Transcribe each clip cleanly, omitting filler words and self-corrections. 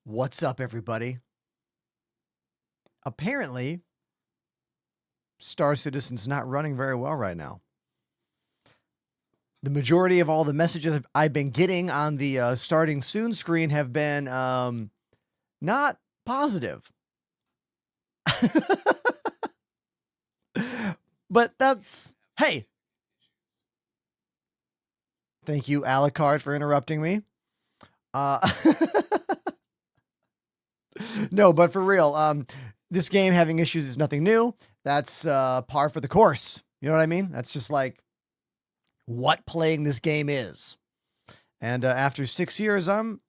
What's up, everybody? Apparently, Star Citizen's not running very well right now. The majority of all the messages I've been getting on the starting soon screen have been not positive. But that's, hey, thank you, Alucard, for interrupting me. No, but for real, this game having issues is nothing new. That's par for the course. You know what I mean? That's just like what playing this game is. And after 6 years, I'm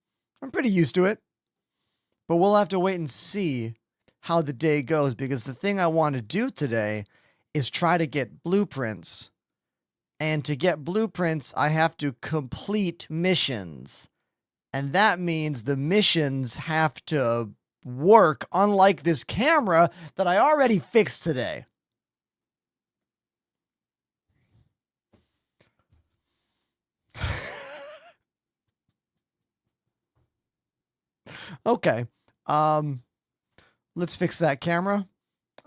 pretty used to it. But we'll have to wait and see how the day goes, because the thing I want to do today is try to get blueprints. And to get blueprints, I have to complete missions. And that means the missions have to work, unlike this camera that I already fixed today. Okay. Let's fix that camera.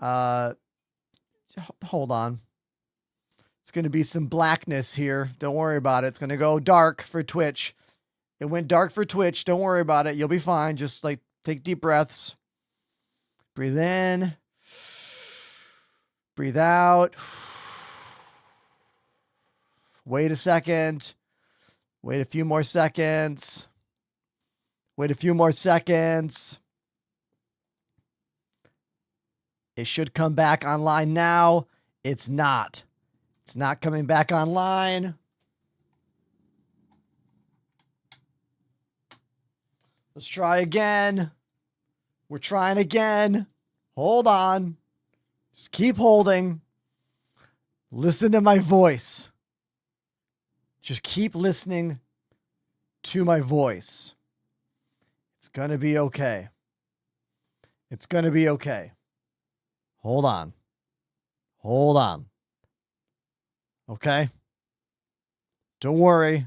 Hold on. It's going to be some blackness here. Don't worry about it. It's going to go dark for Twitch. It went dark for Twitch. Don't worry about it. You'll be fine. Just like take deep breaths. Breathe in. Breathe out. Wait a second. Wait a few more seconds. Wait a few more seconds. It should come back online now. It's not. It's not coming back online. Let's try again. We're trying again. Hold on. Just keep holding. Listen to my voice. Just keep listening to my voice. It's going to be okay. It's going to be okay. Hold on. Hold on. Okay? Don't worry.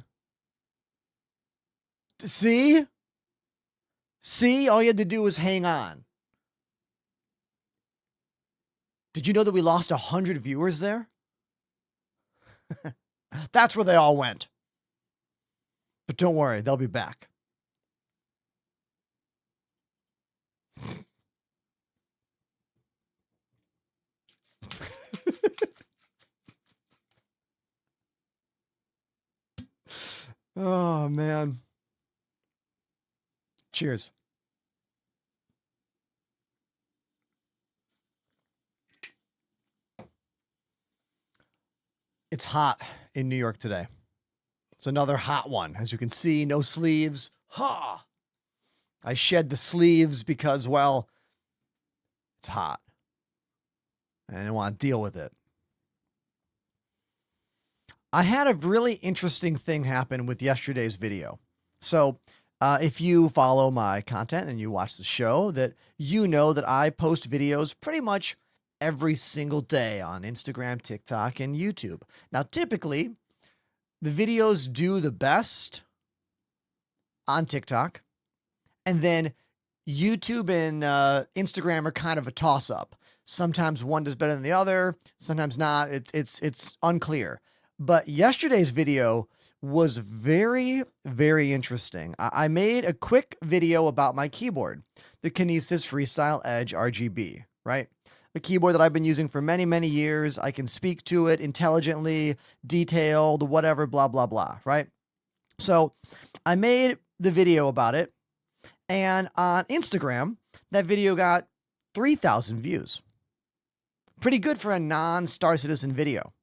See? See? All you had to do was hang on. Did you know that we lost 100 viewers there? That's where they all went. But don't worry, they'll be back. Oh, man. Cheers. It's hot in New York today. It's another hot one. As you can see, no sleeves. Ha! I shed the sleeves because, well, it's hot. I didn't want to deal with it. I had a really interesting thing happen with yesterday's video. So, if you follow my content and you watch the show, that you know that I post videos pretty much every single day on Instagram, TikTok, and YouTube. Now, typically, the videos do the best on TikTok, and then YouTube and Instagram are kind of a toss-up. Sometimes one does better than the other, sometimes not. It's unclear. But yesterday's video was very, very interesting. I made a quick video about my keyboard, the Kinesis Freestyle Edge RGB, right? A keyboard that I've been using for many, many years. I can speak to it intelligently, detailed, whatever, blah, blah, blah, right? So I made the video about it, and on Instagram, that video got 3,000 views. Pretty good for a non-Star Citizen video.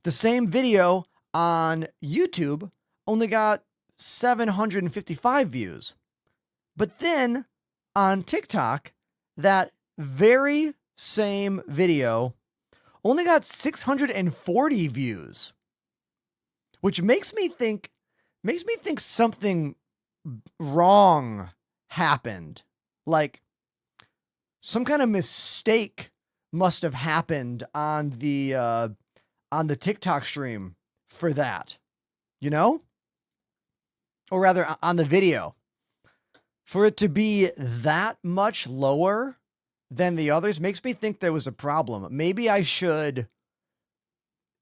The same video on YouTube only got 755 views. But then on TikTok, that very same video only got 640 views, which makes me think something wrong happened. Like some kind of mistake must have happened on the TikTok stream for that, you know? Or rather on the video. For it to be that much lower than the others makes me think there was a problem. Maybe I should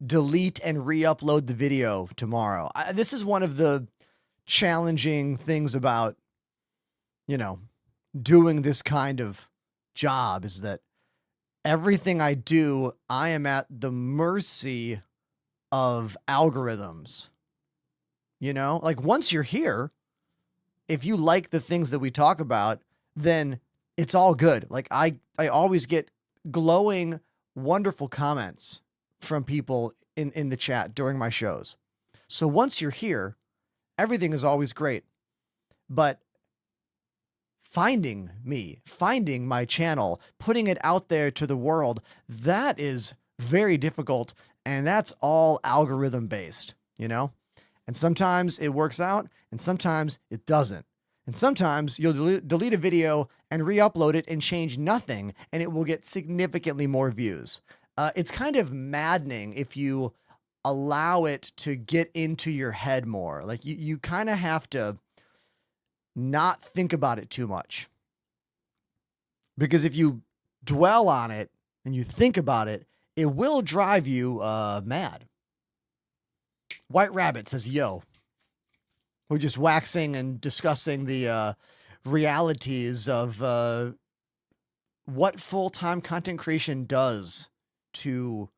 delete and re-upload the video tomorrow. This is one of the challenging things about, you know, doing this kind of job, is that everything I do, I am at the mercy of algorithms. You know, like once you're here, if you like the things that we talk about, then it's all good. Like I always get glowing, wonderful comments from people in the chat during my shows. So once you're here, everything is always great. But finding me, finding my channel, putting it out there to the world, that is very difficult. And that's all algorithm based, you know? And sometimes it works out and sometimes it doesn't. And sometimes you'll delete a video and re-upload it and change nothing, and it will get significantly more views. It's kind of maddening if you allow it to get into your head more. Like you kind of have to not think about it too much. Because if you dwell on it and you think about it, it will drive you mad. White Rabbit says, yo, we're just waxing and discussing the realities of what full-time content creation does to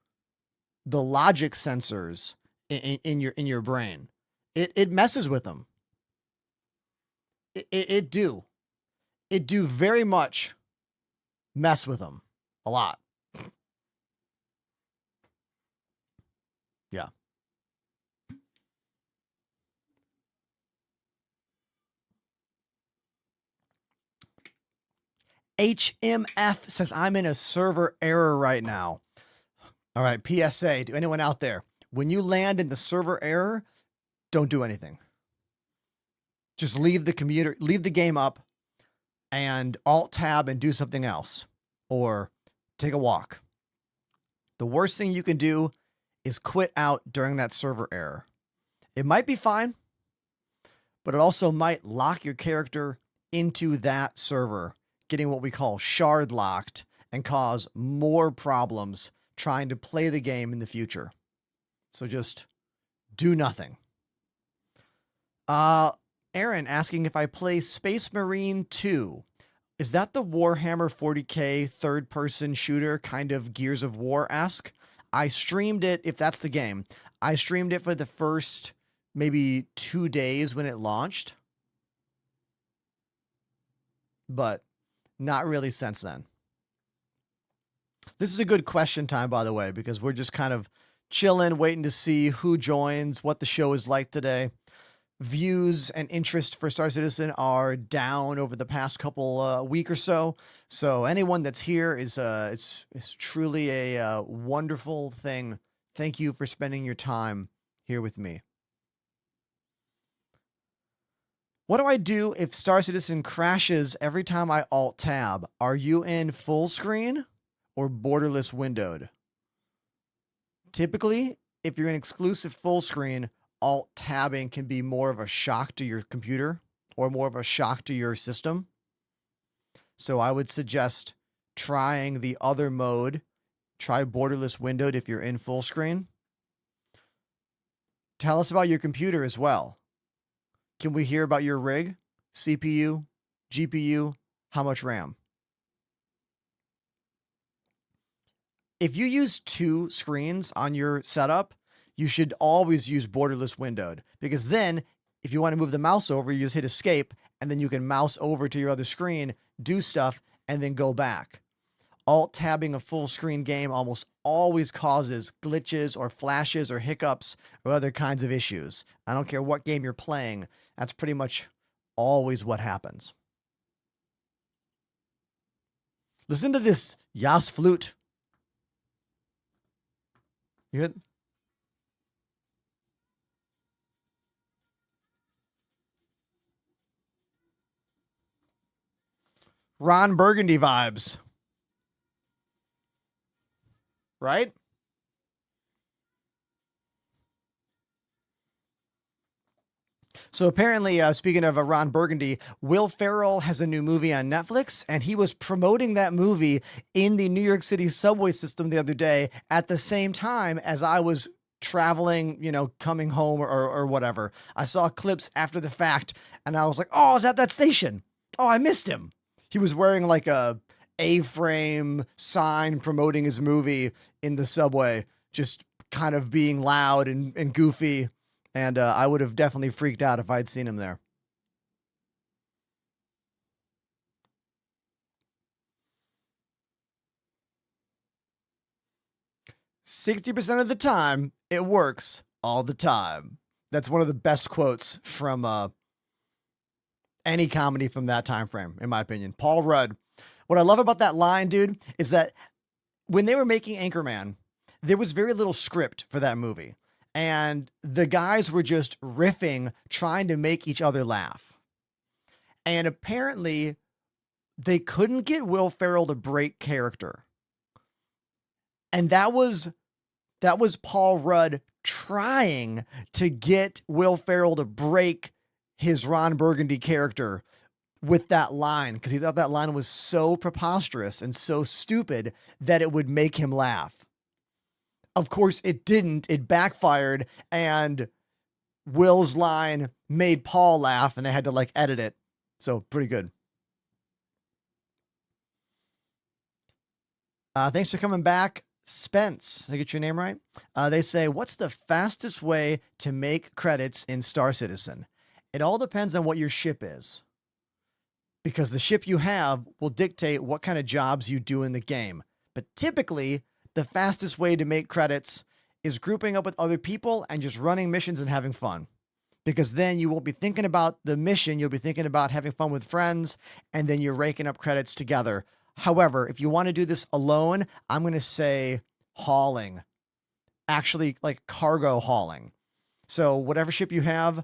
the logic sensors in your brain. It messes with them. It do very much mess with them a lot. Yeah. HMF says, I'm in a server error right now. All right, PSA to anyone out there. When you land in the server error, don't do anything. Just leave the game up and alt tab and do something else, or take a walk. The worst thing you can do is quit out during that server error. It might be fine, but it also might lock your character into that server, getting what we call shard locked, and cause more problems trying to play the game in the future. So just do nothing. Aaron asking if I play Space Marine 2. Is that the Warhammer 40K third-person shooter, kind of Gears of War-esque? I streamed it, if that's the game. I streamed it for the first maybe 2 days when it launched, but not really since then. This is a good question time, by the way, because we're just kind of chilling, waiting to see who joins, what the show is like today. Views and interest for Star Citizen are down over the past couple week or so. So anyone that's here is it's truly a wonderful thing. Thank you for spending your time here with me. What do I do if Star Citizen crashes every time I alt tab? Are you in full screen or borderless windowed? Typically, if you're in exclusive full screen, alt tabbing can be more of a shock to your computer or more of a shock to your system. So I would suggest trying the other mode. Try borderless windowed if you're in full screen. Tell us about your computer as well. Can we hear about your rig, CPU, GPU, how much RAM? If you use 2 screens on your setup, you should always use borderless windowed, because then if you want to move the mouse over, you just hit escape and then you can mouse over to your other screen, do stuff, and then go back. Alt tabbing a full screen game almost always causes glitches or flashes or hiccups or other kinds of issues. I don't care what game you're playing. That's pretty much always what happens. Listen to this Yas flute. You good? Ron Burgundy vibes. Right? So apparently, speaking of Ron Burgundy, Will Ferrell has a new movie on Netflix, and he was promoting that movie in the New York City subway system the other day at the same time as I was traveling, coming home or whatever. I saw clips after the fact, and I was like, oh, I was at that station. Oh, I missed him. He was wearing like A-frame sign promoting his movie in the subway, just kind of being loud and goofy. And I would have definitely freaked out if I'd seen him there. "60% of the time, it works all the time." That's one of the best quotes from any comedy from that time frame, in my opinion. Paul Rudd. What I love about that line, dude, is that when they were making Anchorman, there was very little script for that movie. And the guys were just riffing, trying to make each other laugh. And apparently, they couldn't get Will Ferrell to break character. And that was Paul Rudd trying to get Will Ferrell to break his Ron Burgundy character with that line, because he thought that line was so preposterous and so stupid that it would make him laugh. Of course, it didn't. It backfired, and Will's line made Paul laugh, and they had to edit it. So pretty good. Thanks for coming back, Spence. Did I get your name right? They say, what's the fastest way to make credits in Star Citizen? It all depends on what your ship is, because the ship you have will dictate what kind of jobs you do in the game. But typically, the fastest way to make credits is grouping up with other people and just running missions and having fun. Because then you won't be thinking about the mission, you'll be thinking about having fun with friends, and then you're raking up credits together. However, if you want to do this alone, I'm going to say hauling. Actually, like cargo hauling. So whatever ship you have,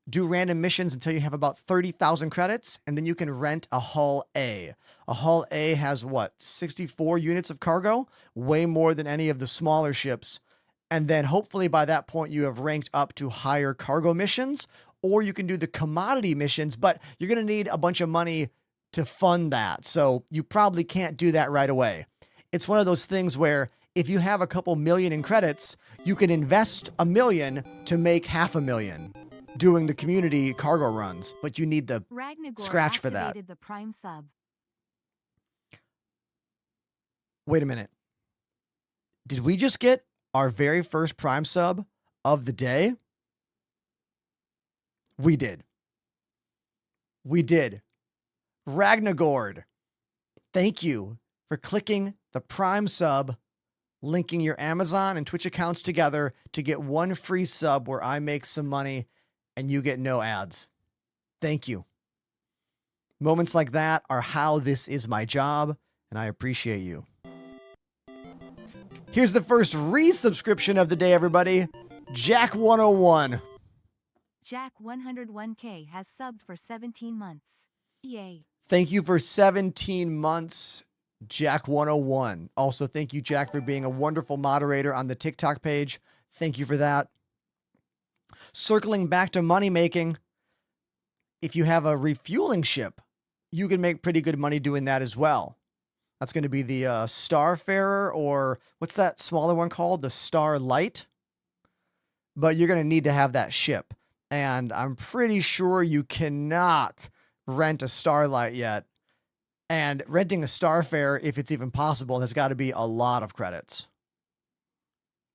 do random missions until you have about 30,000 credits, and then you can rent a Hull A. A Hull A has 64 units of cargo, way more than any of the smaller ships. And then hopefully by that point you have ranked up to higher cargo missions, or you can do the commodity missions, but you're going to need a bunch of money to fund that. So you probably can't do that right away. It's one of those things where if you have a couple million in credits, you can invest $1 million to make $500,000. Doing the community cargo runs, but you need the scratch for that. The Prime sub. Wait a minute. Did we just get our very first Prime sub of the day? We did. Ragnagord, thank you for clicking the Prime sub, linking your Amazon and Twitch accounts together to get one free sub where I make some money and you get no ads. Thank you. Moments like that are how this is my job, and I appreciate you. Here's the first resubscription of the day, everybody. Jack101. Jack 101K has subbed for 17 months. Yay. Thank you for 17 months, Jack101. Also, thank you, Jack, for being a wonderful moderator on the TikTok page. Thank you for that. Circling back to money making, if you have a refueling ship, you can make pretty good money doing that as well. That's going to be the Starfarer, or what's that smaller one called? The Starlight. But you're going to need to have that ship. And I'm pretty sure you cannot rent a Starlight yet. And renting a Starfarer, if it's even possible, has got to be a lot of credits.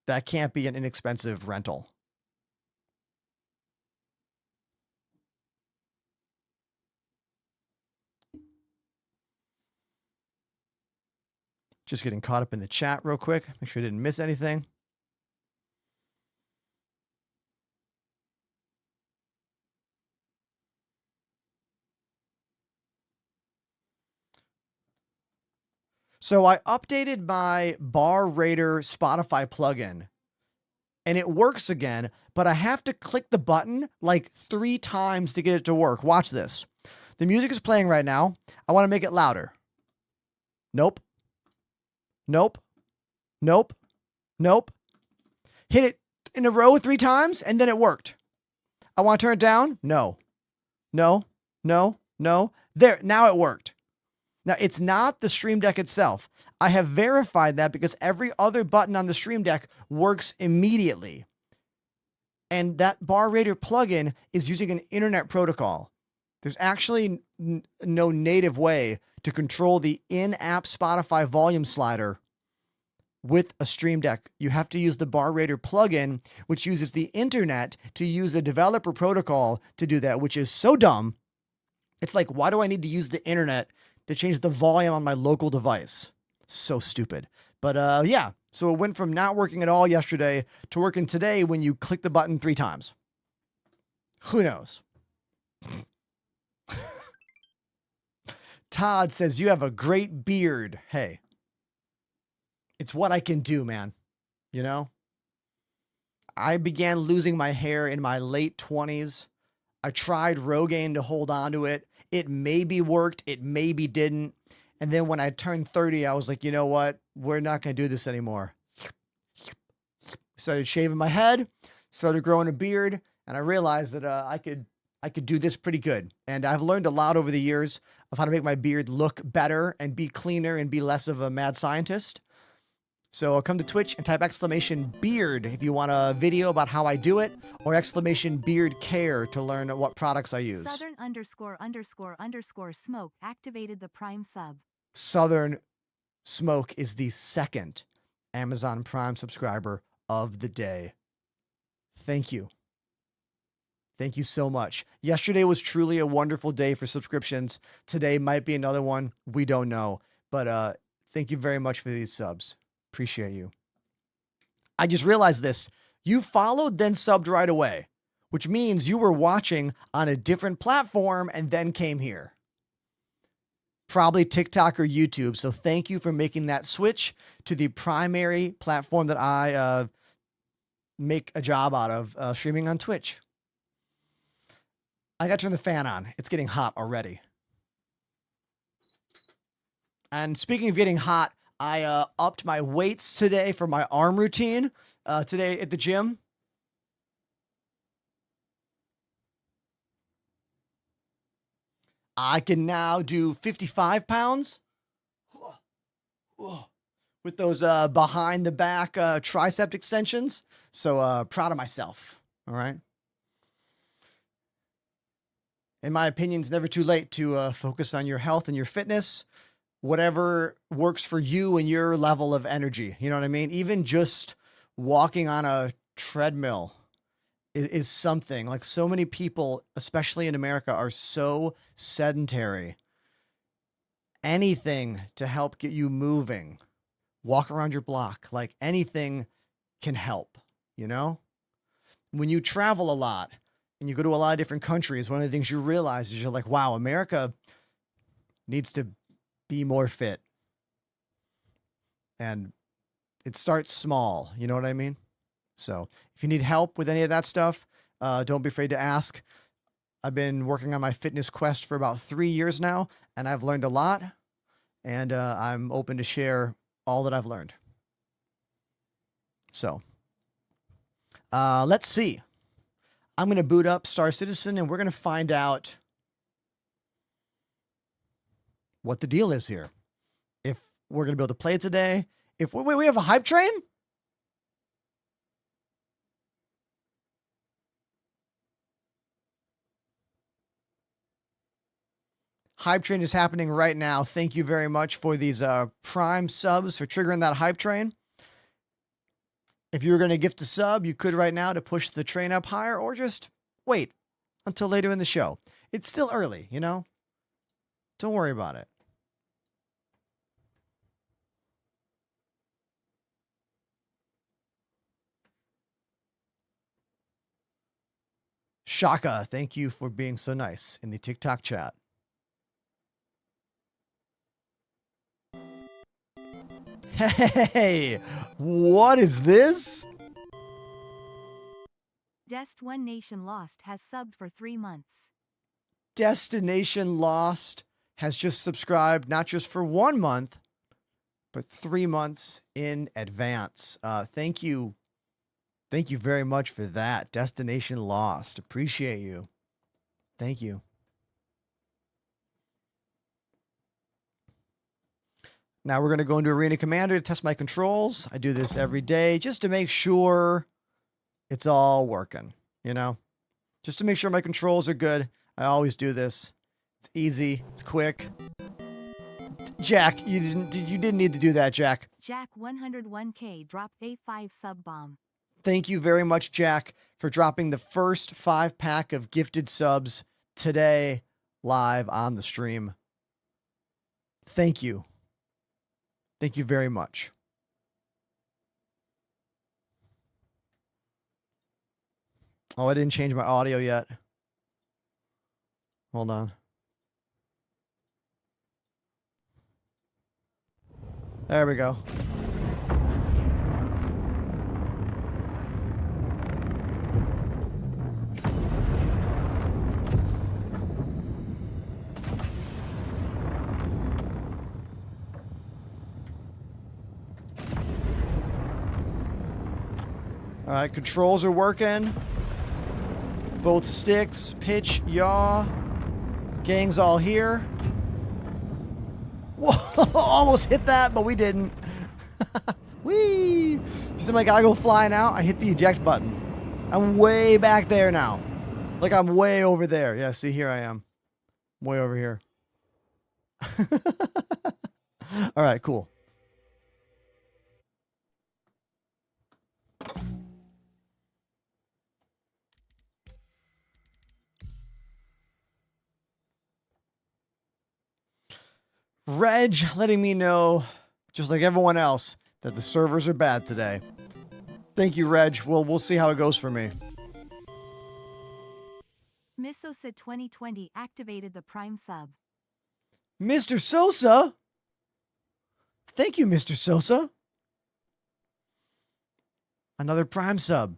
That can't be an inexpensive rental. Just getting caught up in the chat real quick. Make sure I didn't miss anything. So I updated my Bar Raider Spotify plugin, and it works again, but I have to click the button like 3 times to get it to work. Watch this. The music is playing right now. I want to make it louder. Nope. Nope. Nope. Nope. Hit it in a row 3 times, and then it worked. I want to turn it down. No, no, no, no. There, now it worked. Now, it's not the Stream Deck itself. I have verified that because every other button on the Stream Deck works immediately. And that bar rater plugin is using an internet protocol. There's actually no native way to control the in-app Spotify volume slider with a Stream Deck. You have to use the bar rater plugin, which uses the internet to use a developer protocol to do that, which is so dumb. It's like, why do I need to use the internet to change the volume on my local device? So stupid. But yeah, so it went from not working at all yesterday to working today when you click the button 3 times. Who knows? Todd says, you have a great beard. Hey, it's what I can do, man. You know, I began losing my hair in my late 20s. I tried Rogaine to hold on to it. It maybe worked. It maybe didn't. And then when I turned 30, I was like, you know what? We're not going to do this anymore. Started shaving my head, started growing a beard, and I realized that I could do this pretty good. And I've learned a lot over the years of how to make my beard look better and be cleaner and be less of a mad scientist. So come to Twitch and type !beard if you want a video about how I do it, or !beardcare to learn what products I use. Southern ____ smoke activated the Prime sub. Southern Smoke is the second Amazon Prime subscriber of the day. Thank you. Thank you so much. Yesterday was truly a wonderful day for subscriptions. Today might be another one. We don't know. But thank you very much for these subs. Appreciate you. I just realized this. You followed, then subbed right away, which means you were watching on a different platform and then came here. Probably TikTok or YouTube. So thank you for making that switch to the primary platform that I make a job out of, streaming on Twitch. I got to turn the fan on. It's getting hot already. And speaking of getting hot, I upped my weights today for my arm routine today at the gym. I can now do 55 pounds with those behind the back tricep extensions. So proud of myself. All right. In my opinion, it's never too late to focus on your health and your fitness, whatever works for you and your level of energy. You know what I mean? Even just walking on a treadmill is something. Like, so many people, especially in America, are so sedentary. Anything to help get you moving, walk around your block, like anything can help, you know? When you travel a lot and you go to a lot of different countries, one of the things you realize is you're like, wow, America needs to be more fit. And it starts small, you know what I mean? So if you need help with any of that stuff, don't be afraid to ask. I've been working on my fitness quest for about 3 years now, and I've learned a lot, and I'm open to share all that I've learned. So let's see. I'm going to boot up Star Citizen, and we're going to find out what the deal is here. If we're going to be able to play it today. If we have a hype train? Hype train is happening right now. Thank you very much for these Prime subs for triggering that hype train. If you were going to gift a sub, you could right now to push the train up higher, or just wait until later in the show. It's still early, you know? Don't worry about it. Shaka, thank you for being so nice in the TikTok chat. Hey, what is this? Dest One Nation Lost has subbed for 3 months. Destination Lost has just subscribed, not just for 1 month, but 3 months in advance. Thank you Thank you very much for that. Destination Lost. Appreciate you. Thank you. Now we're going to go into Arena Commander to test my controls. I do this every day just to make sure it's all working, you know? Just to make sure my controls are good. I always do this. It's easy. It's quick. Jack, you didn't need to do that, Jack. Jack 101K dropped a 5 sub bomb. Thank you very much, Jack, for dropping the first 5-pack of gifted subs today live on the stream. Thank you. Thank you very much. Oh, I didn't change my audio yet. Hold on. There we go. All right, controls are working. Both sticks, pitch, yaw. Gang's all here. Whoa, almost hit that, but we didn't. Whee! You see my guy go flying out? I hit the eject button. I'm way back there now. Like I'm way over there. Yeah, see, here I am. Way over here. All right, cool. Reg letting me know, just like everyone else, that the servers are bad today. Thank you, Reg. We'll see how it goes for me. Misso said 2020 activated the Prime sub. Mr. Sosa? Thank you, Mr. Sosa. Another Prime sub.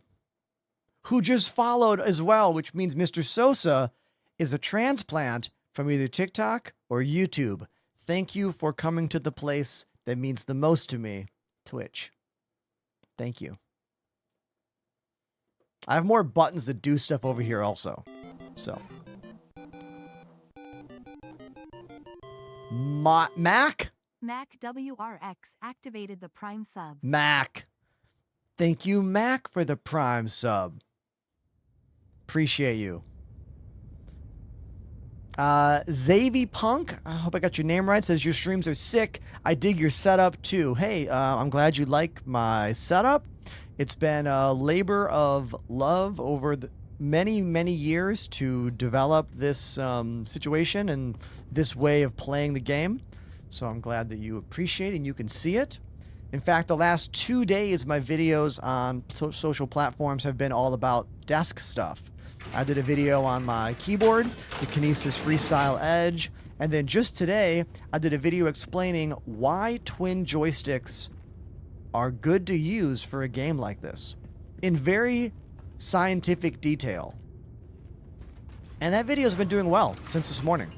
Who just followed as well, which means Mr. Sosa is a transplant from either TikTok or YouTube. Thank you for coming to the place that means the most to me, Twitch. Thank you. I have more buttons that do stuff over here also. So. Mac? Mac WRX activated the Prime sub. Mac. Thank you, Mac, for the Prime sub. Appreciate you. Zavy Punk, I hope I got your name right, says your streams are sick. I dig your setup too. Hey, I'm glad you like my setup. It's been a labor of love over the many, many years to develop this situation and this way of playing the game. So I'm glad that you appreciate it and you can see it. In fact, the last 2 days, my videos on social platforms have been all about desk stuff. I did a video on my keyboard, the Kinesis Freestyle Edge, and then just today, I did a video explaining why twin joysticks are good to use for a game like this in very scientific detail. And that video's been doing well since this morning.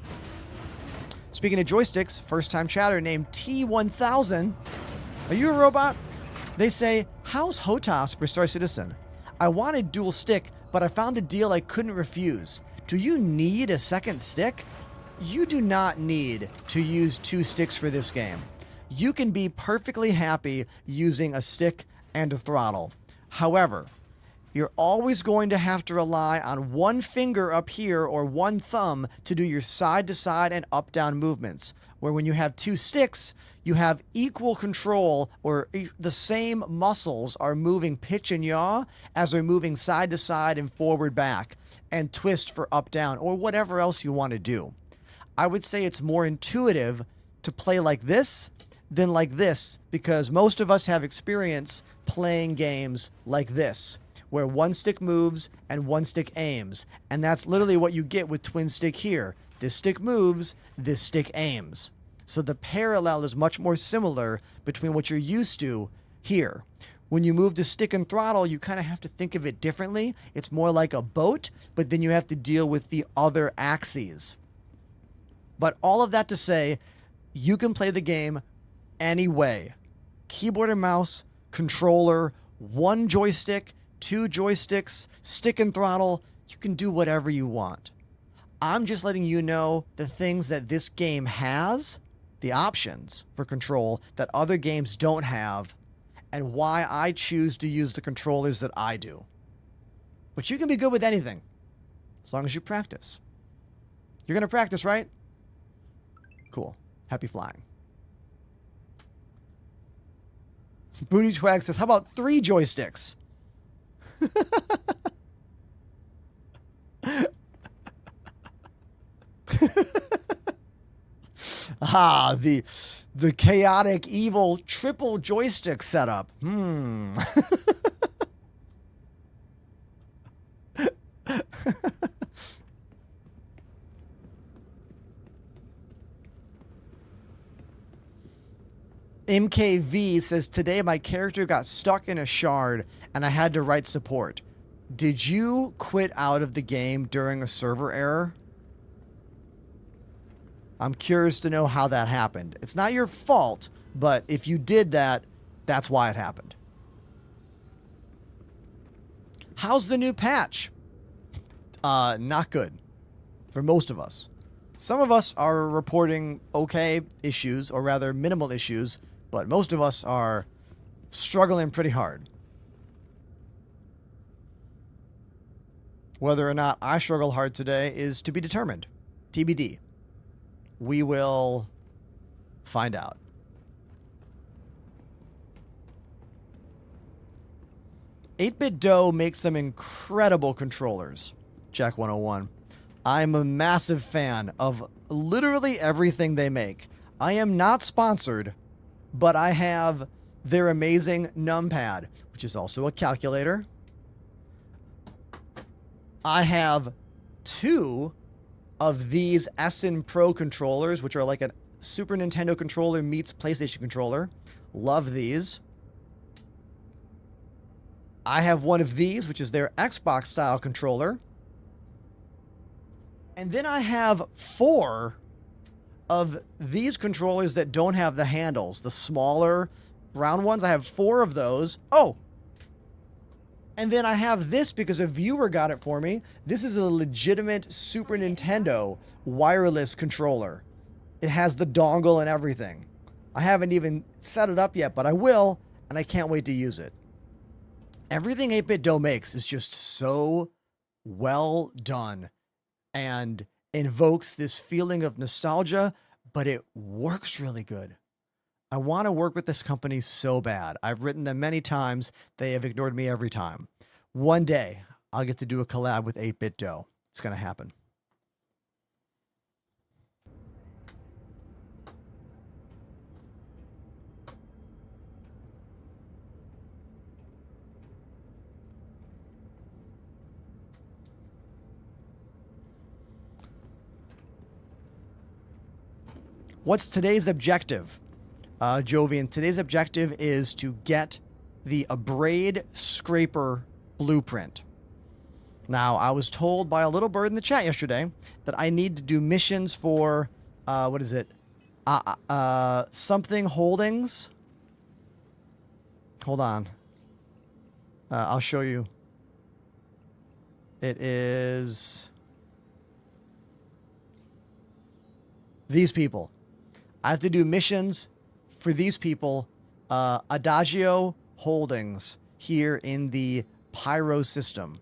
Speaking of joysticks, first-time chatter named T1000. Are you a robot? They say, how's HOTAS for Star Citizen? I wanted dual stick, but I found a deal I couldn't refuse. Do you need a second stick? You do not need to use 2 sticks for this game. You can be perfectly happy using a stick and a throttle. However, you're always going to have to rely on one finger up here or one thumb to do your side-to-side and up-down movements. Where when you have 2 sticks, you have equal control, or the same muscles are moving pitch and yaw as they're moving side to side and forward back and twist for up down or whatever else you want to do. I would say it's more intuitive to play like this than like this, because most of us have experience playing games like this, where one stick moves and one stick aims. And that's literally what you get with twin stick here. This stick moves, this stick aims. So the parallel is much more similar between what you're used to here. When you move to stick and throttle, you kind of have to think of it differently. It's more like a boat, but then you have to deal with the other axes. But all of that to say, you can play the game any way. Keyboard and mouse, controller, one joystick, 2 joysticks, stick and throttle, you can do whatever you want. I'm just letting you know the things that this game has, the options for control that other games don't have, and why I choose to use the controllers that I do. But you can be good with anything, as long as you practice. You're going to practice, right? Cool. Happy flying. Booty Twag says, how about 3 joysticks? The chaotic, evil triple joystick setup. MKV says, today my character got stuck in a shard and I had to write support. Did you quit out of the game during a server error? I'm curious to know how that happened. It's not your fault, but if you did that, that's why it happened. How's the new patch? Not good for most of us. Some of us are reporting okay issues, or rather minimal issues, but most of us are struggling pretty hard. Whether or not I struggle hard today is to be determined. TBD. We will find out. Eight-Bit Dough makes some incredible controllers. Jack 101. I'm a massive fan of literally everything they make. I am not sponsored, but I have their amazing numpad, which is also a calculator. I have 2 of these SN Pro controllers, which are like a Super Nintendo controller meets PlayStation controller. Love these. I have one of these, which is their Xbox style controller. And then I have 4 of these controllers that don't have the handles, the smaller round ones. I have 4 of those. Oh, and then I have this because a viewer got it for me. This is a legitimate Super Nintendo wireless controller. It has the dongle and everything. I haven't even set it up yet, but I will, and I can't wait to use it. Everything 8-Bit Dough makes is just so well done and invokes this feeling of nostalgia, but it works really good. I want to work with this company so bad. I've written them many times. They have ignored me every time. One day, I'll get to do a collab with 8-Bit Dough. It's going to happen. What's today's objective? Jovian, today's objective is to get the Abrade Scraper blueprint. Now, I was told by a little bird in the chat yesterday that I need to do missions for, what is it? Something Holdings. Hold on. I'll show you. It is these people. I have to do missions for these people, Adagio Holdings, here in the Pyro system,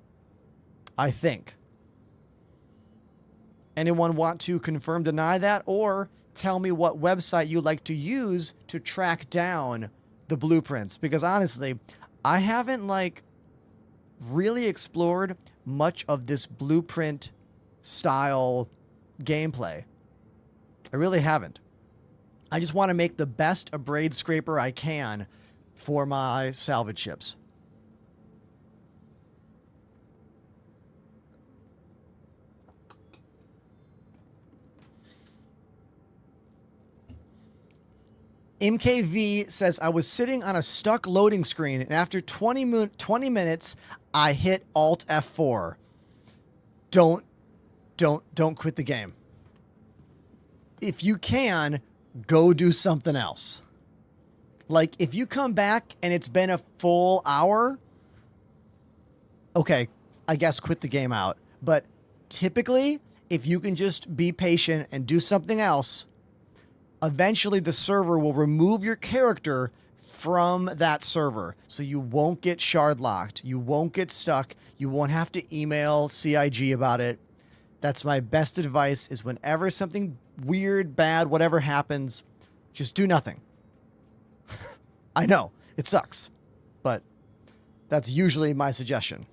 I think. Anyone want to confirm, deny that, or tell me what website you like to use to track down the blueprints? Because honestly, I haven't really explored much of this blueprint style gameplay. I really haven't. I just want to make the best Abrade Scraper I can for my salvage ships. MKV says, I was sitting on a stuck loading screen, and after 20 minutes, I hit Alt F4. Don't quit the game. If you can, go do something else. Like, if you come back and it's been a full hour, okay, I guess quit the game out. But typically, if you can just be patient and do something else, eventually the server will remove your character from that server. So you won't get shard locked. You won't get stuck. You won't have to email CIG about it. That's my best advice is whenever something weird, bad, whatever happens, just do nothing. I know, it sucks, but that's usually my suggestion.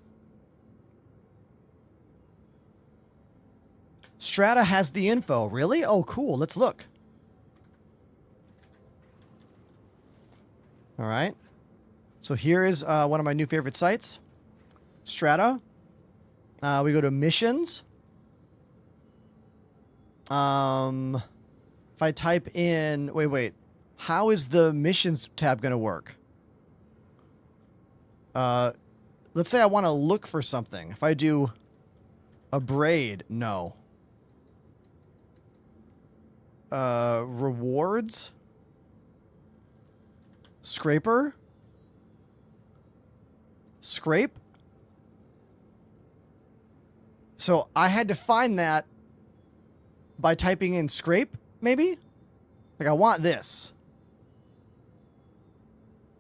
Strata has the info. Really? Oh, cool. Let's look. All right. So here is one of my new favorite sites, Strata. We go to missions. If I type in, wait, how is the missions tab going to work? Let's say I want to look for something. If I do a braid, no. Rewards? Scraper? Scrape? So I had to find that by typing in scrape, maybe? Like I want this.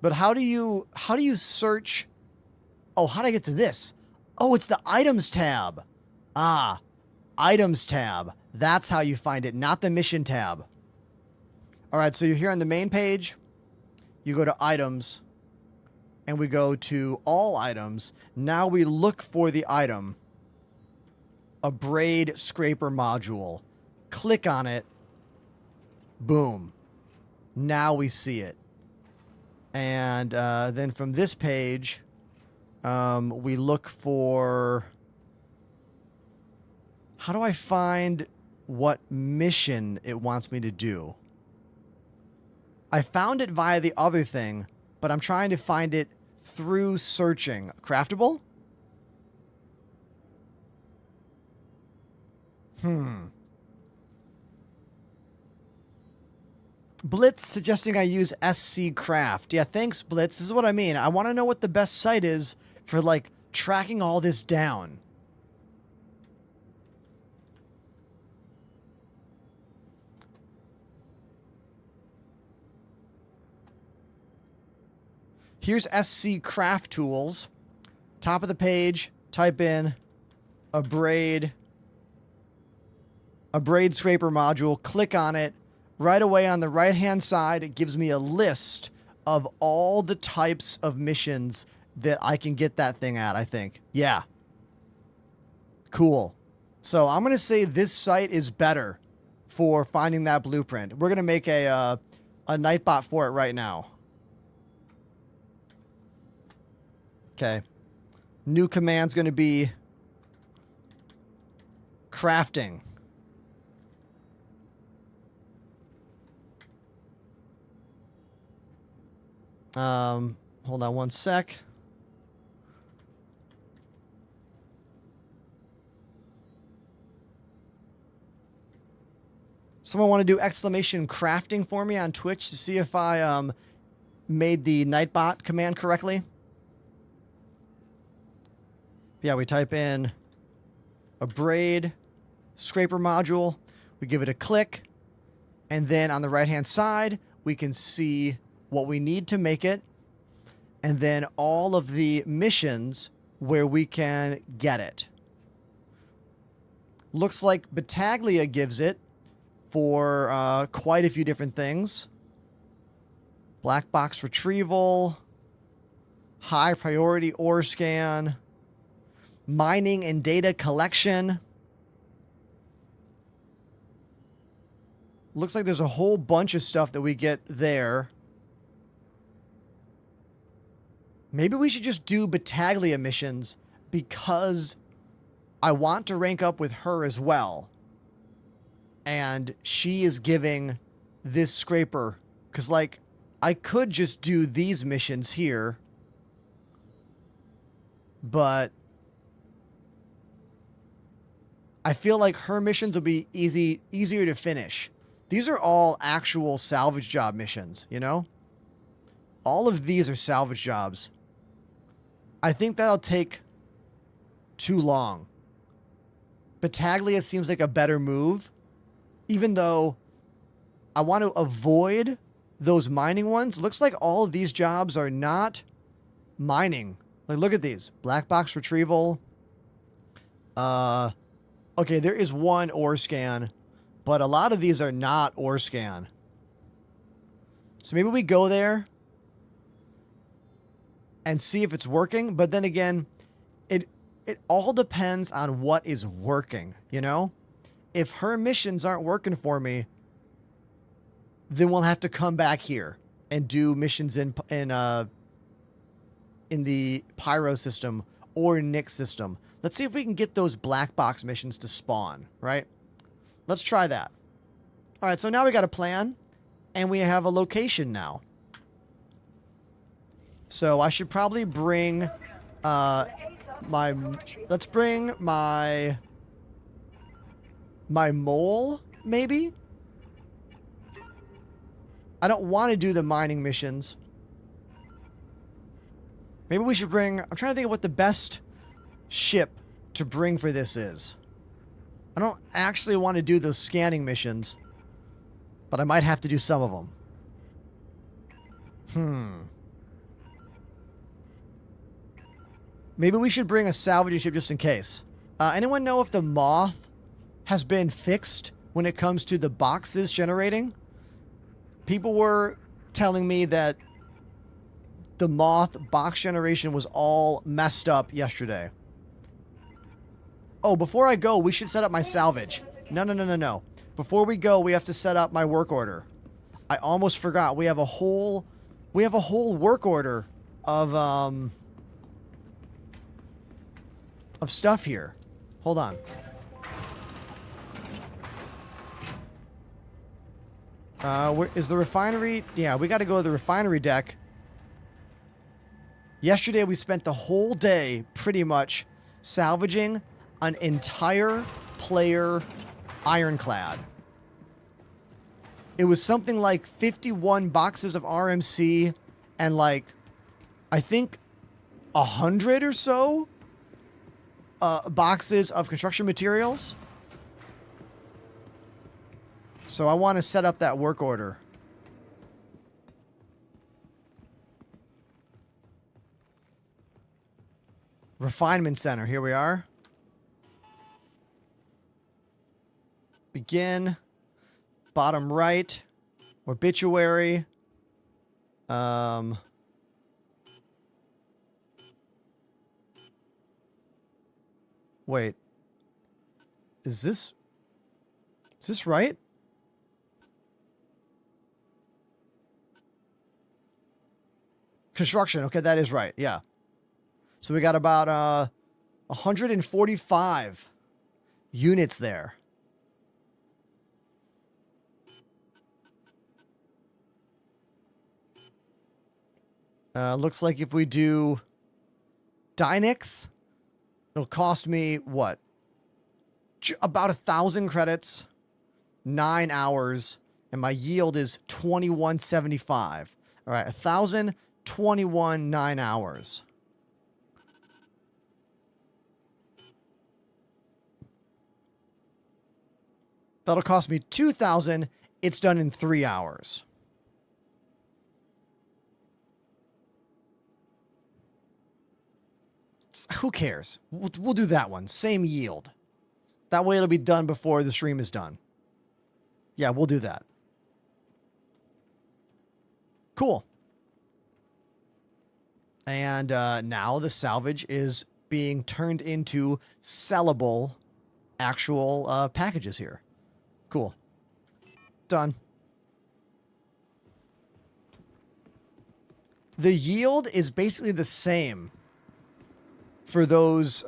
But how do you search? Oh, how do I get to this? Oh, it's the items tab. Ah, items tab. That's how you find it, not the mission tab. All right, so you're here on the main page. You go to items and we go to all items. Now we look for the item, a braid scraper module. Click on it. Boom. Now we see it. And then from this page, we look for... How do I find what mission it wants me to do? I found it via the other thing, but I'm trying to find it through searching. Craftable? Blitz suggesting I use SC Craft. Yeah, thanks, Blitz. This is what I mean. I want to know what the best site is for, like, tracking all this down. Here's SC Craft Tools. Top of the page, type in a braid scraper module, click on it. Right away on the right-hand side, it gives me a list of all the types of missions that I can get that thing at, I think. Yeah. Cool. So I'm going to say this site is better for finding that blueprint. We're going to make a Nightbot for it right now. Okay. New command's going to be crafting. Hold on one sec. Someone want to do exclamation crafting for me on Twitch to see if I made the Nightbot command correctly? Yeah, we type in a braid scraper module. We give it a click. And then on the right-hand side, we can see what we need to make it. And then all of the missions where we can get it. Looks like Battaglia gives it for quite a few different things. Black box retrieval. High priority ore scan. Mining and data collection. Looks like there's a whole bunch of stuff that we get there. Maybe we should just do Battaglia missions because I want to rank up with her as well. And she is giving this scraper. Because, like, I could just do these missions here. But I feel like her missions will be easier to finish. These are all actual salvage job missions, you know? All of these are salvage jobs. I think that'll take too long. Battaglia seems like a better move, even though I want to avoid those mining ones. Looks like all of these jobs are not mining. Like, look at these. Black box retrieval. Okay, there is one ore scan, but a lot of these are not ore scan. So maybe we go there and see if it's working. But then again, it all depends on what is working, you know? If her missions aren't working for me, then we'll have to come back here and do missions in the Pyro system or Nick system. Let's see if we can get those black box missions to spawn, right? Let's try that. All right, so now we got a plan, and we have a location now. So I should probably bring let's bring my mole, maybe? I don't want to do the mining missions. Maybe we should bring... I'm trying to think of what the best ship to bring for this is. I don't actually want to do those scanning missions, but I might have to do some of them. Maybe we should bring a salvaging ship just in case. Anyone know if the moth has been fixed when it comes to the boxes generating? People were telling me that the moth box generation was all messed up yesterday. Oh, before I go, we should set up my salvage. No. Before we go, we have to set up my work order. I almost forgot. We have a whole work order of stuff here. Hold on. Where is the refinery? Yeah, we got to go to the refinery deck. Yesterday, we spent the whole day pretty much salvaging an entire player ironclad. It was something like 51 boxes of RMC and like, I think 100 or so boxes of construction materials. So I want to set up that work order. Refinement Center, here we are. Begin. Bottom right. Obituary. Wait. Is this right? Construction. Okay, that is right. Yeah. So we got about 145 units there. Looks like if we do Dynex, it'll cost me what? About 1,000 credits, 9 hours, and my yield is 2175. All right, 1,000, 21, 9 hours. That'll cost me 2,000. It's done in 3 hours. Who cares? We'll do that one. Same yield. That way it'll be done before the stream is done. Yeah, we'll do that. Cool. And now the salvage is being turned into sellable actual packages here. Cool. Done. The yield is basically the same for those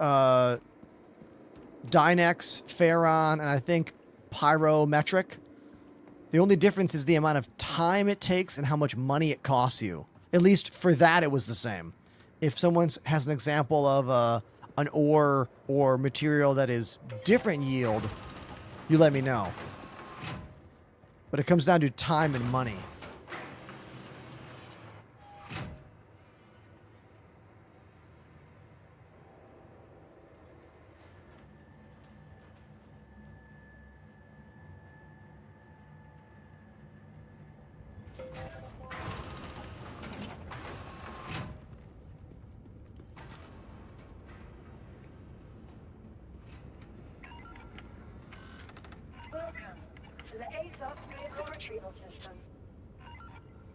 Dynex, Ferron, and I think Pyrometric. The only difference is the amount of time it takes and how much money it costs you. At least for that, it was the same. If someone has an example of an ore or material that is different yield, you let me know. But it comes down to time and money.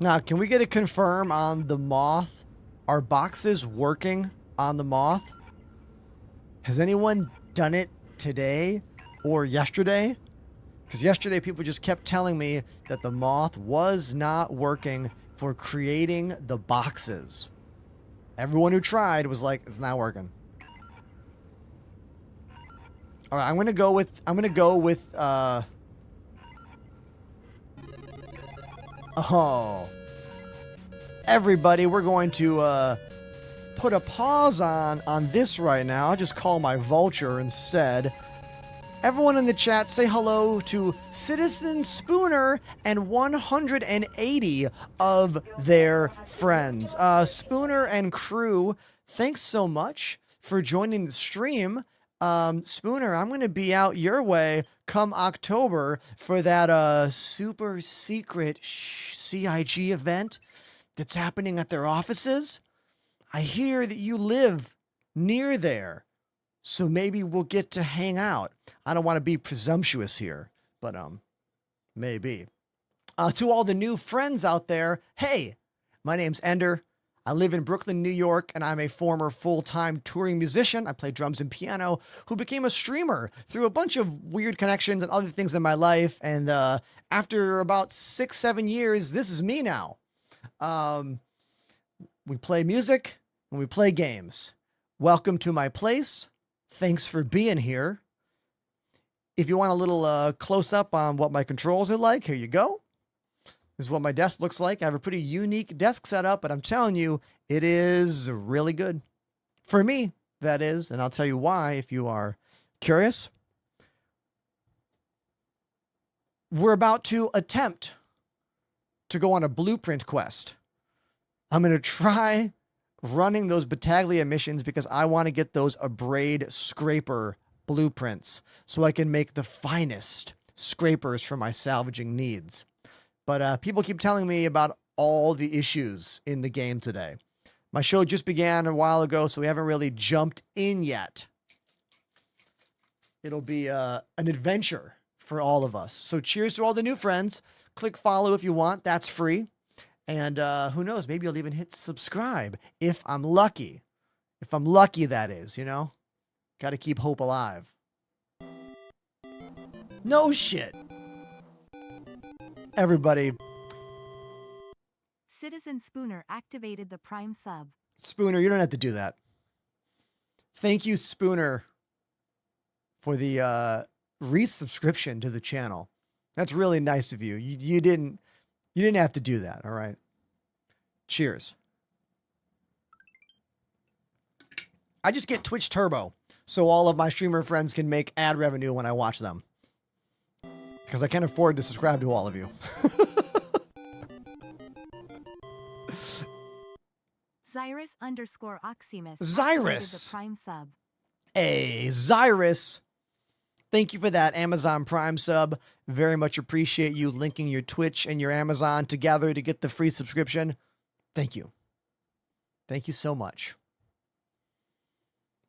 Now, can we get a confirm on the moth? Are boxes working on the moth? Has anyone done it today or yesterday? Because yesterday people just kept telling me that the moth was not working for creating the boxes. Everyone who tried was like, it's not working. All right, I'm gonna go with oh, everybody, we're going to put a pause on this right now. I'll just call my vulture instead. Everyone in the chat, say hello to Citizen Spooner and 180 of their friends. Spooner and crew, thanks so much for joining the stream. Spooner, I'm going to be out your way come October for that super secret CIG event that's happening at their offices. I hear that you live near there. So maybe we'll get to hang out. I don't want to be presumptuous here, but maybe. To all the new friends out there, hey, my name's Ender. I live in Brooklyn, New York, and I'm a former full-time touring musician. I play drums and piano, who became a streamer through a bunch of weird connections and other things in my life. And after about 6-7 years, this is me now. We play music and we play games. Welcome to my place. Thanks for being here. If you want a little close up on what my controls are like, here you go. This is what my desk looks like. I have a pretty unique desk setup, but I'm telling you, it is really good. For me, that is, and I'll tell you why if you are curious. We're about to attempt to go on a blueprint quest. I'm going to try running those Battaglia missions because I want to get those Abrade scraper blueprints so I can make the finest scrapers for my salvaging needs. But people keep telling me about all the issues in the game today. My show just began a while ago, so we haven't really jumped in yet. It'll be an adventure for all of us. So cheers to all the new friends. Click follow if you want. That's free. And who knows, maybe you'll even hit subscribe if I'm lucky. If I'm lucky, that is, you know? Got to keep hope alive. No shit. Everybody. Citizen Spooner activated the Prime sub. Spooner, you don't have to do that. Thank you, Spooner, for the resubscription to the channel. That's really nice of you. You didn't have to do that, all right? Cheers. I just get Twitch Turbo so all of my streamer friends can make ad revenue when I watch them. Because I can't afford to subscribe to all of you. Zyrus_Oximus Zyrus. activated the Prime sub. Hey, Zyrus. Thank you for that Amazon Prime sub. Very much appreciate you linking your Twitch and your Amazon together to get the free subscription. Thank you. Thank you so much.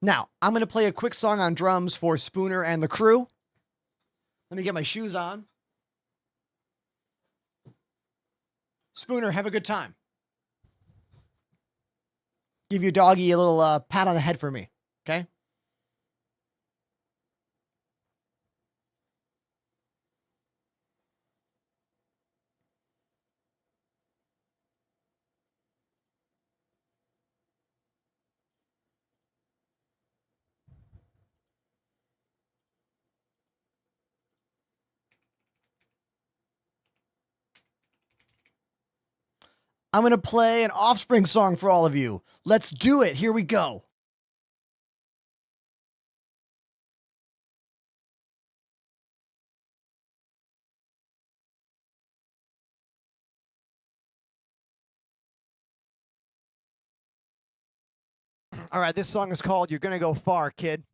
Now, I'm going to play a quick song on drums for Spooner and the crew. Let me get my shoes on. Spooner, have a good time. Give your doggy a little pat on the head for me, okay? I'm going to play an Offspring song for all of you. Let's do it. Here we go. All right, this song is called You're Gonna Go Far, Kid.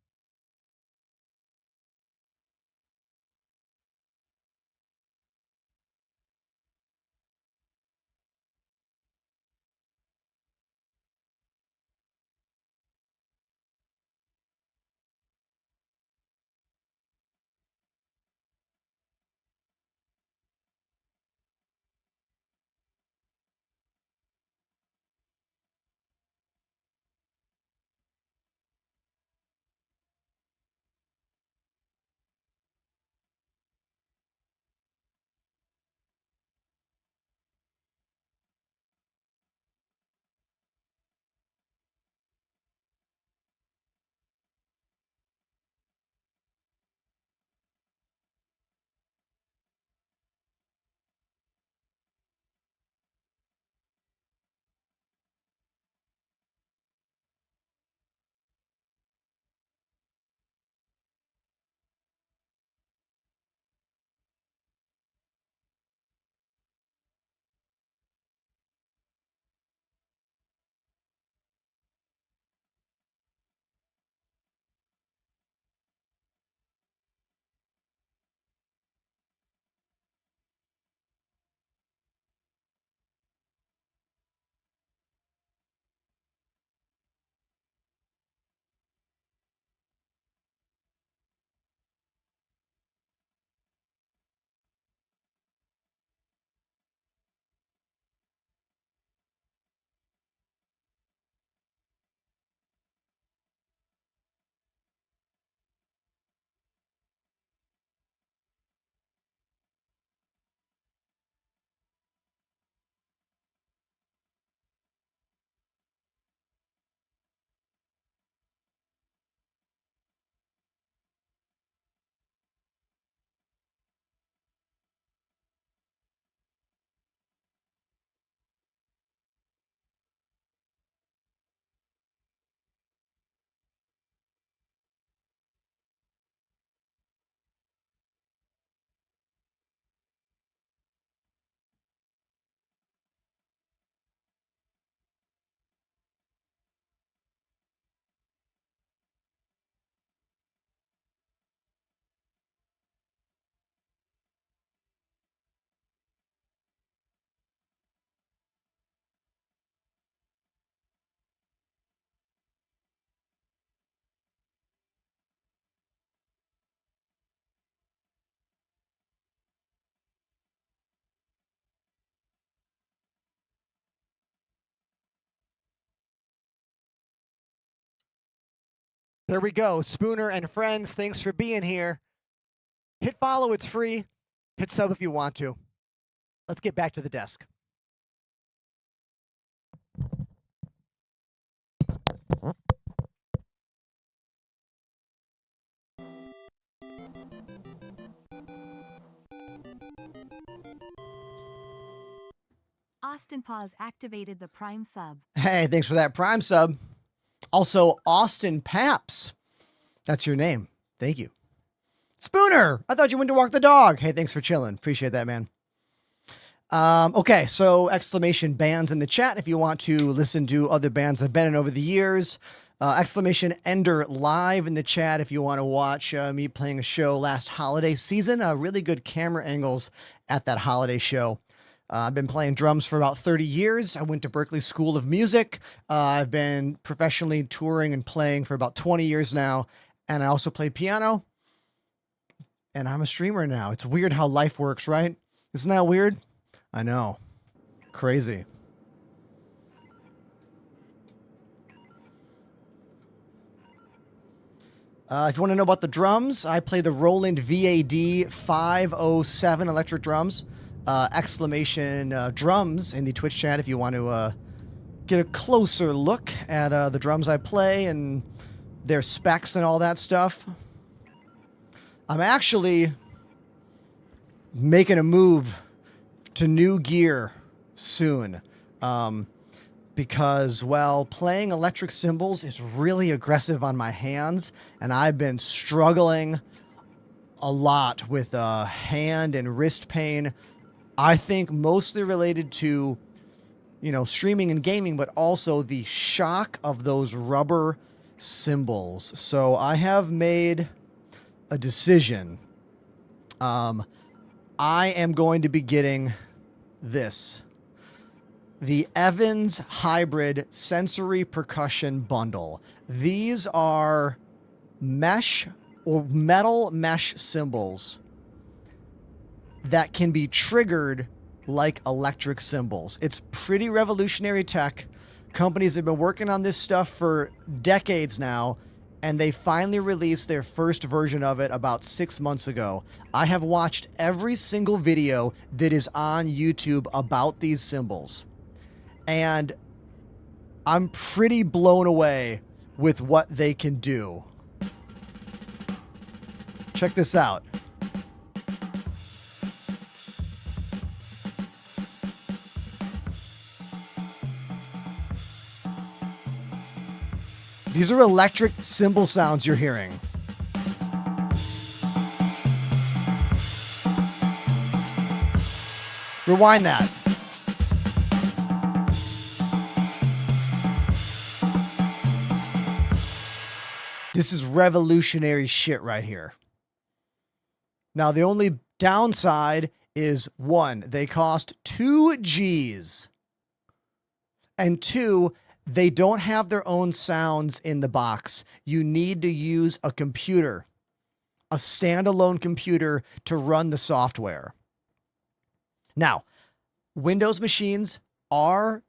There we go. Spooner and friends, thanks for being here. Hit follow, it's free. Hit sub if you want to. Let's get back to the desk. Austin Paws activated the Prime sub. Hey, thanks for that Prime sub. Also, Austin Paps. That's your name. Thank you. Spooner, I thought you went to walk the dog. Hey, thanks for chilling. Appreciate that, man. Okay, so exclamation bands in the chat if you want to listen to other bands I've been in over the years. Exclamation Ender live in the chat if you want to watch me playing a show last holiday season. Really good camera angles at that holiday show. I've been playing drums for about 30 years. I went to Berklee School of Music. I've been professionally touring and playing for about 20 years now. And I also play piano. And I'm a streamer now. It's weird how life works, right? Isn't that weird? I know. Crazy. If you want to know about the drums, I play the Roland VAD 507 electric drums. Exclamation drums in the Twitch chat if you want to get a closer look at the drums I play and their specs and all that stuff. I'm actually making a move to new gear soon because, well, playing electric cymbals is really aggressive on my hands, and I've been struggling a lot with hand and wrist pain. I think mostly related to, you know, streaming and gaming, but also the shock of those rubber cymbals. So I have made a decision. I am going to be getting this. The Evans Hybrid Sensory Percussion Bundle. These are mesh or metal mesh cymbals that can be triggered like electric cymbals. It's pretty revolutionary tech. Companies have been working on this stuff for decades now, and they finally released their first version of it about 6 months ago. I have watched every single video that is on YouTube about these cymbals, and I'm pretty blown away with what they can do. Check this out. These are electric cymbal sounds you're hearing. Rewind that. This is revolutionary shit right here. Now, the only downside is, one, they cost 2 G's. And two, they don't have their own sounds in the box. You need to use a computer, a standalone computer to run the software. Now, Windows machines are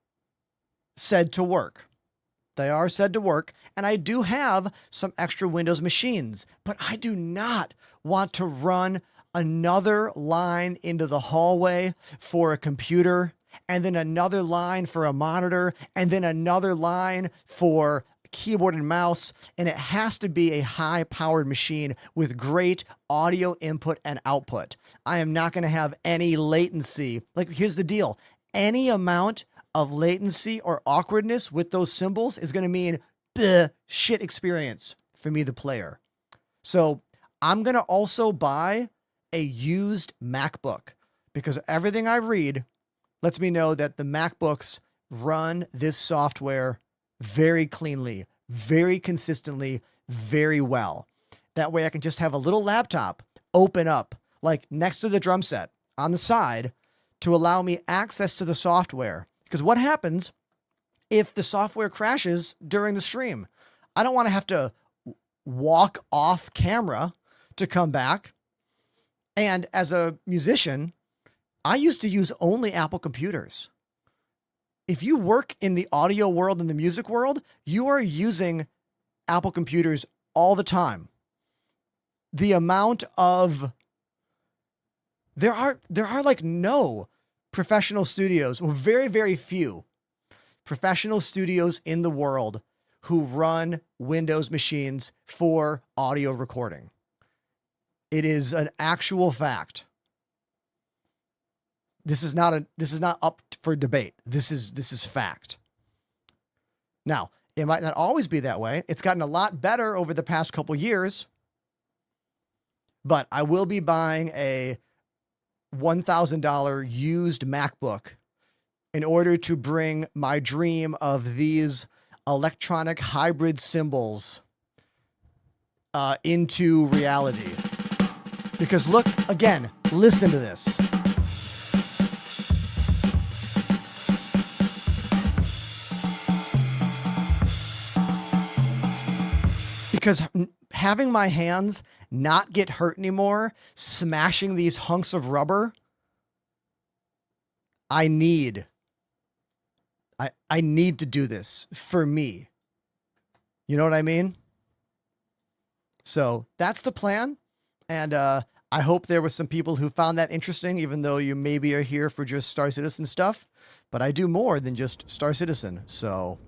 said to work. They are said to work, and I do have some extra Windows machines, but I do not want to run another line into the hallway for a computer, and then another line for a monitor, and then another line for keyboard and mouse. And it has to be a high-powered machine with great audio input and output. I am not going to have any latency. Like, here's the deal. Any amount of latency or awkwardness with those cymbals is going to mean the shit experience for me, the player. So I'm going to also buy a used MacBook, because everything I read lets me know that the MacBooks run this software very cleanly, very consistently, very well. That way I can just have a little laptop open up, like next to the drum set on the side, to allow me access to the software. Because what happens if the software crashes during the stream? I don't want to have to walk off camera to come back. And as a musician, I used to use only Apple computers. If you work in the audio world and the music world, you are using Apple computers all the time. The amount of there are like no professional studios, or very, very few professional studios in the world who run Windows machines for audio recording. It is an actual fact. This is not up for debate. This is fact. Now, it might not always be that way. It's gotten a lot better over the past couple years, but I will be buying a $1,000 used MacBook in order to bring my dream of these electronic hybrid cymbals into reality. Because look, again, listen to this. Because having my hands not get hurt anymore, smashing these hunks of rubber, I need to do this for me. You know what I mean? So that's the plan. And I hope there were some people who found that interesting, even though you maybe are here for just Star Citizen stuff. But I do more than just Star Citizen. So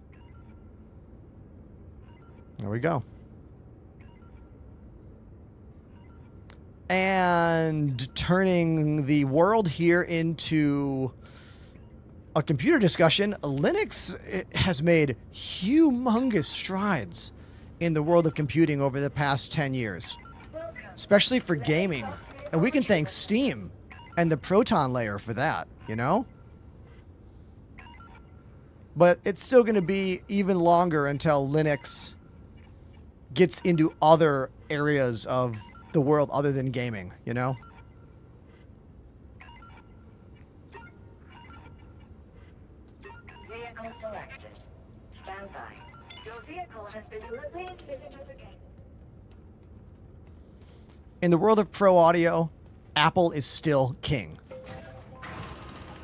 there we go. And turning the world here into a computer discussion, Linux has made humongous strides in the world of computing over the past 10 years, especially for gaming. And we can thank Steam and the Proton layer for that, you know? But it's still going to be even longer until Linux gets into other areas of the world other than gaming, you know? Vehicle selected. Stand by. Your vehicle has been delivered to the game. In the world of pro audio, Apple is still king.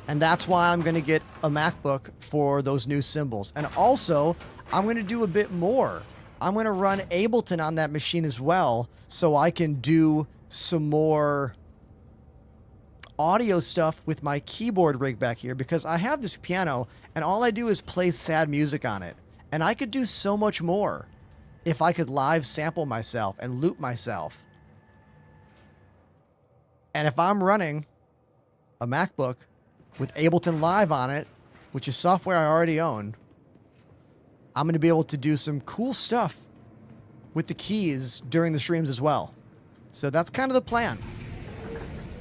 And that's why I'm going to get a MacBook for those new cymbals. And also, I'm going to do a bit more. I'm going to run Ableton on that machine as well, so I can do some more audio stuff with my keyboard rig back here, because I have this piano and all I do is play sad music on it. And I could do so much more if I could live sample myself and loop myself. And if I'm running a MacBook with Ableton Live on it, which is software I already own, I'm going to be able to do some cool stuff with the keys during the streams as well. So that's kind of the plan.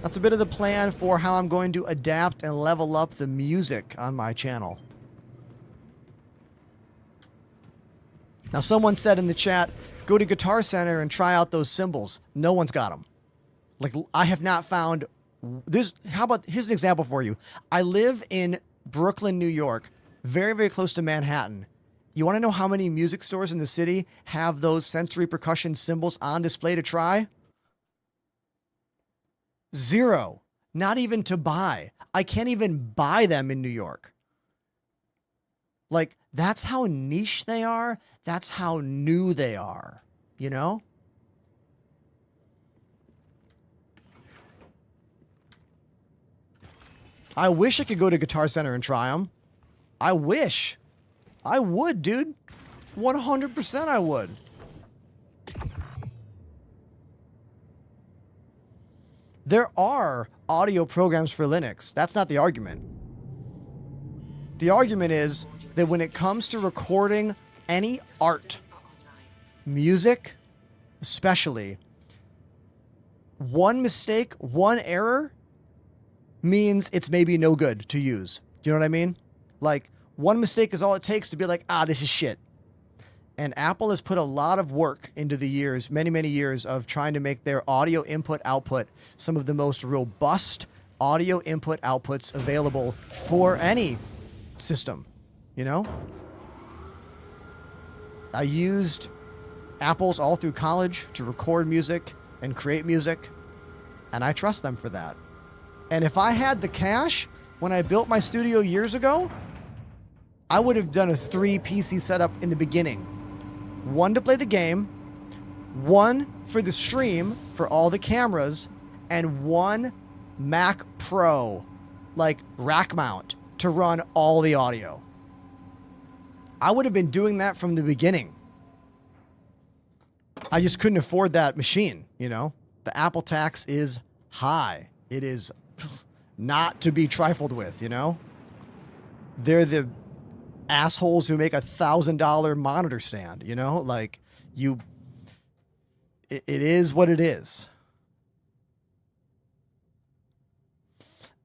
That's a bit of the plan for how I'm going to adapt and level up the music on my channel. Now, someone said in the chat, go to Guitar Center and try out those cymbals. No one's got them. Like, I have not found this. Here's an example for you. I live in Brooklyn, New York, very, very close to Manhattan. You want to know how many music stores in the city have those sensory percussion cymbals on display to try? 0. Not even to buy. I can't even buy them in New York. Like, that's how niche they are. That's how new they are. You know? I wish I could go to Guitar Center and try them. I wish. I would, dude. 100% I would. There are audio programs for Linux. That's not the argument. The argument is that when it comes to recording any art, music especially, one mistake, one error means it's maybe no good to use. Do you know what I mean? Like, one mistake is all it takes to be like, this is shit. And Apple has put a lot of work into the years, many, many years of trying to make their audio input output some of the most robust audio input outputs available for any system, you know? I used Apples all through college to record music and create music, and I trust them for that. And if I had the cash when I built my studio years ago, I would have done a 3 PC setup in the beginning. One to play the game, one for the stream for all the cameras, and one Mac Pro, like rack mount, to run all the audio. I would have been doing that from the beginning. I just couldn't afford that machine, you know? The Apple tax is high. It is not to be trifled with, you know? They're the assholes who make $1,000 monitor stand, you know? Like, it is what it is.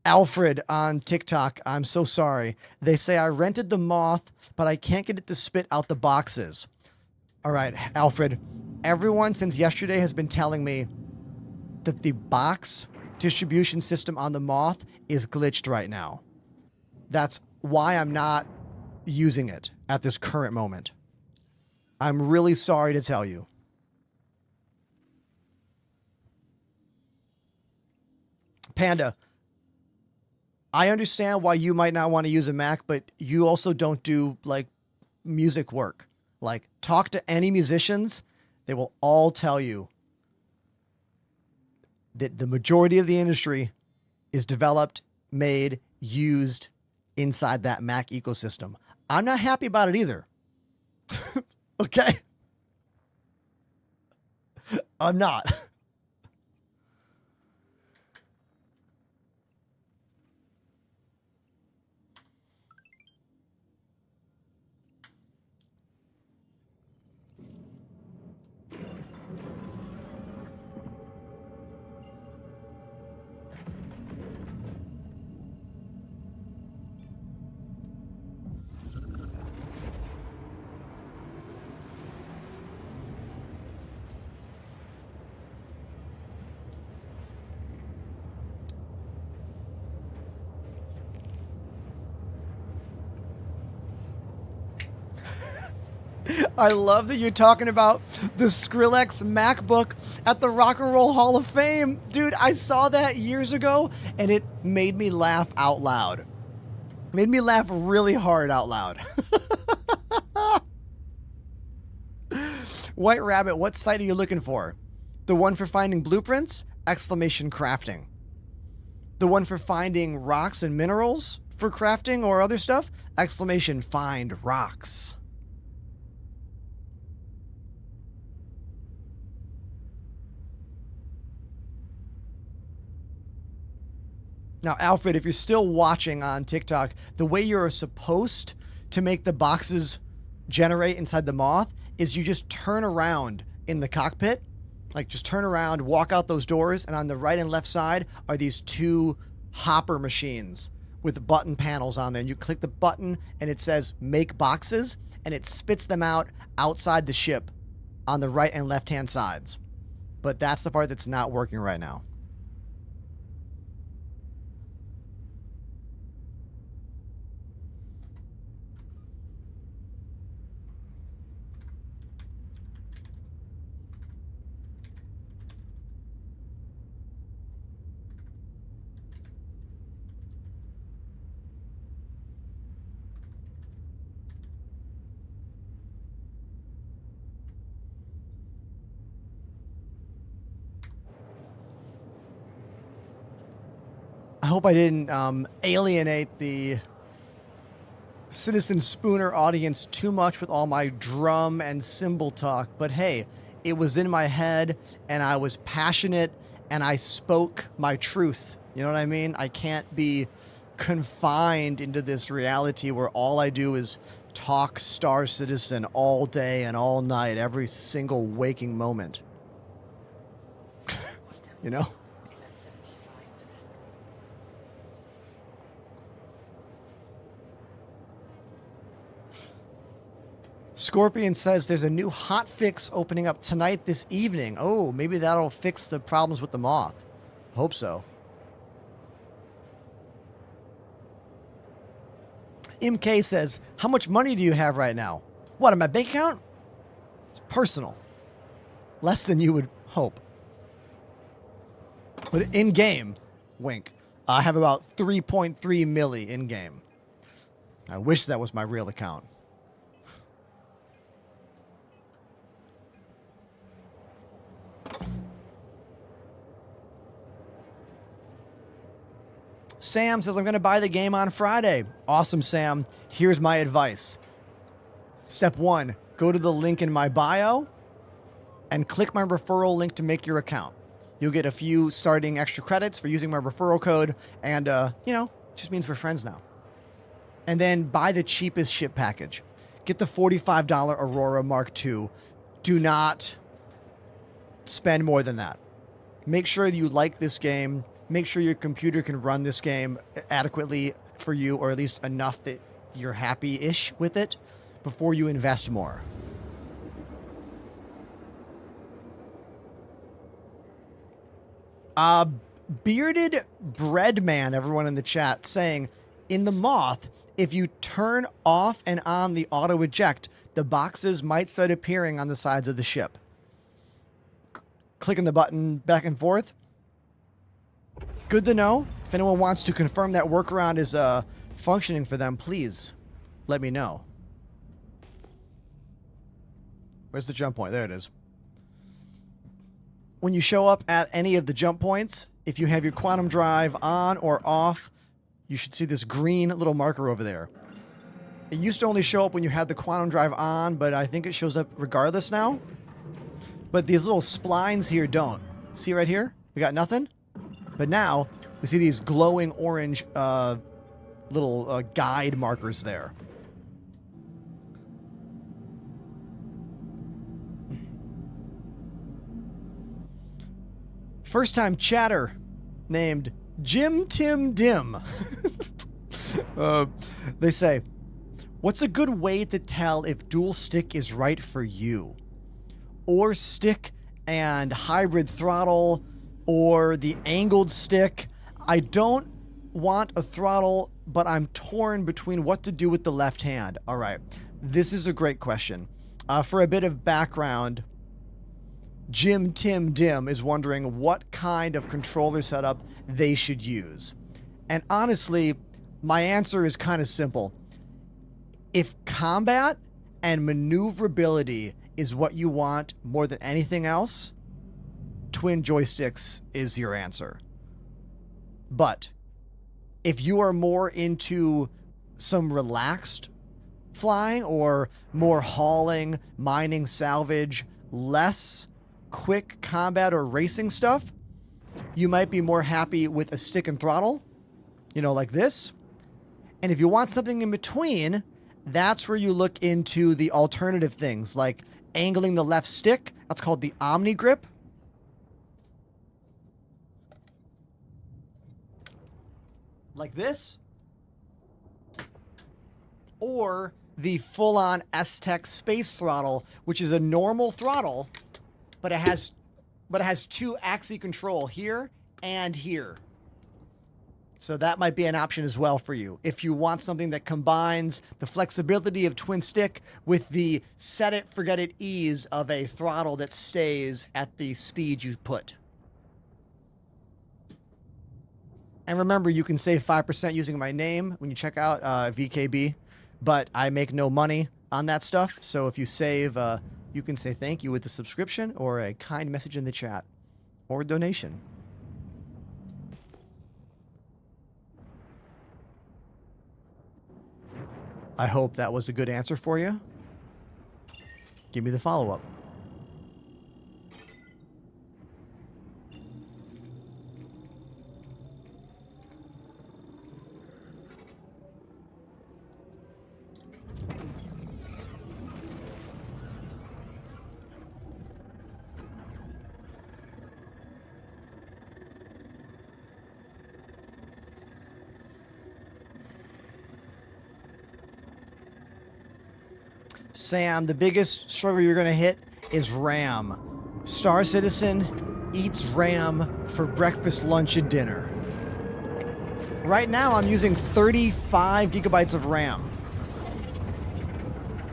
Alfred on TikTok, I'm so sorry. They say I rented the Moth, but I can't get it to spit out the boxes. All right, Alfred, everyone since yesterday has been telling me that the box distribution system on the Moth is glitched right now. That's why I'm not using it at this current moment. I'm really sorry to tell you. Panda, I understand why you might not want to use a Mac, but you also don't do like music work. Like, talk to any musicians, they will all tell you that the majority of the industry is developed, made, used inside that Mac ecosystem. I'm not happy about it either. Okay? I'm not. I love that you're talking about the Skrillex MacBook at the Rock and Roll Hall of Fame. Dude, I saw that years ago, and it made me laugh out loud. Made me laugh really hard out loud. White Rabbit, what site are you looking for? The one for finding blueprints? Exclamation crafting. The one for finding rocks and minerals for crafting or other stuff? Exclamation find rocks. Now, Alfred, if you're still watching on TikTok, the way you're supposed to make the boxes generate inside the Moth is you just turn around in the cockpit, like just turn around, walk out those doors, and on the right and left side are these two hopper machines with button panels on there. And you click the button and it says make boxes, and it spits them out outside the ship on the right and left hand sides. But that's the part that's not working right now. I hope I didn't alienate the Citizen Spooner audience too much with all my drum and cymbal talk, but hey, it was in my head and I was passionate and I spoke my truth. You know what I mean? I can't be confined into this reality where all I do is talk Star Citizen all day and all night, every single waking moment. You know? Scorpion says there's a new hot fix opening up tonight this evening. Oh, maybe that'll fix the problems with the Moth. Hope so. MK says, how much money do you have right now? What, in my bank account? It's personal. Less than you would hope. But in-game, wink, I have about 3.3 milli in-game. I wish that was my real account. Sam says, I'm going to buy the game on Friday. Awesome, Sam. Here's my advice. Step 1, go to the link in my bio and click my referral link to make your account. You'll get a few starting extra credits for using my referral code. And, just means we're friends now. And then buy the cheapest ship package. Get the $45 Aurora Mark II. Do not spend more than that. Make sure you like this game. Make sure your computer can run this game adequately for you, or at least enough that you're happy-ish with it before you invest more. Bearded Bread Man, everyone in the chat, saying, in the Moth, if you turn off and on the auto eject, the boxes might start appearing on the sides of the ship. Clicking the button back and forth. Good to know. If anyone wants to confirm that workaround is functioning for them, please let me know. Where's the jump point? There it is. When you show up at any of the jump points, if you have your quantum drive on or off, you should see this green little marker over there. It used to only show up when you had the quantum drive on, but I think it shows up regardless now. But these little splines here don't. See right here? We got nothing. But now, we see these glowing orange little guide markers there. First time chatter named Jim Tim Dim. They say, what's a good way to tell if dual stick is right for you? Or stick and hybrid throttle, or the angled stick. I don't want a throttle, but I'm torn between what to do with the left hand. All right, this is a great question. For a bit of background, Jim Tim Dim is wondering what kind of controller setup they should use. And honestly, my answer is kind of simple. If combat and maneuverability is what you want more than anything else, twin joysticks is your answer. But if you are more into some relaxed flying or more hauling, mining, salvage, less quick combat or racing stuff, you might be more happy with a stick and throttle, like this. And if you want something in between, that's where you look into the alternative things like angling the left stick. That's called the Omni Grip. Like this. Or the full-on S-Tech Space Throttle, which is a normal throttle, but it has two axis control here and here. So that might be an option as well for you if you want something that combines the flexibility of twin stick with the set it, forget it ease of a throttle that stays at the speed you put. And remember, you can save 5% using my name when you check out VKB, but I make no money on that stuff. So if you save, you can say thank you with a subscription or a kind message in the chat or a donation. I hope that was a good answer for you. Give me the follow-up. Sam, the biggest struggle you're going to hit is RAM. Star Citizen eats RAM for breakfast, lunch, and dinner. Right now, I'm using 35 gigabytes of RAM.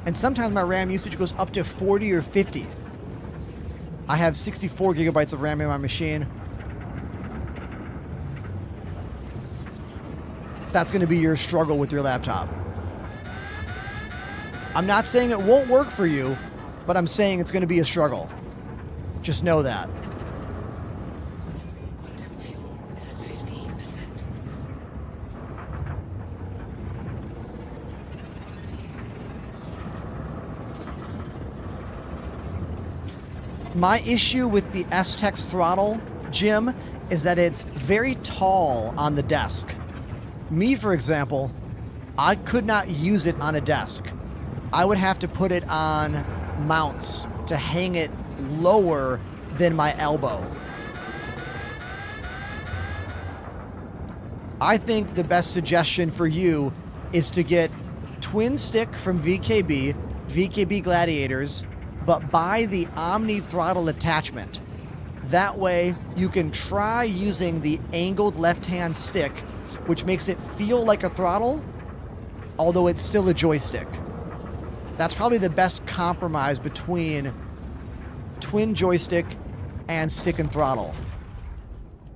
And sometimes my RAM usage goes up to 40 or 50. I have 64 gigabytes of RAM in my machine. That's going to be your struggle with your laptop. I'm not saying it won't work for you, but I'm saying it's going to be a struggle. Just know that. Quantum fuel is at 15%. My issue with the S-Tex throttle, Jim, is that it's very tall on the desk. Me, for example, I could not use it on a desk. I would have to put it on mounts to hang it lower than my elbow. I think the best suggestion for you is to get twin stick from VKB Gladiators, but buy the Omni throttle attachment. That way you can try using the angled left-hand stick, which makes it feel like a throttle, although it's still a joystick. That's probably the best compromise between twin joystick and stick and throttle.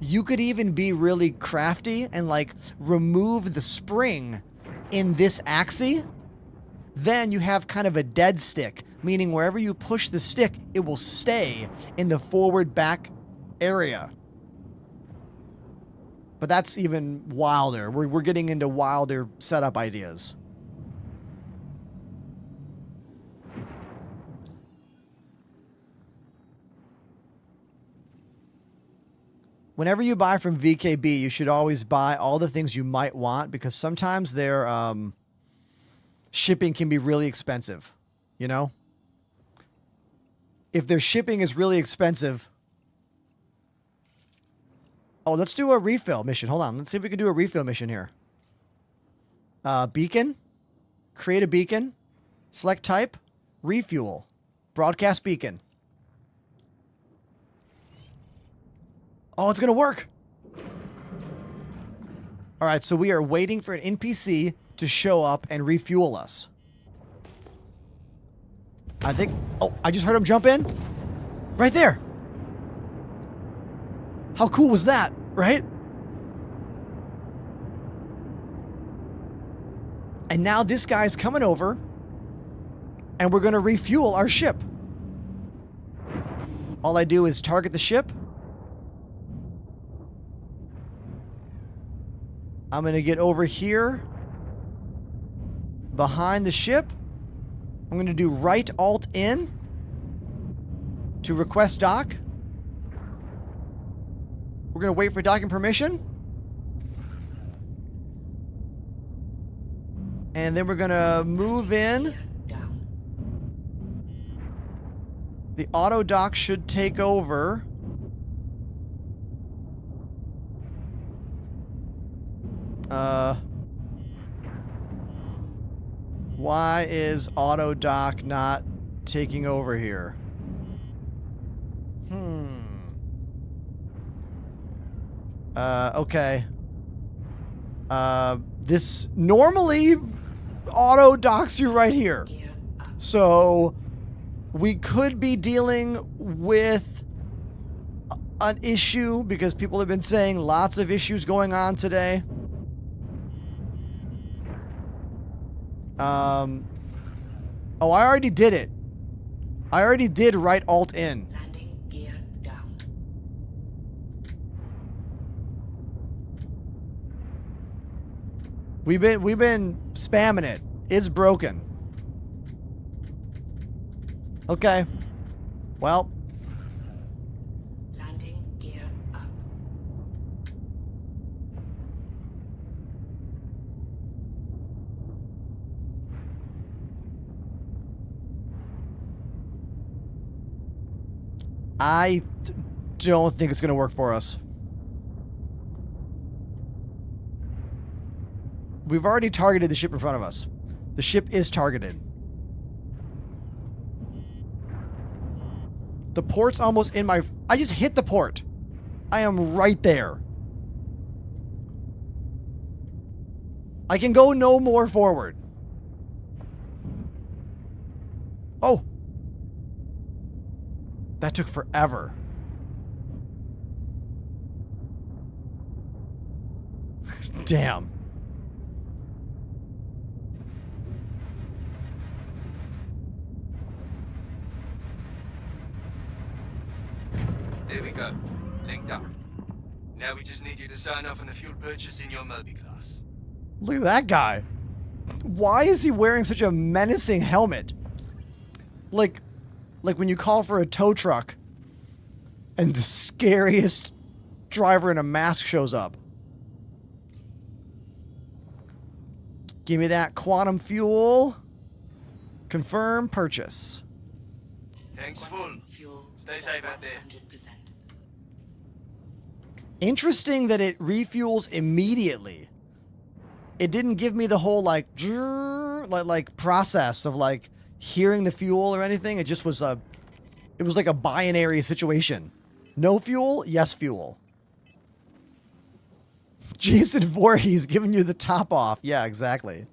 You could even be really crafty and like remove the spring in this axis. Then you have kind of a dead stick, meaning wherever you push the stick, it will stay in the forward back area. But that's even wilder. We're getting into wilder setup ideas. Whenever you buy from VKB, you should always buy all the things you might want, because sometimes their shipping can be really expensive, you know? If their shipping is really expensive... Oh, let's do a refill mission. Hold on. Let's see if we can do a refill mission here. Beacon. Create a beacon. Select type. Refuel. Broadcast beacon. Oh, it's going to work. All right, so we are waiting for an NPC to show up and refuel us. I think... Oh, I just heard him jump in. Right there. How cool was that, right? And now this guy's coming over, and we're going to refuel our ship. All I do is target the ship. I'm going to get over here behind the ship. I'm going to do right alt in to request dock. We're going to wait for docking permission. And then we're going to move in. The auto dock should take over. Why is auto dock not taking over here? Okay. This normally auto docks you right here. So we could be dealing with an issue because people have been saying lots of issues going on today. Oh, I already did it. I already did right alt in. Landing gear down. We've been spamming it. It's broken. Okay. Well. Landing gear up. I don't think it's going to work for us. We've already targeted the ship in front of us. The ship is targeted. The port's almost in my... I just hit the port. I am right there. I can go no more forward. Oh. That took forever. Damn. There we go. Linked up. Now we just need you to sign off on the fuel purchase in your Moby-Class. Look at that guy. Why is he wearing such a menacing helmet? Like when you call for a tow truck And the scariest driver in a mask shows up. Give me that quantum fuel. Confirm purchase. Tank's full. Stay safe out there. Interesting that it refuels immediately. It didn't give me the whole like process of like hearing the fuel or anything. It just was it was like a binary situation. No fuel, yes fuel. Jason Voorhees giving you the top off. Yeah, exactly.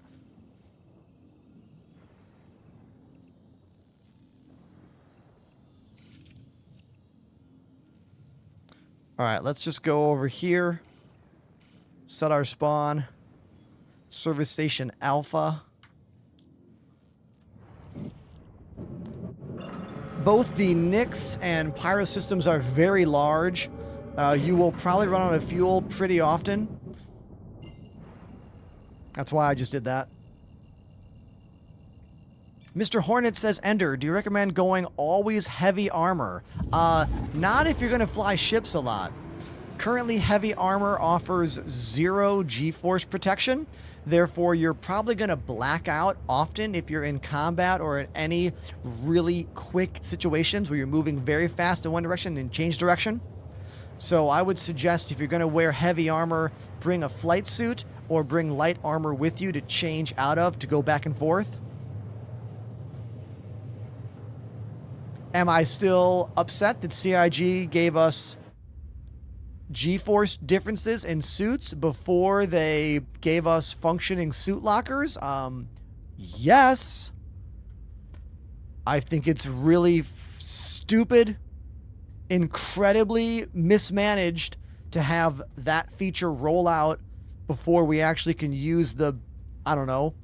All right, let's just go over here. Set our spawn. Service station Alpha. Both the Nyx and Pyro systems are very large. You will probably run out of fuel pretty often. That's why I just did that. Mr. Hornet says, Ender, do you recommend going always heavy armor? Not if you're going to fly ships a lot. Currently, heavy armor offers 0 G-force protection. Therefore, you're probably going to black out often if you're in combat or in any really quick situations where you're moving very fast in one direction and change direction. So I would suggest if you're going to wear heavy armor, bring a flight suit or bring light armor with you to change out of to go back and forth. Am I still upset that CIG gave us G-force differences in suits before they gave us functioning suit lockers? Yes. I think it's really stupid, incredibly mismanaged to have that feature roll out before we actually can use the, I don't know,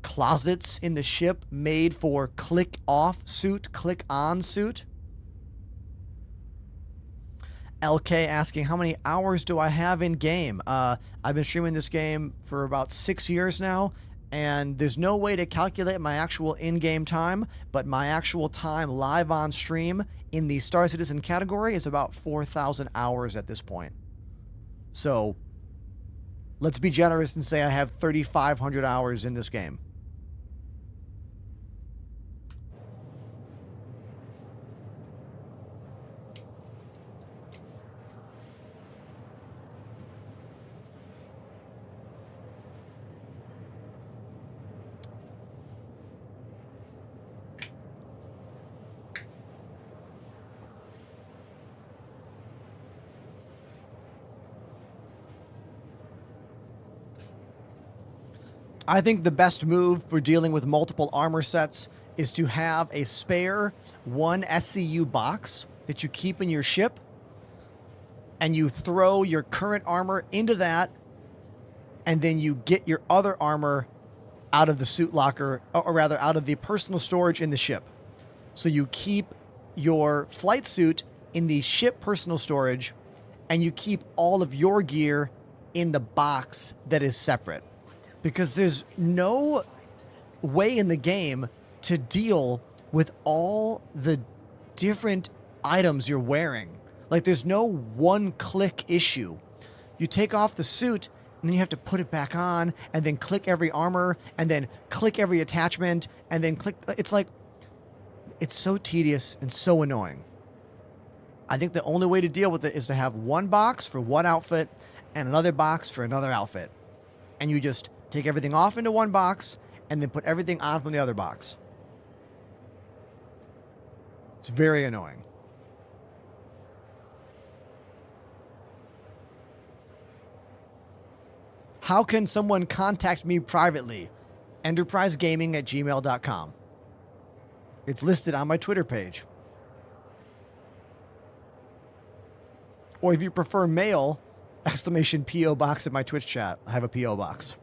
closets in the ship made for click off suit, click on suit. LK asking, how many hours do I have in game? I've been streaming this game for about 6 years now, and there's no way to calculate my actual in-game time, but my actual time live on stream in the Star Citizen category is about 4,000 hours at this point. So let's be generous and say I have 3,500 hours in this game. I think the best move for dealing with multiple armor sets is to have a spare 1 SCU box that you keep in your ship, and you throw your current armor into that, and then you get your other armor out of the suit locker, or rather out of the personal storage in the ship. So you keep your flight suit in the ship personal storage, and you keep all of your gear in the box that is separate. Because there's no way in the game to deal with all the different items you're wearing. Like, there's no one-click issue. You take off the suit, and then you have to put it back on, and then click every armor, and then click every attachment, and then click... It's like... It's so tedious and so annoying. I think the only way to deal with it is to have one box for one outfit, and another box for another outfit. And you just take everything off into one box, and then put everything on from the other box. It's very annoying. How can someone contact me privately? enterprisegaming@gmail.com. It's listed on my Twitter page. Or if you prefer mail, exclamation P.O. box in my Twitch chat. I have a P.O. box.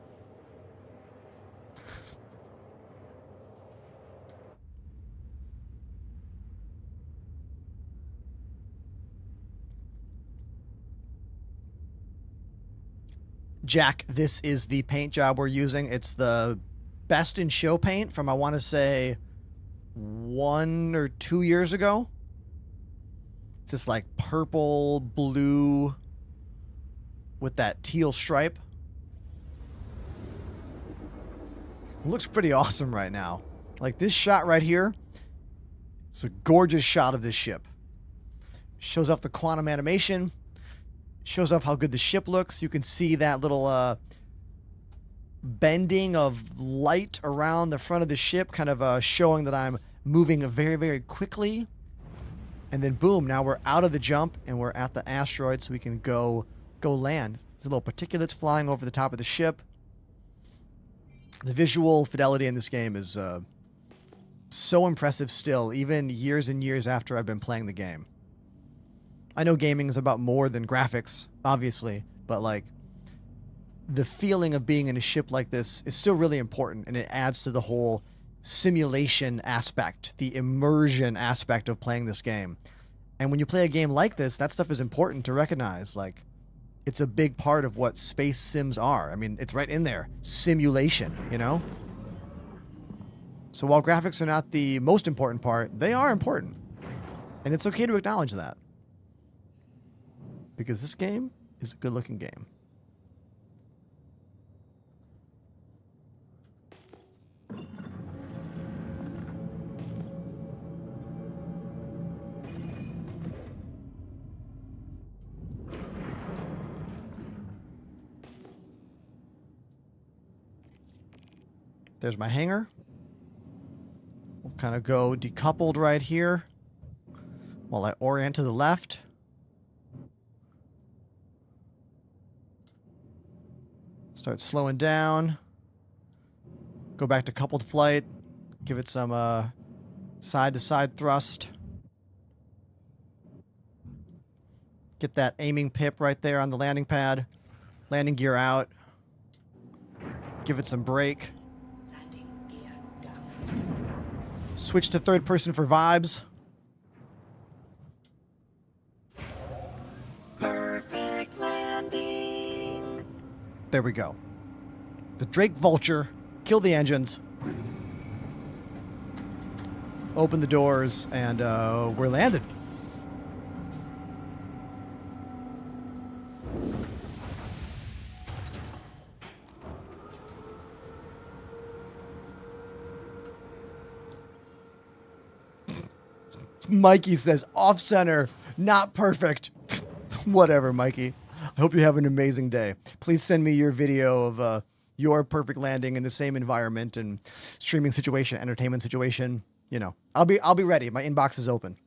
Jack, this is the paint job we're using. It's the best in show paint from, I want to say, 1 or 2 years ago. It's this like purple, blue with that teal stripe. It looks pretty awesome right now. Like this shot right here, it's a gorgeous shot of this ship. Shows off the quantum animation. Shows off how good the ship looks. You can see that little bending of light around the front of the ship, kind of showing that I'm moving very, very quickly. And then boom, now we're out of the jump and we're at the asteroid, so we can go land. There's a little particulates flying over the top of the ship. The visual fidelity in this game is so impressive still, even years and years after I've been playing the game. I know gaming is about more than graphics, obviously, but like the feeling of being in a ship like this is still really important, and it adds to the whole simulation aspect, the immersion aspect of playing this game. And when you play a game like this, that stuff is important to recognize. Like, it's a big part of what space sims are. I mean, it's right in there. Simulation, you know? So while graphics are not the most important part, they are important. And it's okay to acknowledge that. Because this game is a good-looking game. There's my hangar. We'll kind of go decoupled right here while I orient to the left. Start slowing down. Go back to coupled flight. Give it some side-to-side thrust. Get that aiming pip right there on the landing pad. Landing gear out. Give it some brake. Landing gear down. Switch to third person for vibes. Perfect landing. There we go. The Drake Vulture. Kill the engines. Open the doors, and we're landed. Mikey says, off center, not perfect. Whatever, Mikey. I hope you have an amazing day. Please send me your video of your perfect landing in the same environment and streaming situation, entertainment situation. You know, I'll be ready. My inbox is open.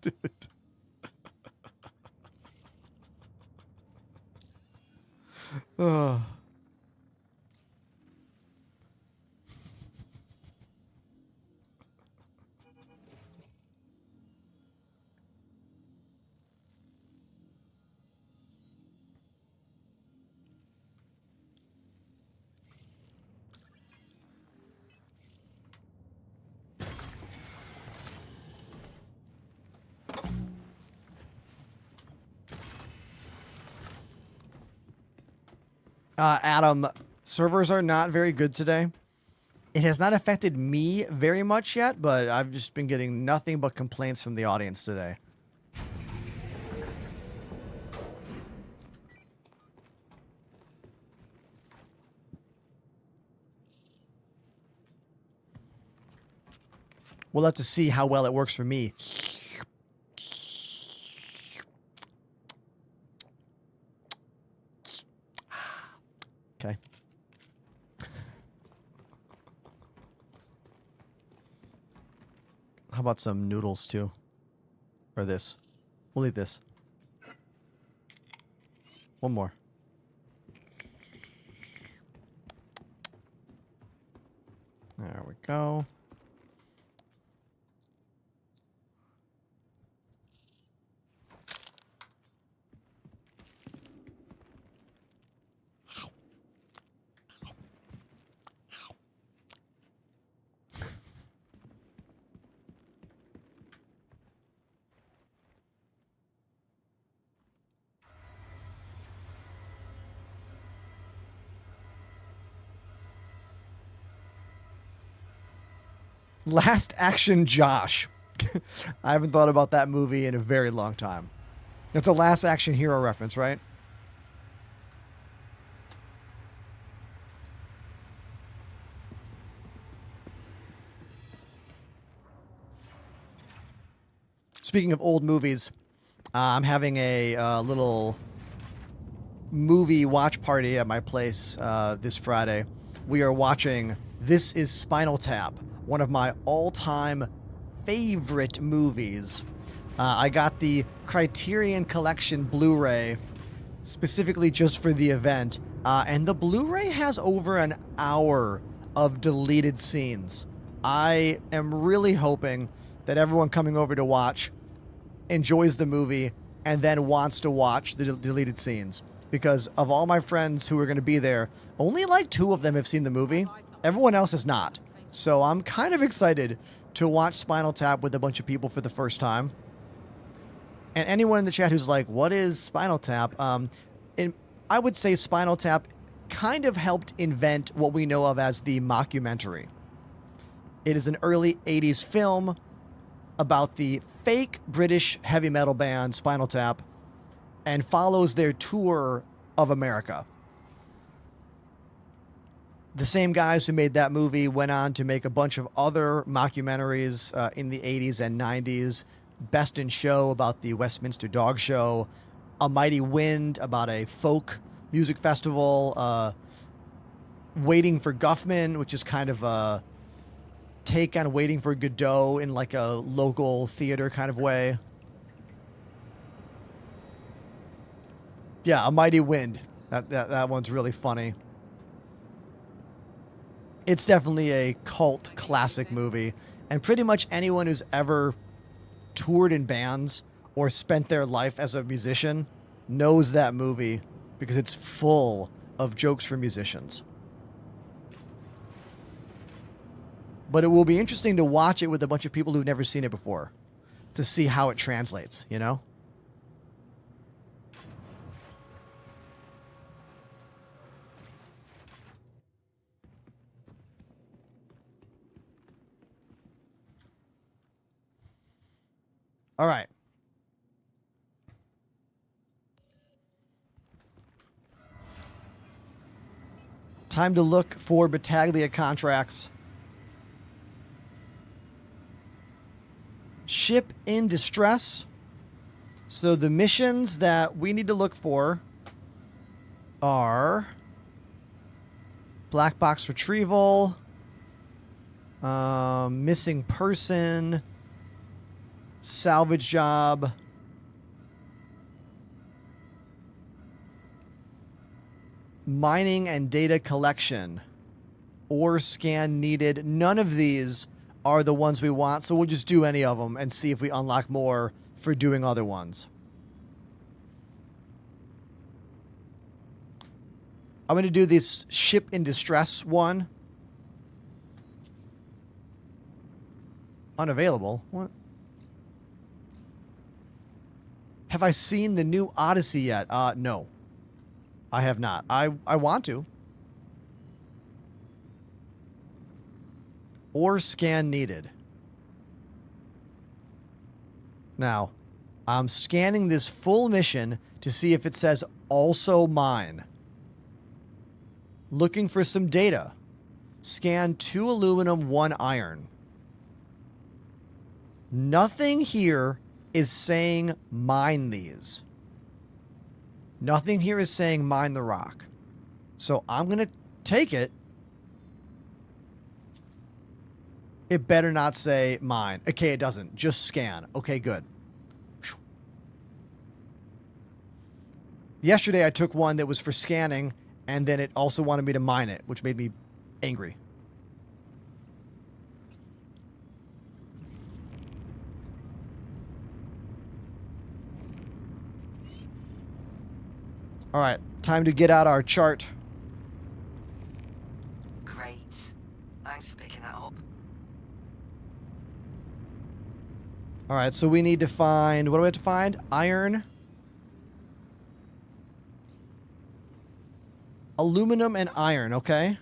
Dude. Oh. Adam, servers are not very good today. It has not affected me very much yet, but I've just been getting nothing but complaints from the audience today. We'll have to see how well it works for me. Okay. How about some noodles too? Or this? We'll eat this. One more. There we go. Last Action Josh. I haven't thought about that movie in a very long time. That's a Last Action Hero reference, right? Speaking of old movies, I'm having a little movie watch party at my place this Friday. We are watching This Is Spinal Tap, one of my all-time favorite movies. I got the Criterion Collection Blu-ray specifically just for the event, and the Blu-ray has over an hour of deleted scenes. I am really hoping that everyone coming over to watch enjoys the movie and then wants to watch the deleted scenes. Because of all my friends who are going to be there, only like 2 of them have seen the movie. Everyone else has not. So I'm kind of excited to watch Spinal Tap with a bunch of people for the first time. And anyone in the chat who's like, what is Spinal Tap? I would say Spinal Tap kind of helped invent what we know of as the mockumentary. It is an early 80s film about the fake British heavy metal band Spinal Tap and follows their tour of America. The same guys who made that movie went on to make a bunch of other mockumentaries in the 80s and 90s. Best in Show about the Westminster Dog Show. A Mighty Wind about a folk music festival. Waiting for Guffman, which is kind of a take on Waiting for Godot in like a local theater kind of way. Yeah, A Mighty Wind. That one's really funny. It's definitely a cult classic movie. And pretty much anyone who's ever toured in bands or spent their life as a musician knows that movie because it's full of jokes for musicians. But it will be interesting to watch it with a bunch of people who've never seen it before to see how it translates, you know? All right. Time to look for Battaglia contracts. Ship in distress. So the missions that we need to look for are black box retrieval, missing person, salvage job, mining and data collection, ore scan needed. None of these are the ones we want, so we'll just do any of them and see if we unlock more for doing other ones. I'm going to do this ship in distress one. Unavailable. What? Have I seen the new Odyssey yet? No. I have not. I want to. Or scan needed. Now, I'm scanning this full mission to see if it says also mine. Looking for some data. Scan 2 aluminum, 1 iron. Nothing here is saying mine these. Nothing here is saying mine the rock. So I'm going to take it. It better not say mine. Okay, it doesn't. Just scan. Okay, good. Yesterday I took one that was for scanning, and then it also wanted me to mine it, which made me angry. All right, time to get out our chart. Great. Thanks for picking that up. All right, so we need to find, what do we have to find? Iron, aluminum, and iron, okay?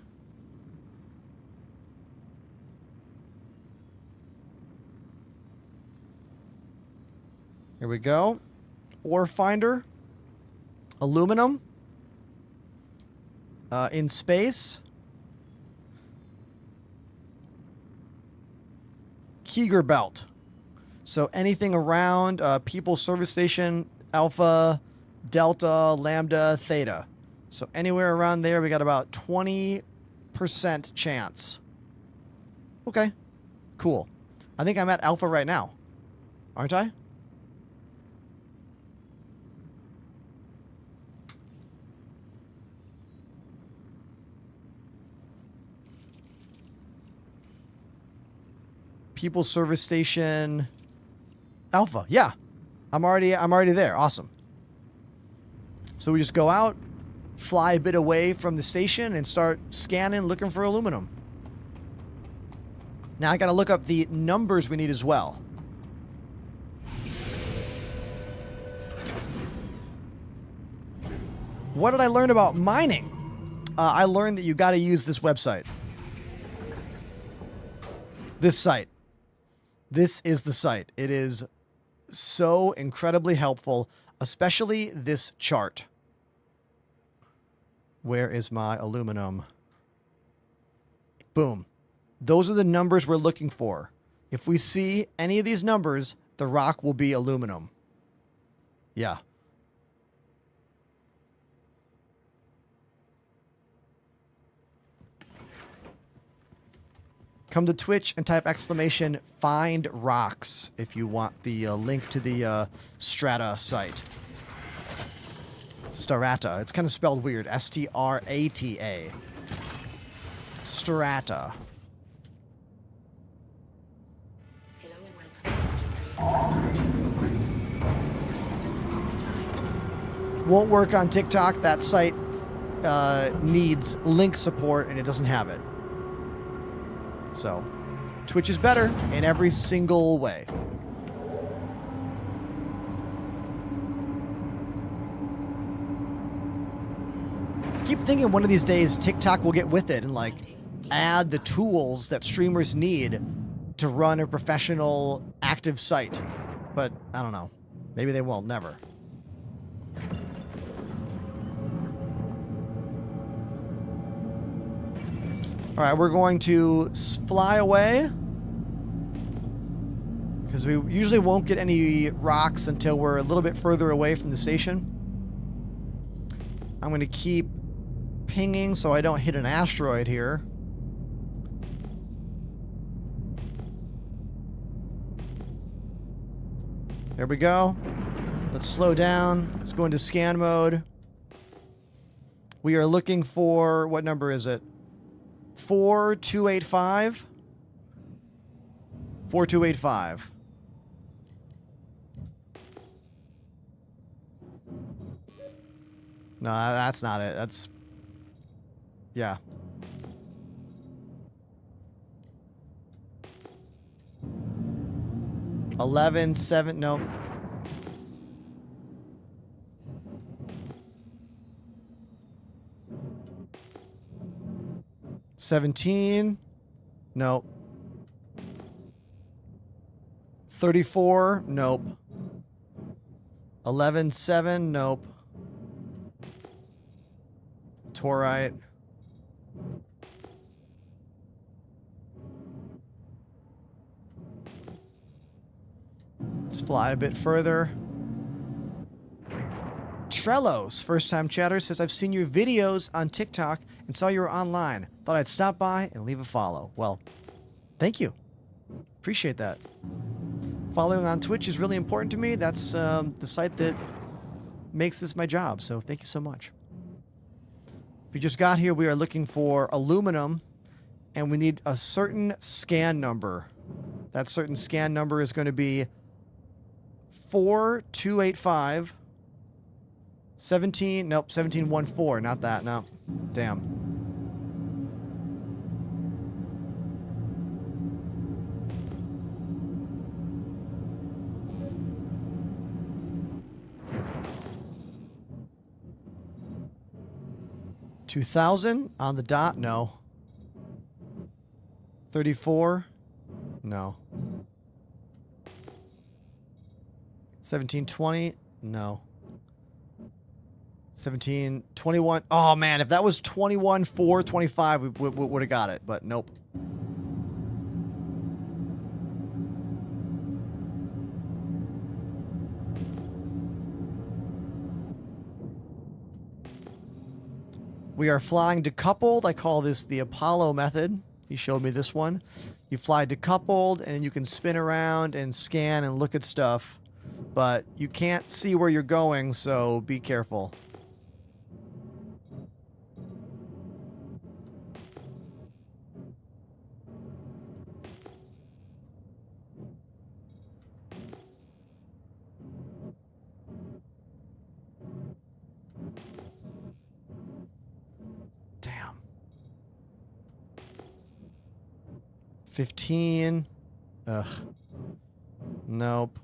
Here we go. Ore finder. Aluminum. In space. Keeger belt. So anything around People Service Station, Alpha, Delta, Lambda, Theta. So anywhere around there, we got about 20% chance. Okay, cool. I think I'm at Alpha right now, aren't I? People Service Station, Alpha. Yeah, I'm already there. Awesome. So we just go out, fly a bit away from the station, and start scanning, looking for aluminum. Now I got to look up the numbers we need as well. What did I learn about mining? I learned that you got to use this website. This site. This is the site. It is so incredibly helpful, especially this chart. Where is my aluminum? Boom. Those are the numbers we're looking for. If we see any of these numbers, the rock will be aluminum. Yeah. Come to Twitch and type exclamation find rocks if you want the link to the Strata site. Strata. It's kind of spelled weird. S-T-R-A-T-A. Strata. Hello and welcome. Your systems are online. Won't work on TikTok. That site needs link support and it doesn't have it. So, Twitch is better in every single way. I keep thinking one of these days TikTok will get with it and like add the tools that streamers need to run a professional active site. But I don't know. Maybe they won't. Never. All right, we're going to fly away because we usually won't get any rocks until we're a little bit further away from the station. I'm going to keep pinging so I don't hit an asteroid here. There we go. Let's slow down. Let's go into scan mode. We are looking for, what number is it? 4285. 4285. No, that's not it. That's... Yeah. Eleven, seven, no. $17. Nope. 34. Nope. 11.7. Nope. Torite. Let's fly a bit further. Trellos, first-time chatter, says, I've seen your videos on TikTok and saw you were online. Thought I'd stop by and leave a follow. Well, thank you. Appreciate that. Following on Twitch is really important to me. That's the site that makes this my job, so thank you so much. If you just got here, we are looking for aluminum, and we need a certain scan number. That certain scan number is going to be 4285. 17, nope, 1714, not that, no. Damn. $2,000 on the dot, no. 34, no. 1720? No. 1721. Oh man, if that was 21,425, we would have got it, but nope. We are flying decoupled. I call this the Apollo method. He showed me this one. You fly decoupled and you can spin around and scan and look at stuff, but you can't see where you're going, so be careful. Damn. 15. Ugh. Nope.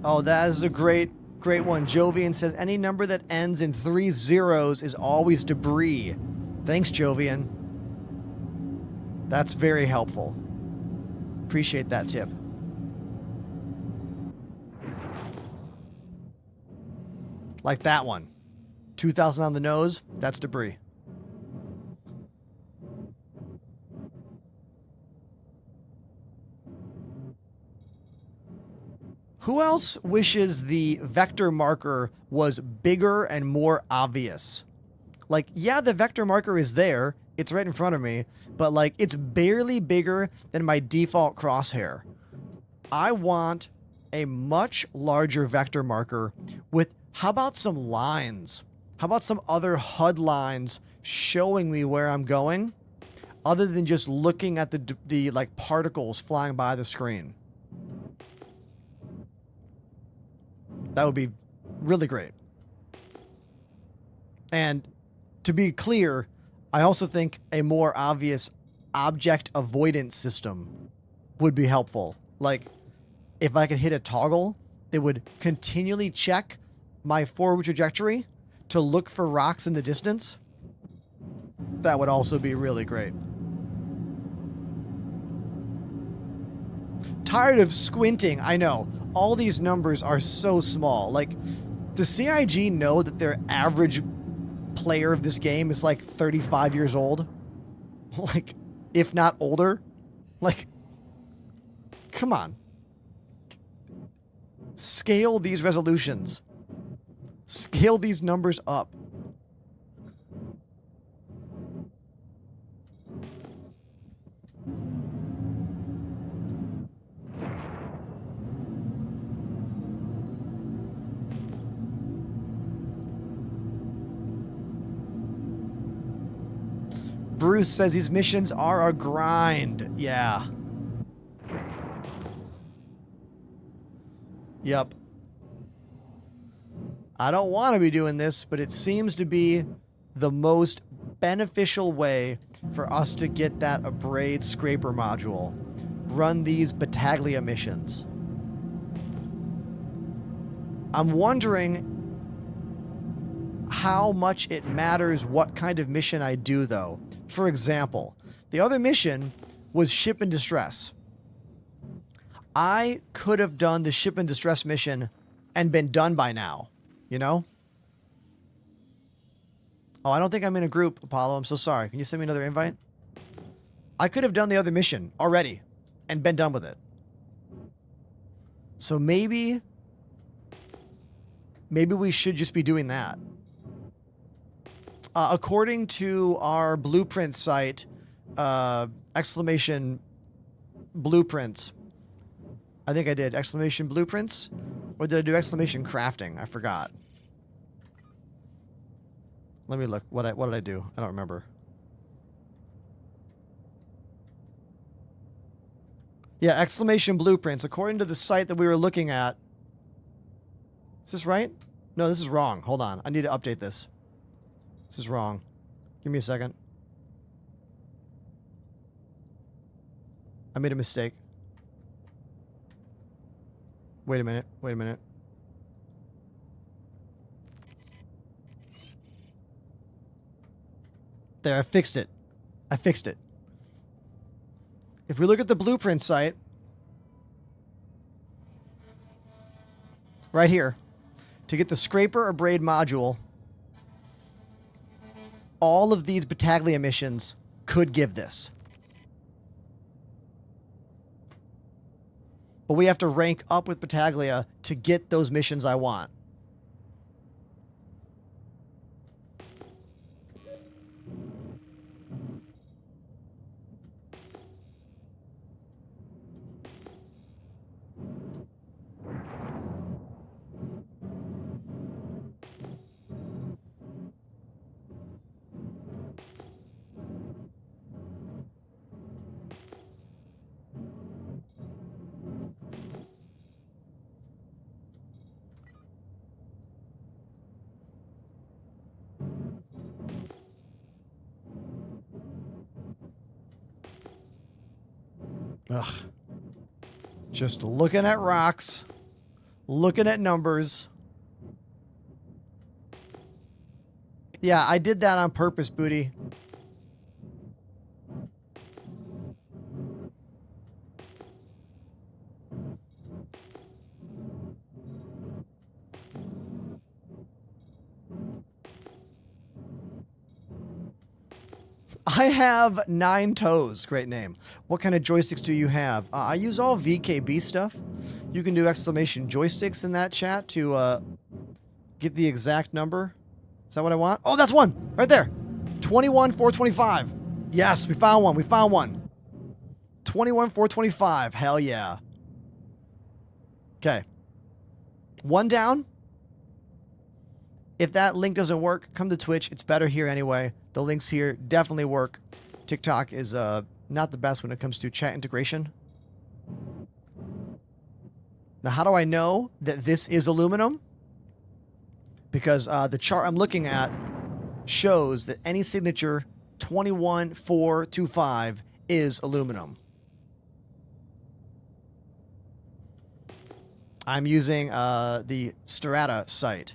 Oh, that is a great one. Jovian says any number that ends in 3 zeros is always debris. Thanks, Jovian. That's very helpful. Appreciate that tip. Like that one. 2,000 on the nose, that's debris. Who else wishes the vector marker was bigger and more obvious? Like, yeah, the vector marker is there. It's right in front of me. But, like, it's barely bigger than my default crosshair. I want a much larger vector marker with, how about some lines? How about some other HUD lines showing me where I'm going? Other than just looking at the like, particles flying by the screen. That would be really great. And to be clear, I also think a more obvious object avoidance system would be helpful. Like, if I could hit a toggle, it would continually check my forward trajectory to look for rocks in the distance. That would also be really great. Tired of squinting, I know. All these numbers are so small. Like, does CIG know that their average player of this game is like 35 years old? Like, if not older? Like, come on. Scale these resolutions. Scale these numbers up. Bruce says these missions are a grind. Yeah. Yep. I don't want to be doing this, but it seems to be the most beneficial way for us to get that Abrade Scraper module. Run these Battaglia missions. I'm wondering how much it matters what kind of mission I do, though. For example, the other mission was ship in distress. I could have done the ship in distress mission and been done by now, you know? Oh, I don't think I'm in a group, Apollo. I'm so sorry. Can you send me another invite? I could have done the other mission already and been done with it. So maybe we should just be doing that. According to our blueprint site, exclamation blueprints. I think I did exclamation blueprints, or did I do exclamation crafting? I forgot. Let me look. What did I do? I don't remember. Yeah, exclamation blueprints. According to the site that we were looking at. Is this right? No, this is wrong. Hold on. I need to update this. This is wrong. Give me a second. I made a mistake. Wait a minute. Wait a minute. There, I fixed it. I fixed it. If we look at the blueprint site, right here, to get the scraper or braid module, all of these Battaglia missions could give this. But we have to rank up with Battaglia to get those missions I want. Ugh. Just looking at rocks, looking at numbers. Yeah, I did that on purpose, Booty. I have 9 toes. Great name. What kind of joysticks do you have? I use all VKB stuff. You can do exclamation joysticks in that chat to get the exact number. Is that what I want? Oh, that's one right there. 21,425. Yes, we found one. We found one. 21,425. Hell yeah. Okay. One down. If that link doesn't work, come to Twitch. It's better here anyway. The links here definitely work. TikTok is not the best when it comes to chat integration. Now, how do I know that this is aluminum? Because the chart I'm looking at shows that any signature 21,425 is aluminum. I'm using the Strata site.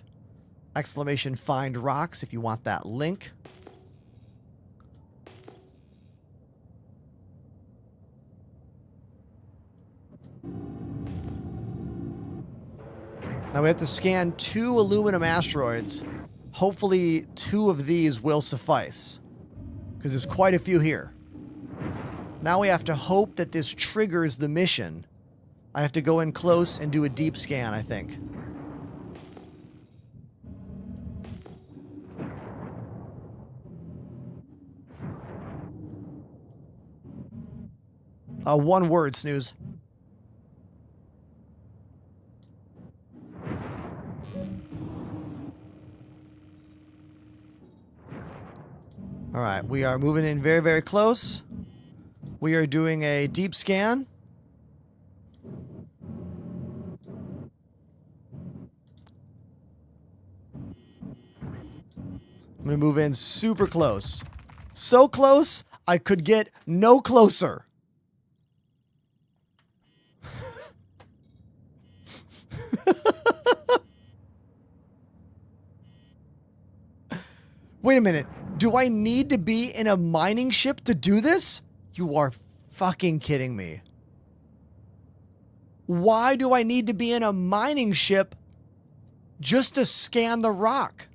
Exclamation find rocks if you want that link. Now we have to scan 2 aluminum asteroids. Hopefully 2 of these will suffice, because there's quite a few here. Now we have to hope that this triggers the mission. I have to go in close and do a deep scan, I think. One word, Snooze. All right, we are moving in very, very close. We are doing a deep scan. I'm going to move in super close. So close, I could get no closer. Wait a minute. Do I need to be in a mining ship to do this? You are fucking kidding me. Why do I need to be in a mining ship just to scan the rock?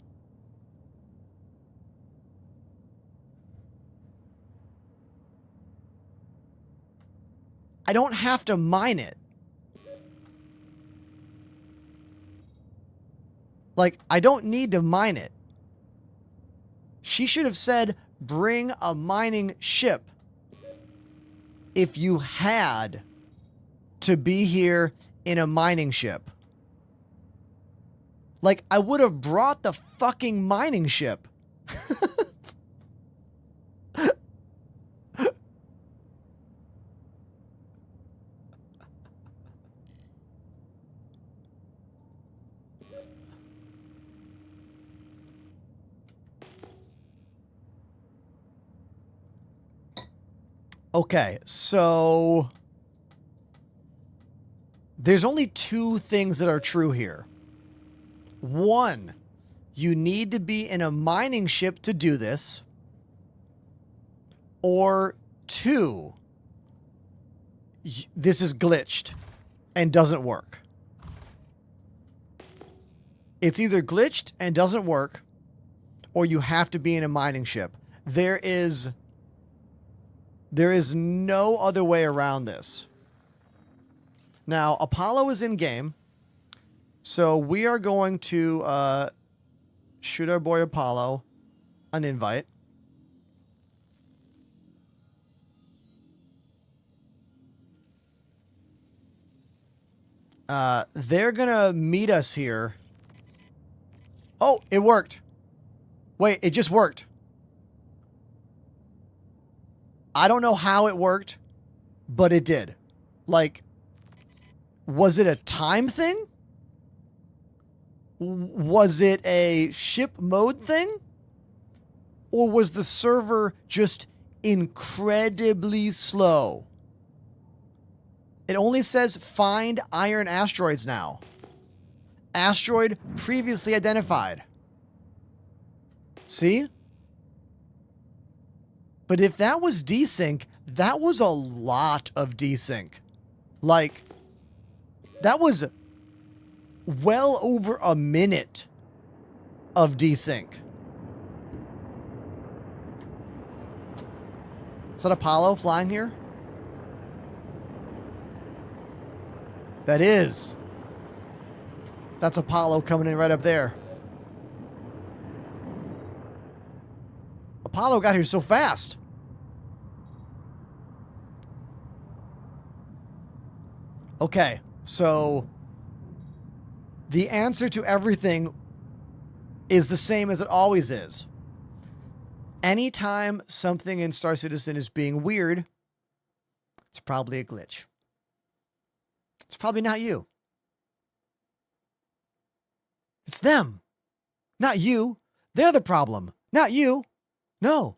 I don't have to mine it. Like, I don't need to mine it. She should have said, bring a mining ship if you had to be here in a mining ship. Like, I would have brought the fucking mining ship. Okay, so there's only 2 things that are true here. 1, you need to be in a mining ship to do this, or 2, this is glitched and doesn't work. It's either glitched and doesn't work, or you have to be in a mining ship. There is no other way around this. Now, Apollo is in game, so we are going to shoot our boy Apollo an invite. They're gonna meet us here. Oh, it worked. Wait, it just worked. I don't know how it worked, but it did. Like, was it a time thing? Was it a ship mode thing? Or was the server just incredibly slow? It only says find iron asteroids now. Asteroid previously identified. See? But if that was desync, that was a lot of desync. Like, that was well over a minute of desync. Is that Apollo flying here? That is. That's Apollo coming in right up there. Apollo got here so fast. Okay, so the answer to everything is the same as it always is. Anytime something in Star Citizen is being weird, it's probably a glitch. It's probably not you. It's them. Not you. They're the problem. Not you. No.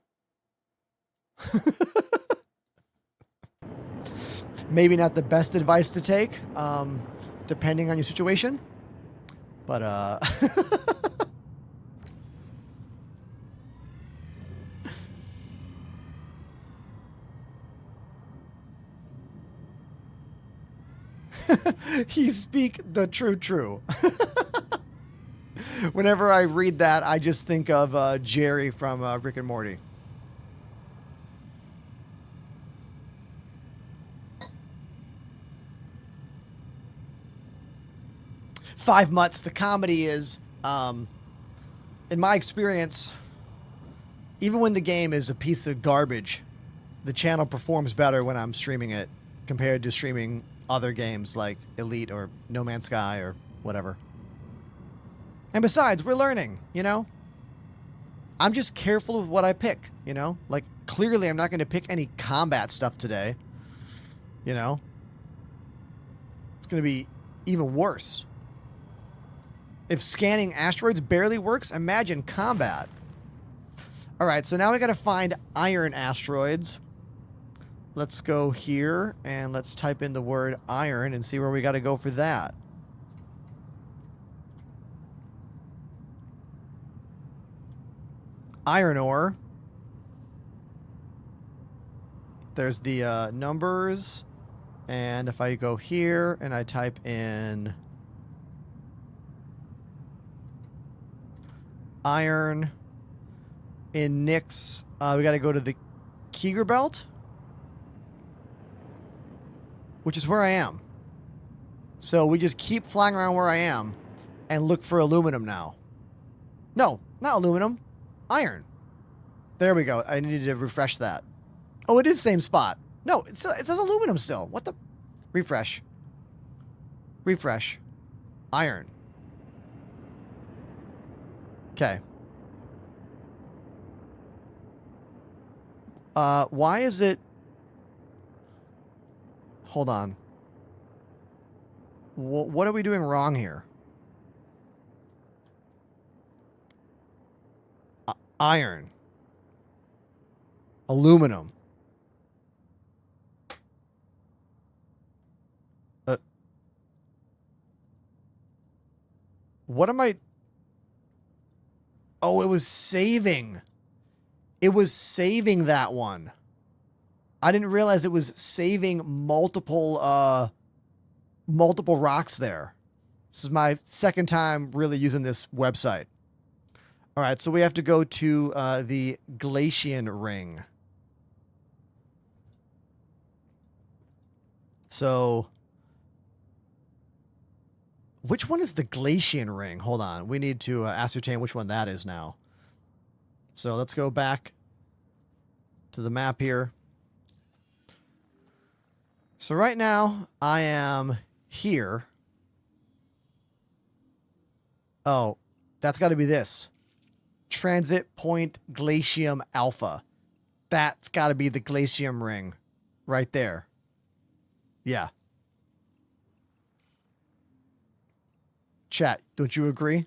Maybe not the best advice to take, depending on your situation. But, he speak the true. Whenever I read that, I just think of Jerry from Rick and Morty. Five Mutts, the comedy is, in my experience, even when the game is a piece of garbage, the channel performs better when I'm streaming it compared to streaming other games like Elite or No Man's Sky or whatever. And besides, we're learning, you know? I'm just careful with what I pick, you know? Like, clearly I'm not going to pick any combat stuff today, you know? It's going to be even worse. If scanning asteroids barely works, imagine combat. All right, so now we got to find iron asteroids. Let's go here and let's type in the word iron and see where we got to go for that. Iron ore. There's the numbers. And if I go here and I type in iron in Nix, we got to go to the Keeger Belt, which is where I am. So we just keep flying around where I am and look for aluminum now. No, not aluminum. Iron. There we go. I needed to refresh that. Oh, it is same spot. No, it says aluminum still. What the? Refresh. Refresh. Iron. Okay. Why is it... Hold on. What are we doing wrong here? Iron. Aluminum. What am I... Oh, it was saving. It was saving that one. I didn't realize it was saving multiple rocks there. This is my second time really using this website. All right, so we have to go to the Glacian Ring. So, which one is the Glacian Ring? Hold on. We need to ascertain which one that is now. So let's go back to the map here. So right now, I am here. Oh, that's got to be this. Transit Point Glacium Alpha. That's got to be the Glacium Ring right there. Yeah. Chat, don't you agree?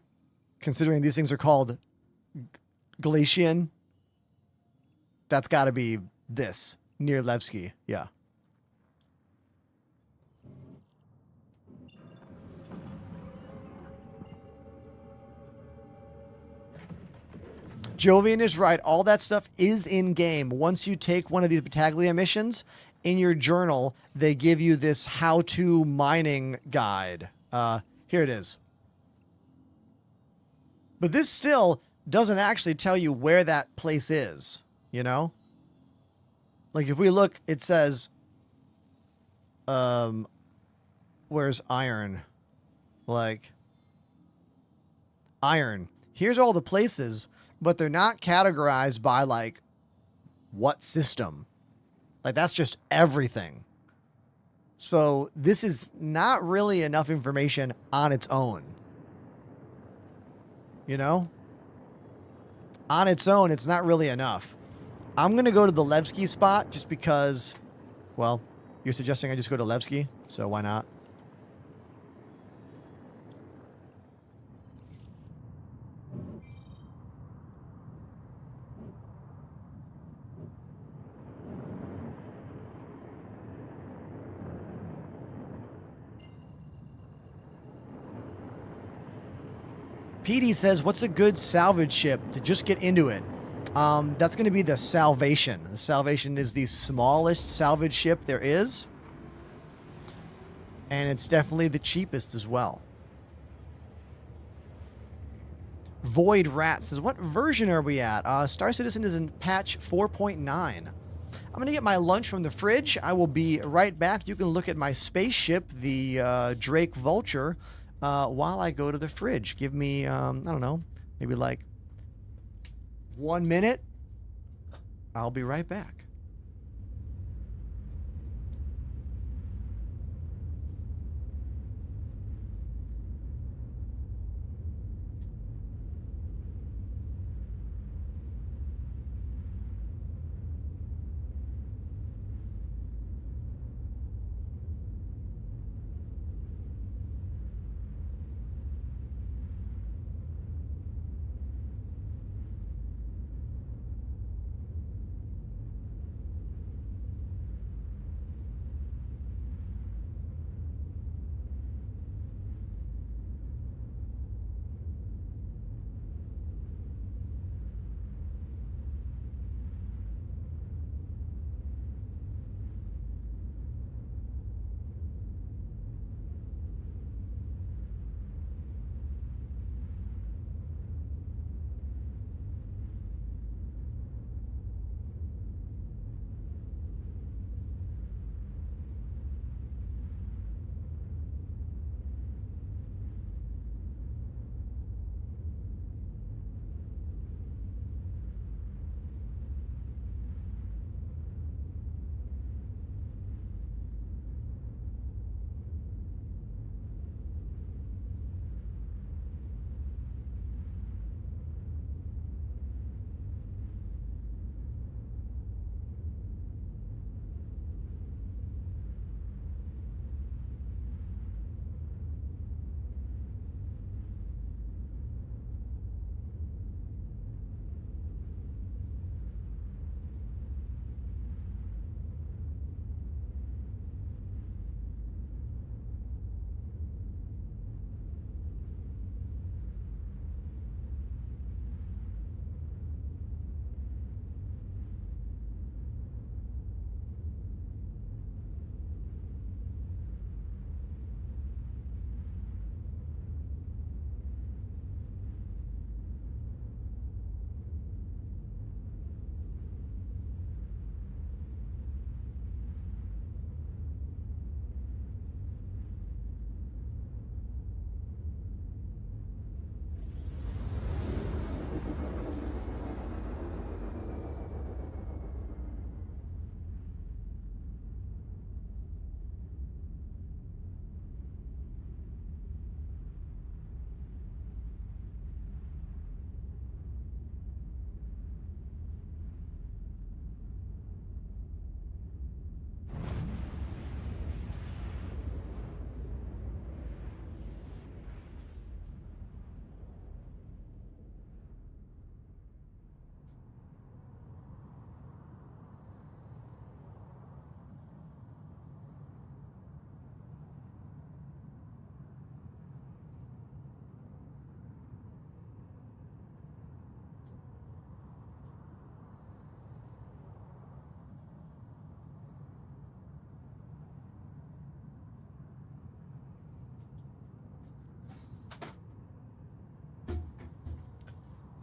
Considering these things are called Glacian, that's got to be this, near Levski. Yeah. Jovian is right. All that stuff is in game. Once you take one of these Battaglia missions, in your journal, they give you this how-to mining guide. Here it is. But this still doesn't actually tell you where that place is, you know? Like if we look, it says, where's iron? Like, iron. Here's all the places, but they're not categorized by like what system. Like that's just everything. So this is not really enough information on its own. You know? On its own, it's not really enough. I'm going to go to the Levski spot just because, well, you're suggesting I just go to Levski, so why not? PD says, what's a good salvage ship to just get into it? That's going to be the Salvation. The Salvation is the smallest salvage ship there is. And it's definitely the cheapest as well. Void Rat says, what version are we at? Star Citizen is in patch 4.9. I'm going to get my lunch from the fridge. I will be right back. You can look at my spaceship, the Drake Vulture, while I go to the fridge. Give me, I don't know, maybe like 1 minute. I'll be right back.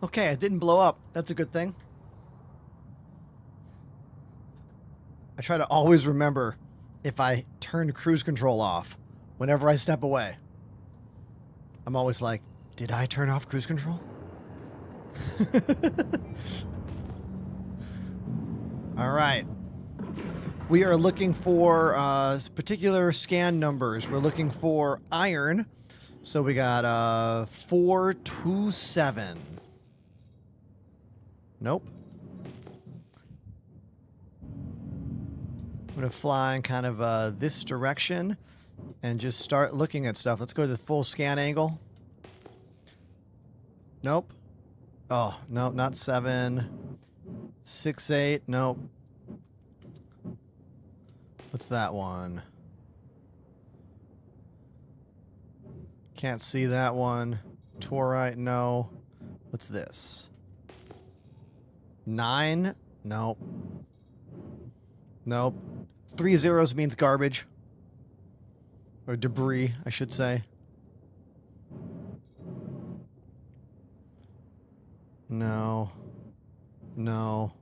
Okay, it didn't blow up. That's a good thing. I try to always remember if I turn cruise control off whenever I step away. I'm always like, did I turn off cruise control? All right. We are looking for particular scan numbers. We're looking for iron. So we got 427. Nope. I'm going to fly in kind of this direction and just start looking at stuff. Let's go to the full scan angle. Nope. Oh, no, not 7. 6, 8. Nope. What's that one? Can't see that one. Torite, no. What's this? 9? Nope. Nope. 3 zeros means garbage. Or debris, I should say. No. No.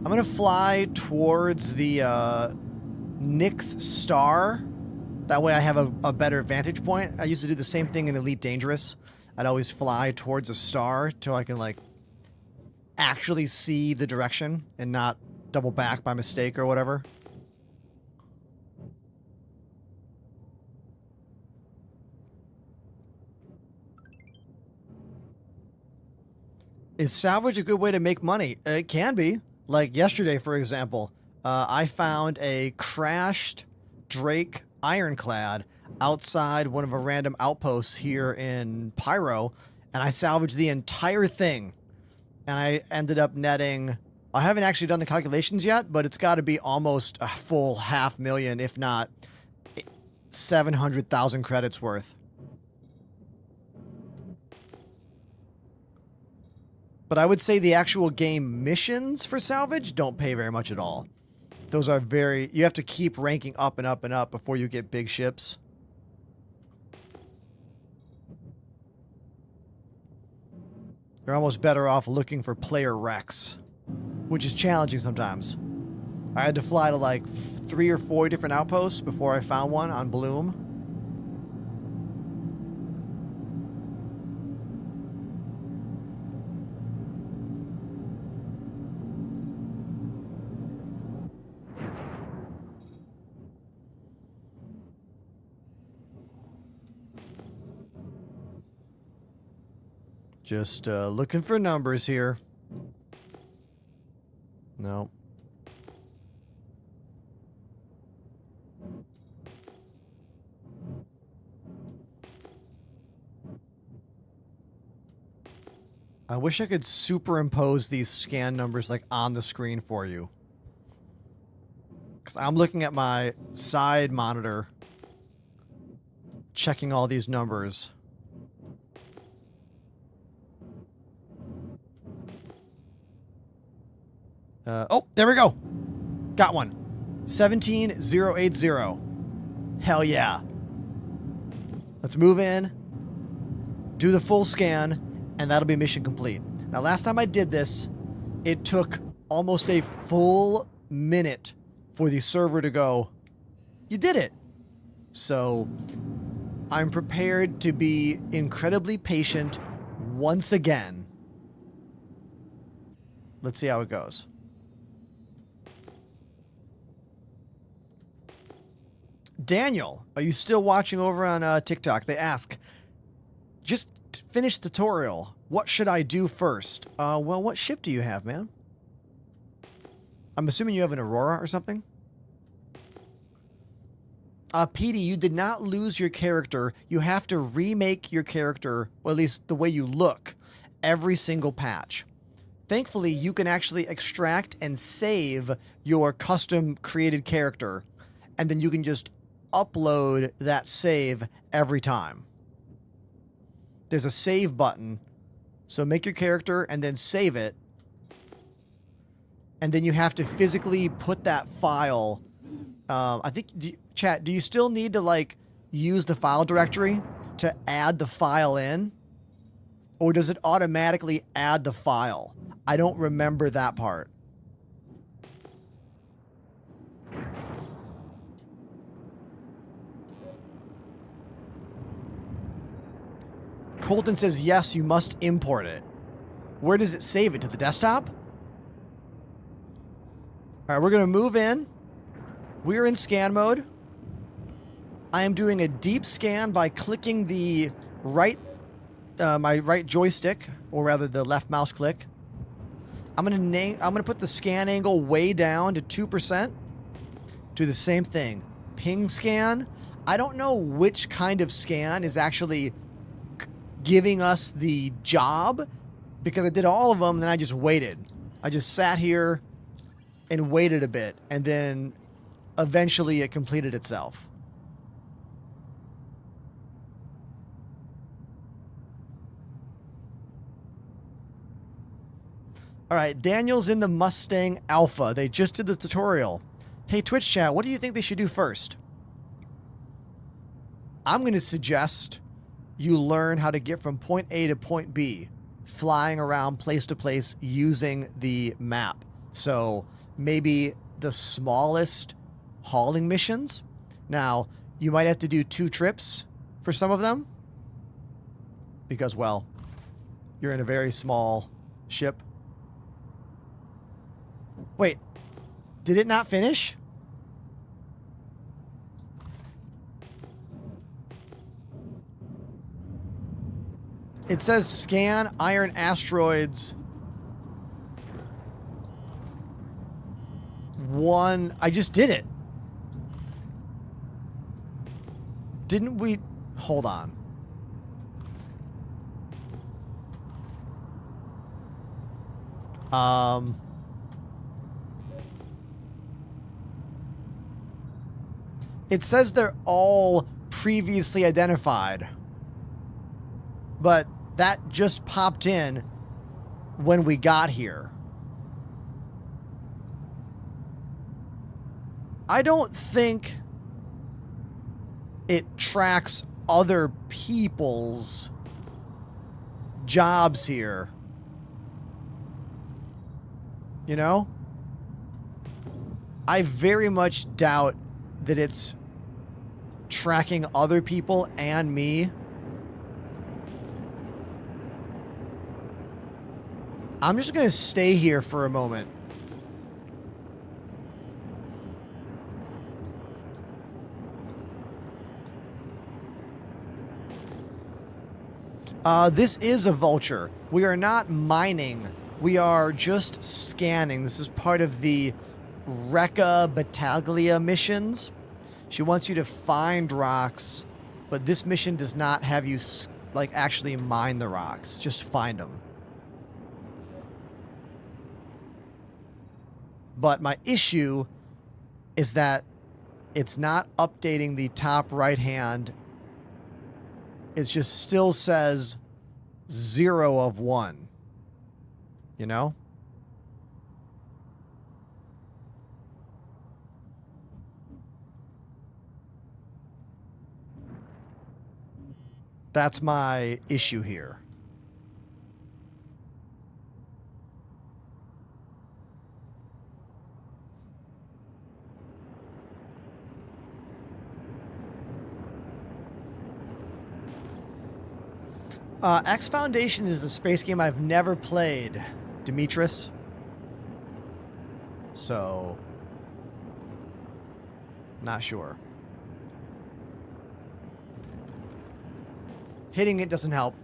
I'm going to fly towards the Nyx star. That way I have a better vantage point. I used to do the same thing in Elite Dangerous. I'd always fly towards a star till I can, like, actually see the direction and not double back by mistake or whatever. Is salvage a good way to make money? It can be. Like yesterday, for example, I found a crashed Drake ironclad outside one of a random outposts here in Pyro, and I salvaged the entire thing. And I ended up netting, I haven't actually done the calculations yet, but it's got to be almost a full 500,000, if not 700,000 credits worth. But I would say the actual game missions for salvage don't pay very much at all. Those are very, you have to keep ranking up and up and up before you get big ships. You're almost better off looking for player wrecks, which is challenging sometimes. I had to fly to like 3 or 4 different outposts before I found one on Bloom. Just looking for numbers here. No. I wish I could superimpose these scan numbers like on the screen for you. Because I'm looking at my side monitor, checking all these numbers. Oh, there we go. Got one. 17080. Hell yeah. Let's move in, do the full scan, and that'll be mission complete. Now, last time I did this, it took almost a full minute for the server to go, you did it. So I'm prepared to be incredibly patient once again. Let's see how it goes. Daniel, are you still watching over on TikTok? They ask, just finish the tutorial. What should I do first? Well, what ship do you have, man? I'm assuming you have an Aurora or something? Petey, you did not lose your character. You have to remake your character, or at least the way you look, every single patch. Thankfully, you can actually extract and save your custom created character, and then you can just upload that save every time. There's a save button, so make your character and then save it, and then you have to physically put that file. I think, chat, do you still need to like use the file directory to add the file in? Or does it automatically add the file? I don't remember that part. Colton says, yes, you must import it. Where does it save it? To the desktop? All right, we're going to move in. We're in scan mode. I am doing a deep scan by clicking the right, my right joystick, or rather the left mouse click. I'm gonna put the scan angle way down to 2%. Do the same thing. Ping scan. I don't know which kind of scan is actually giving us the job, because I did all of them, and then I just waited. I just sat here and waited a bit, and then eventually it completed itself. All right, Daniel's in the Mustang Alpha. They just did the tutorial. Hey, Twitch chat, what do you think they should do first? I'm going to suggest you learn how to get from point A to point B, flying around place to place using the map. So maybe the smallest hauling missions. Now, you might have to do 2 trips for some of them because, well, you're in a very small ship. Wait, did it not finish? It says scan iron asteroids 1. I just did it. Didn't we? Hold on. It says they're all previously identified, but that just popped in when we got here. I don't think it tracks other people's jobs here. You know? I very much doubt that it's tracking other people and me. I'm just going to stay here for a moment. This is a vulture. We are not mining. We are just scanning. This is part of the Recca Battaglia missions. She wants you to find rocks, but this mission does not have you like actually mine the rocks. Just find them. But my issue is that it's not updating the top right hand. It just still says 0 of 1. You know? That's my issue here. X Foundations is a space game I've never played, Demetrius. So, not sure. Hitting it doesn't help.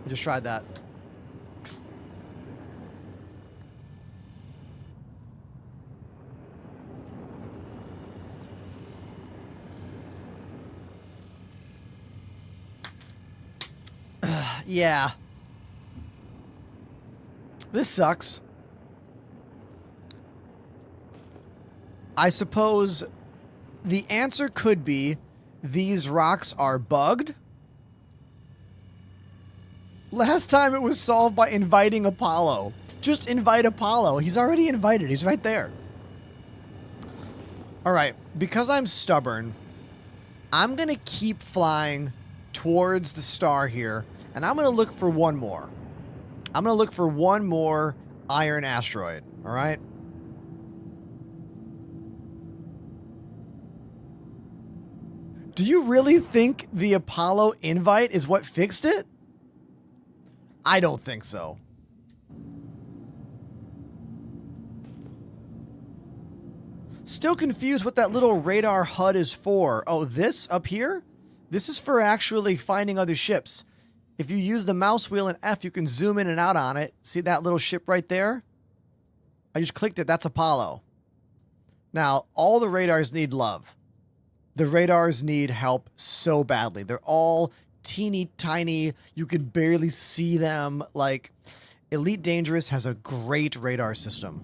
I just tried that. Yeah. This sucks. I suppose the answer could be these rocks are bugged. Last time it was solved by inviting Apollo. Just invite Apollo. He's already invited. He's right there. All right. Because I'm stubborn, I'm going to keep flying towards the star here, and I'm going to look for one more. I'm going to look for one more iron asteroid, all right? Do you really think the Apollo invite is what fixed it? I don't think so. Still confused what that little radar HUD is for. Oh, this up here? This is for actually finding other ships. If you use the mouse wheel and F, you can zoom in and out on it. See that little ship right there? I just clicked it. That's Apollo. Now, all the radars need love. The radars need help so badly. They're all teeny tiny. You can barely see them. Like, Elite Dangerous has a great radar system.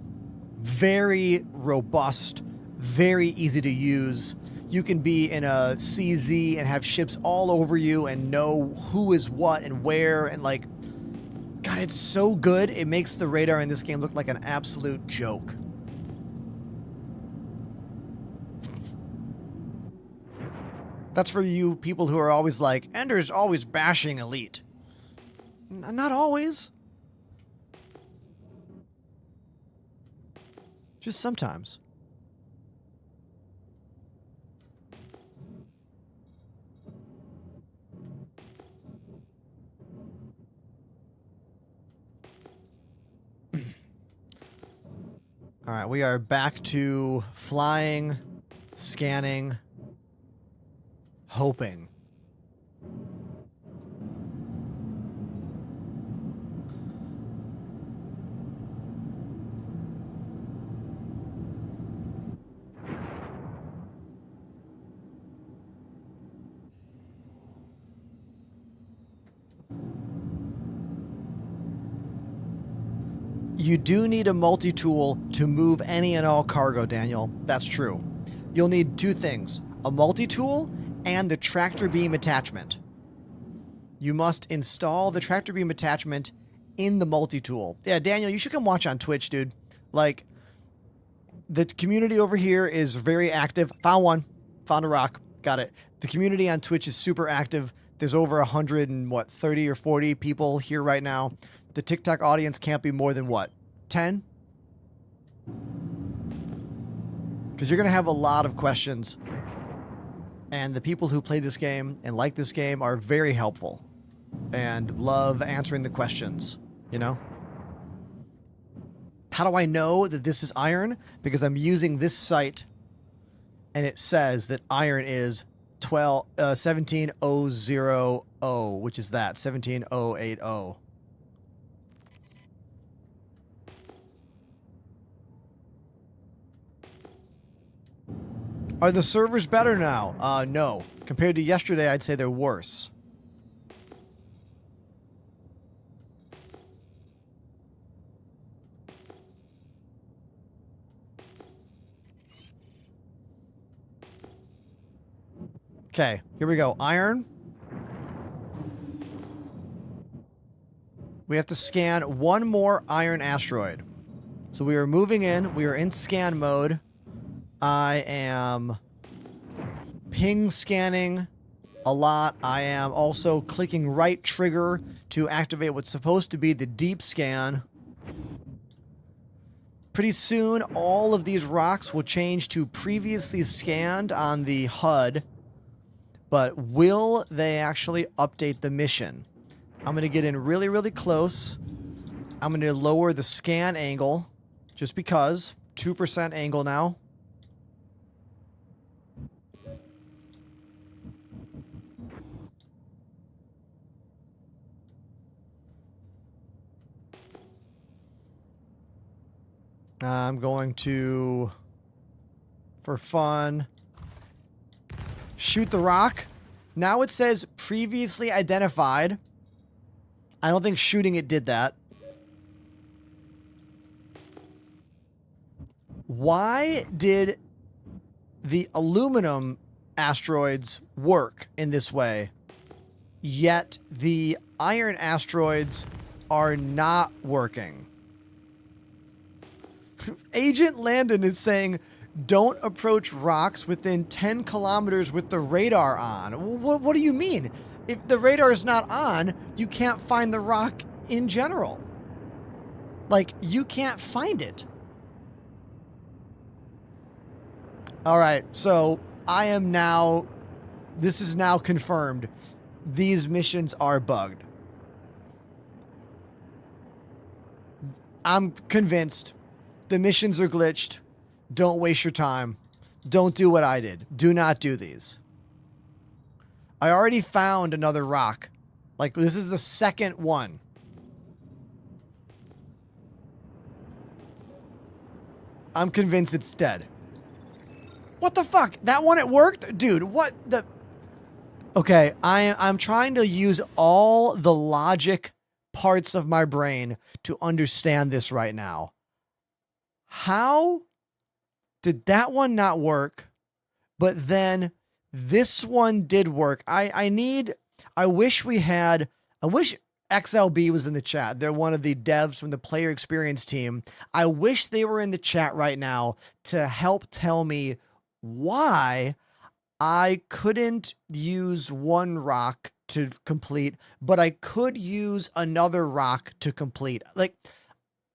Very robust, very easy to use. You can be in a CZ and have ships all over you and know who is what and where, and like, God, it's so good. It makes the radar in this game look like an absolute joke. That's for you people who are always like, Ender's always bashing Elite. Not always. Just sometimes. All right, we are back to flying, scanning, hoping. You do need a multi-tool to move any and all cargo, Daniel. That's true. You'll need two things, a multi-tool and the tractor beam attachment. You must install the tractor beam attachment in the multi-tool. Yeah, Daniel, you should come watch on Twitch, dude. Like, the community over here is very active. Found one. Found a rock. Got it. The community on Twitch is super active. There's over 130 or 40 people here right now. The TikTok audience can't be more than what? 10? Because you're going to have a lot of questions. And the people who play this game and like this game are very helpful. And love answering the questions, you know? How do I know that this is iron? Because I'm using this site and it says that iron is 17000, which is that, 17080. Are the servers better now? No. Compared to yesterday, I'd say they're worse. Okay, here we go. Iron. We have to scan one more iron asteroid. So we are moving in. We are in scan mode. I am ping scanning a lot. I am also clicking right trigger to activate what's supposed to be the deep scan. Pretty soon, all of these rocks will change to previously scanned on the HUD. But will they actually update the mission? I'm going to get in really, really close. I'm going to lower the scan angle just because. 2% angle now. I'm going to, for fun, shoot the rock. Now it says previously identified. I don't think shooting it did that. Why did the aluminum asteroids work in this way, yet the iron asteroids are not working? Agent Landon is saying, Don't approach rocks within 10 kilometers with the radar on. What do you mean? If the radar is not on, you can't find the rock in general. Like, you can't find it. All right, so this is now confirmed. These missions are bugged. I'm convinced the missions are glitched. Don't waste your time. Don't do what I did. Do not do these. I already found another rock. Like, this is the second one. I'm convinced it's dead. What the fuck? That one, it worked? Dude, what the... Okay, I'm trying to use all the logic parts of my brain to understand this right now. How did that one not work, but then this one did work? I wish XLB was in the chat. They're one of the devs from the player experience team. I wish they were in the chat right now to help tell me why I couldn't use one rock to complete, but I could use another rock to complete. Like,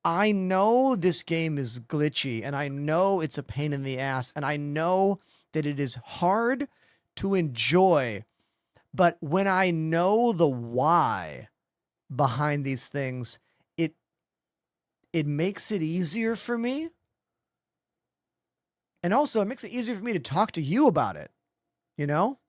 I know this game is glitchy, and I know it's a pain in the ass, and I know that it is hard to enjoy, but when I know the why behind these things, it makes it easier for me. And also, it makes it easier for me to talk to you about it, you know?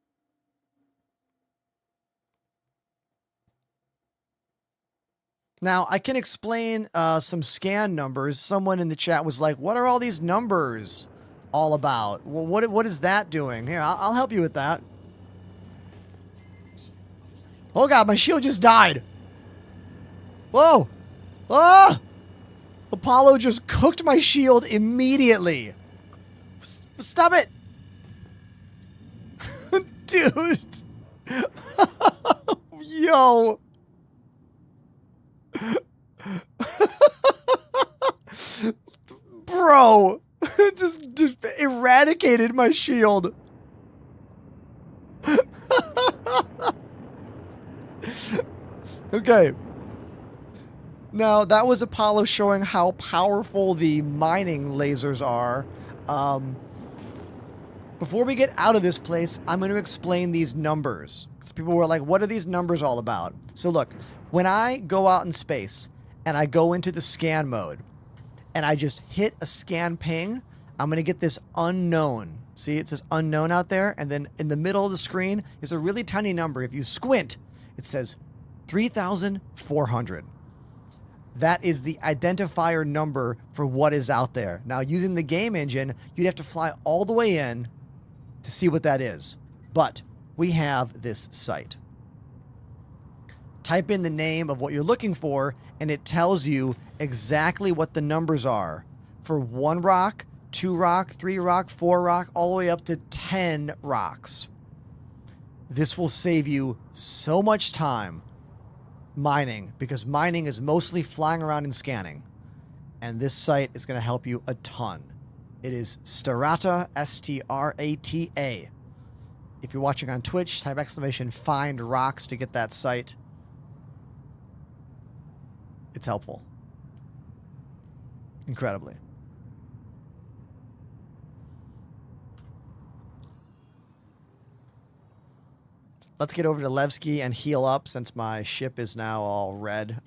Now, I can explain some scan numbers. Someone in the chat was like, what are all these numbers all about? Well, what is that doing? Here, I'll help you with that. Oh, God, my shield just died. Whoa. Ah! Apollo just cooked my shield immediately. Stop it. Dude. Yo. Bro, just eradicated my shield. Okay. Now, that was Apollo showing how powerful the mining lasers are. Before we get out of this place, I'm going to explain these numbers. Because people were like, what are these numbers all about? So look, when I go out in space and I go into the scan mode and I just hit a scan ping, I'm going to get this unknown. See, it says unknown out there. And then in the middle of the screen is a really tiny number. If you squint, it says 3,400. That is the identifier number for what is out there. Now, using the game engine, you'd have to fly all the way in to see what that is. But we have this site. Type in the name of what you're looking for, and it tells you exactly what the numbers are for 1 rock, 2 rock, 3 rock, 4 rock, all the way up to 10 rocks. This will save you so much time mining, because mining is mostly flying around and scanning. And this site is going to help you a ton. It is Strata, S-T-R-A-T-A. If you're watching on Twitch, type !find rocks to get that site. It's helpful. Incredibly. Let's get over to Levski and heal up since my ship is now all red.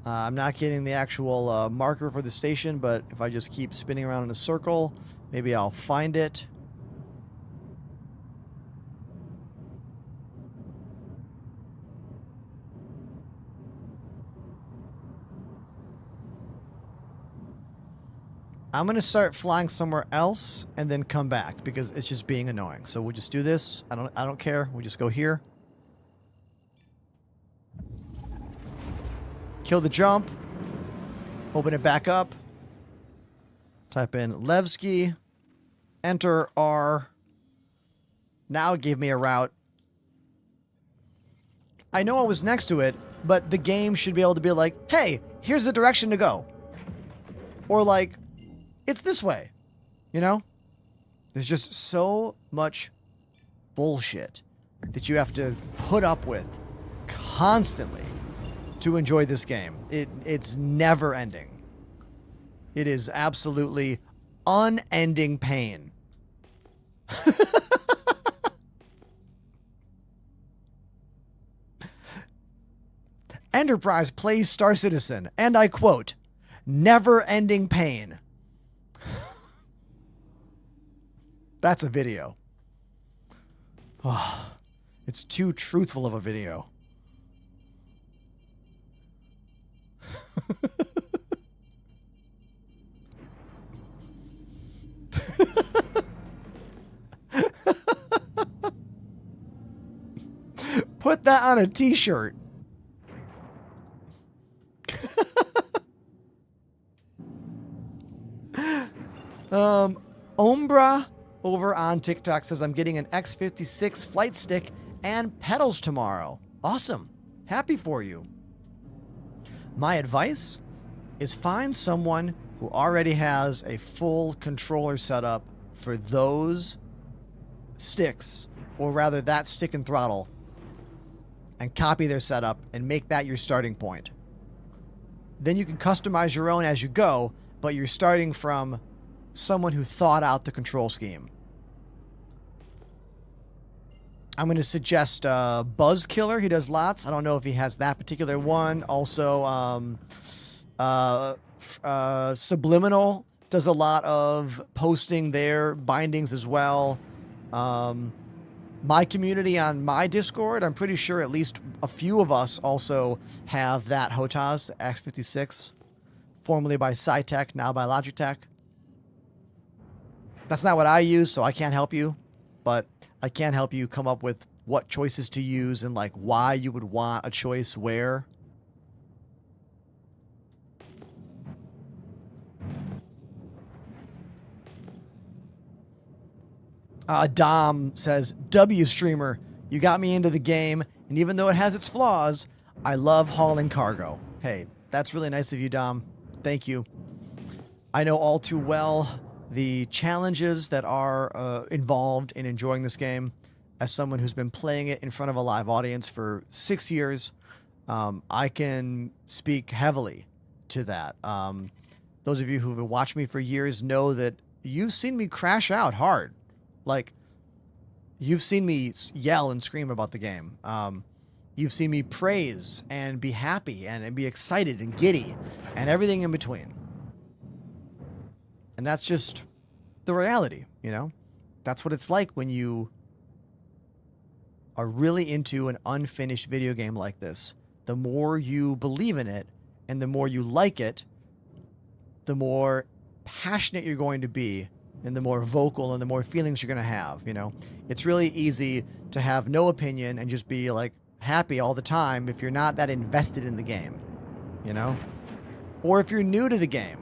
I'm not getting the actual marker for the station, but if I just keep spinning around in a circle, maybe I'll find it. I'm going to start flying somewhere else and then come back because it's just being annoying. So we'll just do this. I don't care. We'll just go here. Kill the jump. Open it back up. Type in Levski, enter R. Now it gave me a route. I know I was next to it, but the game should be able to be like, hey, here's the direction to go. Or like, it's this way. You know? There's just so much bullshit that you have to put up with constantly to enjoy this game. It's never ending. It is absolutely unending pain. Enterprise plays Star Citizen, and I quote, never-ending pain. That's a video. Oh, it's too truthful of a video. Put that on a t-shirt. Ombra over on TikTok says, I'm getting an X56 flight stick and pedals tomorrow. Awesome. Happy for you. My advice is find someone who already has a full controller setup for those sticks, or rather that stick and throttle, and copy their setup and make that your starting point. Then you can customize your own as you go, but you're starting from someone who thought out the control scheme. I'm going to suggest Buzzkiller. He does lots. I don't know if he has that particular one. Also, Subliminal does a lot of posting their bindings as well. My community on my Discord, I'm pretty sure at least a few of us also have that HOTAS X56, formerly by SciTech, now by Logitech. That's not what I use, so I can't help you, but I can help you come up with what choices to use and like why you would want a choice where. Dom says, W streamer, you got me into the game, and even though it has its flaws, I love hauling cargo. Hey, that's really nice of you, Dom. Thank you. I know all too well the challenges that are involved in enjoying this game. As someone who's been playing it in front of a live audience for 6 years, I can speak heavily to that. Those of you who've been watching me for years know that you've seen me crash out hard. Like, you've seen me yell and scream about the game. You've seen me praise and be happy and be excited and giddy and everything in between. And that's just the reality, you know? That's what it's like when you are really into an unfinished video game like this. The more you believe in it and the more you like it, the more passionate you're going to be and the more vocal and the more feelings you're going to have, you know? It's really easy to have no opinion and just be like happy all the time if you're not that invested in the game, you know? Or if you're new to the game.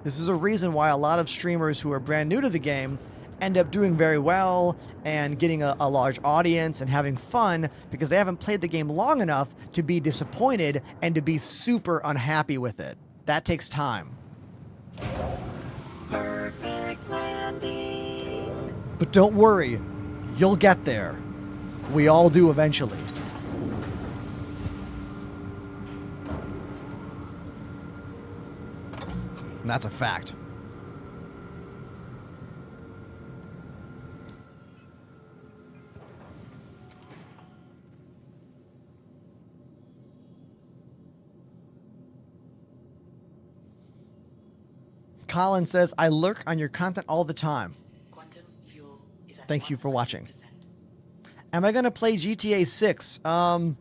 This is a reason why a lot of streamers who are brand new to the game end up doing very well and getting a large audience and having fun because they haven't played the game long enough to be disappointed and to be super unhappy with it. That takes time. Perfect landing. But don't worry, you'll get there. We all do eventually. And that's a fact. Colin says, I lurk on your content all the time. Quantum fuel is at Thank you for watching. 100%. Am I going to play GTA 6? I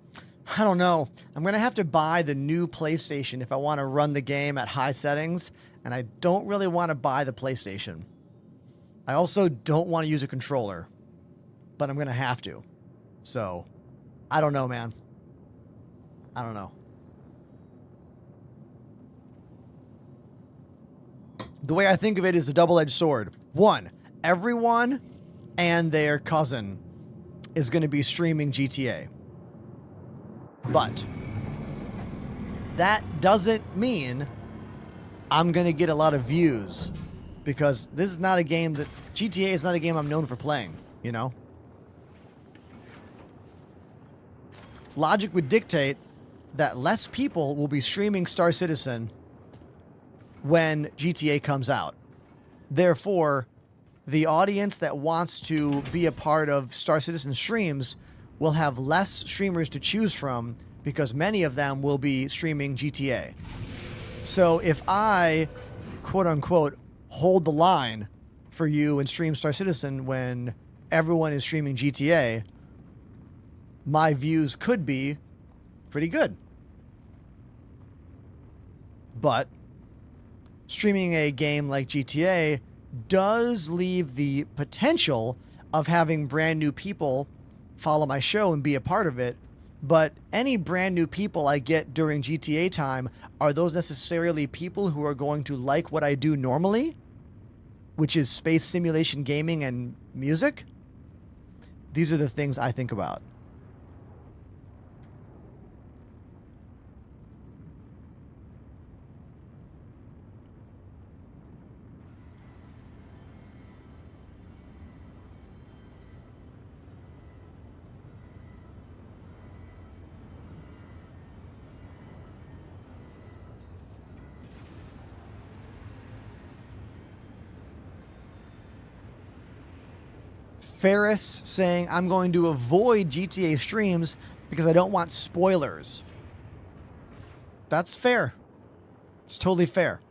don't know. I'm going to have to buy the new PlayStation if I want to run the game at high settings, and I don't really want to buy the PlayStation. I also don't want to use a controller, but I'm going to have to. So, I don't know, man. I don't know. The way I think of it is a double-edged sword. One, everyone and their cousin is going to be streaming GTA. But that doesn't mean I'm going to get a lot of views, because this is not a game that... GTA is not a game I'm known for playing, you know? Logic would dictate that less people will be streaming Star Citizen when GTA comes out. Therefore, the audience that wants to be a part of Star Citizen streams will have less streamers to choose from, because many of them will be streaming GTA. So if I, quote unquote, hold the line for you and stream Star Citizen when everyone is streaming GTA, my views could be pretty good. But streaming a game like GTA does leave the potential of having brand new people follow my show and be a part of it. But any brand new people I get during GTA time, are those necessarily people who are going to like what I do normally, which is space simulation gaming and music? These are the things I think about. Ferris saying, I'm going to avoid GTA streams because I don't want spoilers. That's fair. It's totally fair.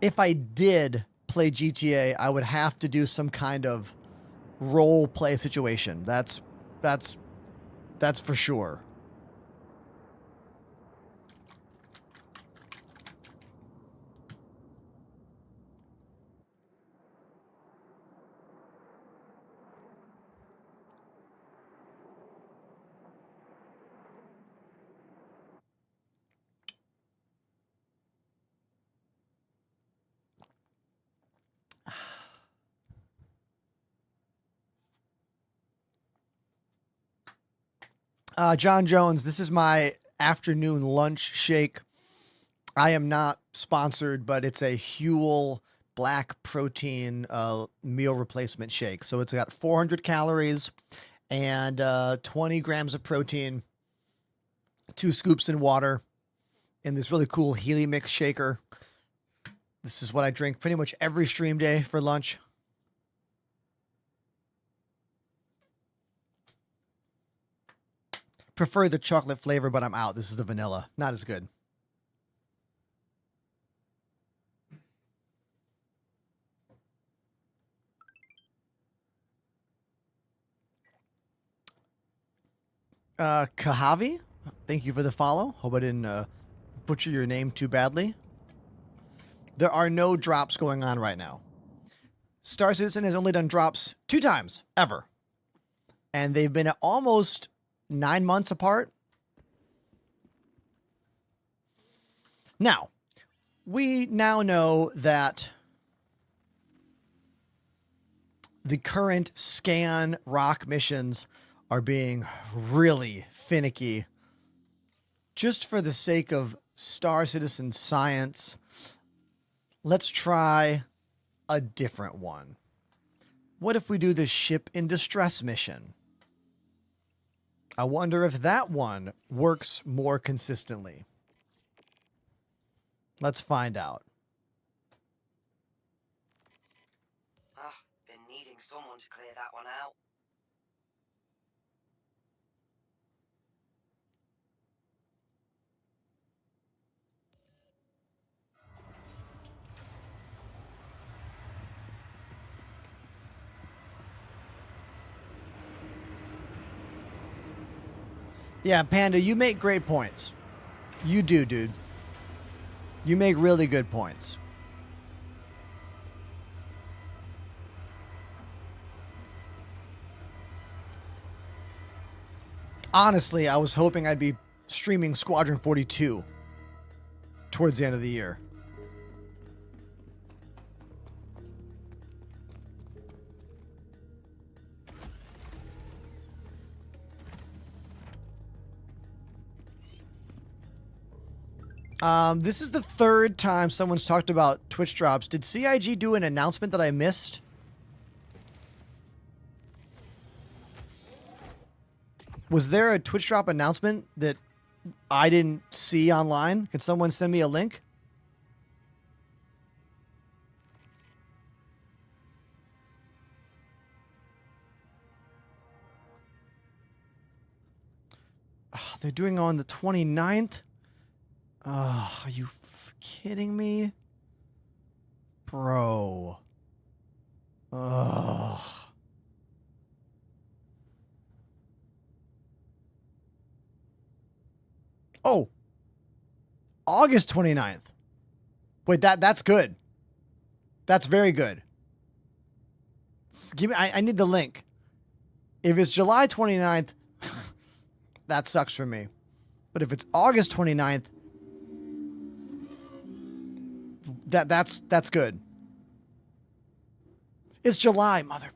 If I did play GTA, I would have to do some kind of role play situation. That's for sure. John Jones, this is my afternoon lunch shake. I am not sponsored, but it's a Huel black protein meal replacement shake. So it's got 400 calories and 20 grams of protein, 2 scoops in water, in this really cool Healy Mix shaker. This is what I drink pretty much every stream day for lunch. Prefer the chocolate flavor, but I'm out. This is the vanilla. Not as good. Kahavi, thank you for the follow. Hope I didn't butcher your name too badly. There are no drops going on right now. Star Citizen has only done drops 2 times, ever. And they've been almost 9 months apart. Now, we now know that the current scan rock missions are being really finicky. Just for the sake of Star Citizen science, let's try a different one. What if we do the ship in distress mission? I wonder if that one works more consistently. Let's find out. Ah, been needing someone to clear that one out. Yeah, Panda, you make great points. You do, dude. You make really good points. Honestly, I was hoping I'd be streaming Squadron 42 towards the end of the year. This is the third time someone's talked about Twitch drops. Did CIG do an announcement that I missed? Was there a Twitch drop announcement that I didn't see online? Can someone send me a link? Oh, they're doing on the 29th? Oh, are you kidding me? Bro. Ugh. Oh. August 29th. Wait, that's good. That's very good. Give me I need the link. If it's July 29th, that sucks for me. But if it's August 29th, that's good. It's July, mother.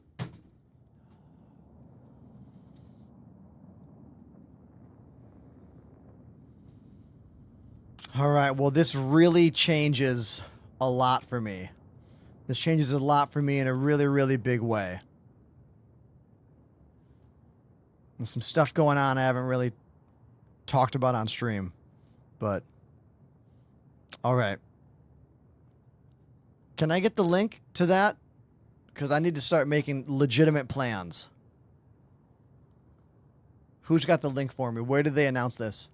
All right, well, this really changes a lot for me. This changes a lot for me in a really, really big way. There's some stuff going on I haven't really talked about on stream, but all right. Can I get the link to that? Because I need to start making legitimate plans. Who's got the link for me? Where did they announce this?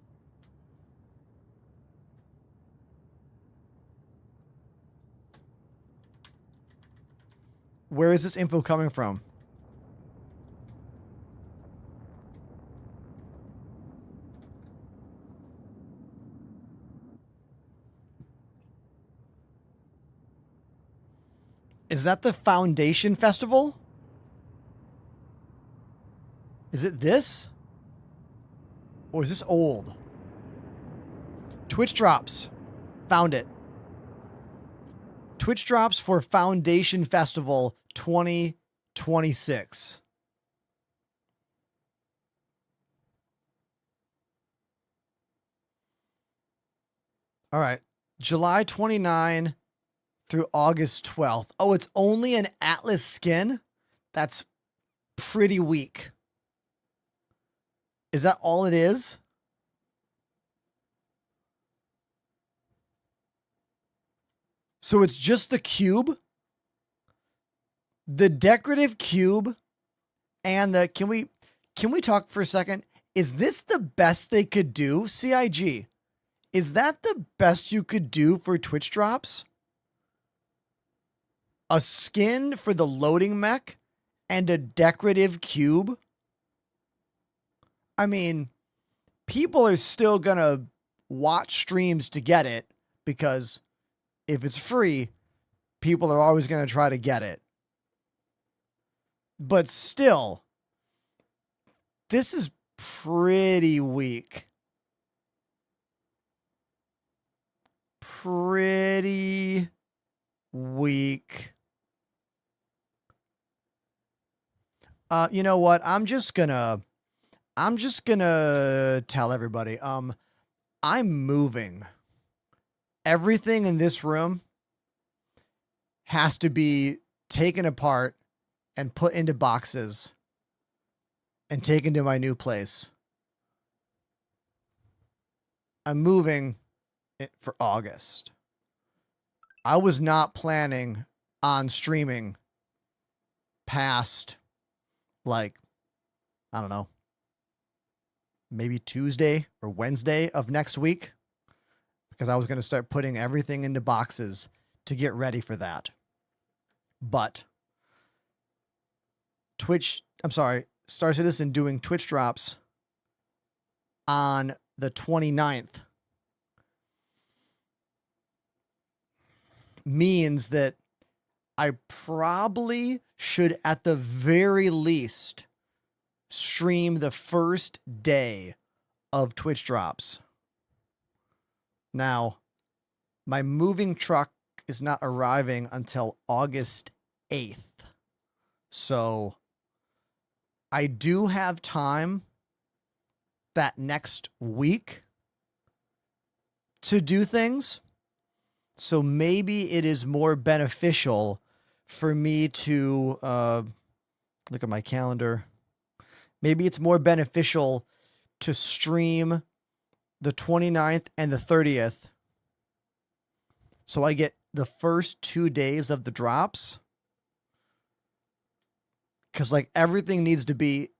Where is this info coming from? Is that the Foundation Festival? Is it this? Or is this old? Twitch drops. Found it. Twitch drops for Foundation Festival 2026. All right. July 29 through August 12th. Oh, it's only an Atlas skin? That's pretty weak. Is that all it is? So it's just the cube? The decorative cube and the can we talk for a second? Is this the best they could do? CIG. Is that the best you could do for Twitch drops? A skin for the loading mech and a decorative cube? I mean, people are still gonna watch streams to get it because if it's free, people are always gonna try to get it. But still, this is pretty weak. Pretty weak. You know what? I'm just gonna tell everybody, I'm moving. Everything in this room has to be taken apart and put into boxes and taken to my new place. I'm moving it for August. I was not planning on streaming past, like, I don't know, maybe Tuesday or Wednesday of next week, because I was going to start putting everything into boxes to get ready for that. But Star Citizen doing Twitch drops on the 29th means that I probably should, at the very least, stream the first day of Twitch drops. Now, my moving truck is not arriving until August 8th. So I do have time that next week to do things. So maybe it is more beneficial for me to look at my calendar. Maybe it's more beneficial to stream the 29th and the 30th. So I get the first 2 days of the drops. Because like everything needs to be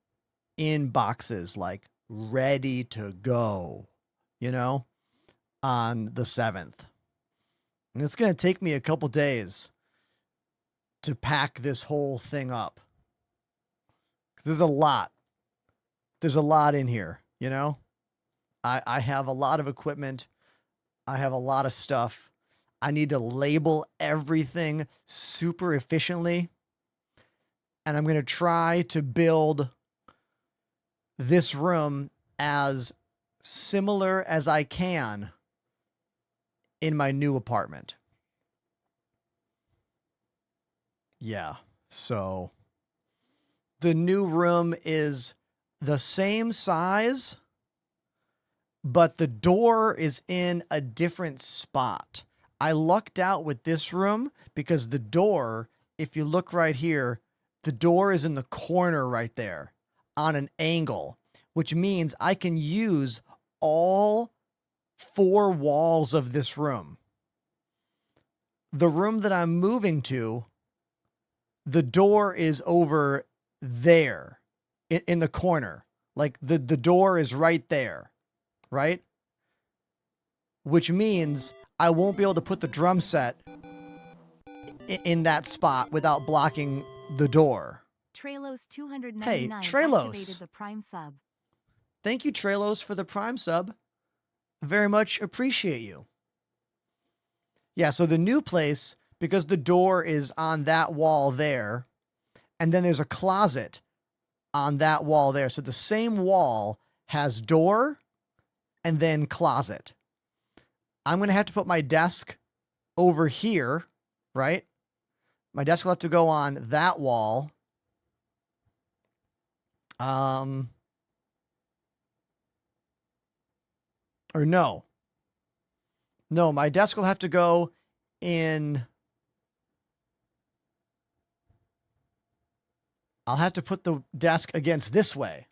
in boxes, like ready to go, you know, on the 7th. And it's going to take me a couple days to pack this whole thing up. Because there's a lot. There's a lot in here, you know. I have a lot of equipment. I have a lot of stuff. I need to label everything super efficiently. And I'm going to try to build this room as similar as I can in my new apartment. Yeah. So the new room is the same size, but the door is in a different spot. I lucked out with this room because the door, if you look right here, the door is in the corner right there on an angle, which means I can use all 4 walls of this room. The room that I'm moving to, the door is over there in the corner. Like the door is right there, right? Which means I won't be able to put the drum set in that spot without blocking the door. Trelos 299 Hey, Trelos. activated the Prime sub. Thank you, Trelos, for the Prime sub. Very much appreciate you. Yeah, so the new place, because the door is on that wall there, and then there's a closet on that wall there. So the same wall has door and then closet. I'm going to have to put my desk over here, right? My desk will have to go on that wall. Or no. No, my desk will have to go in. I'll have to put the desk against this way.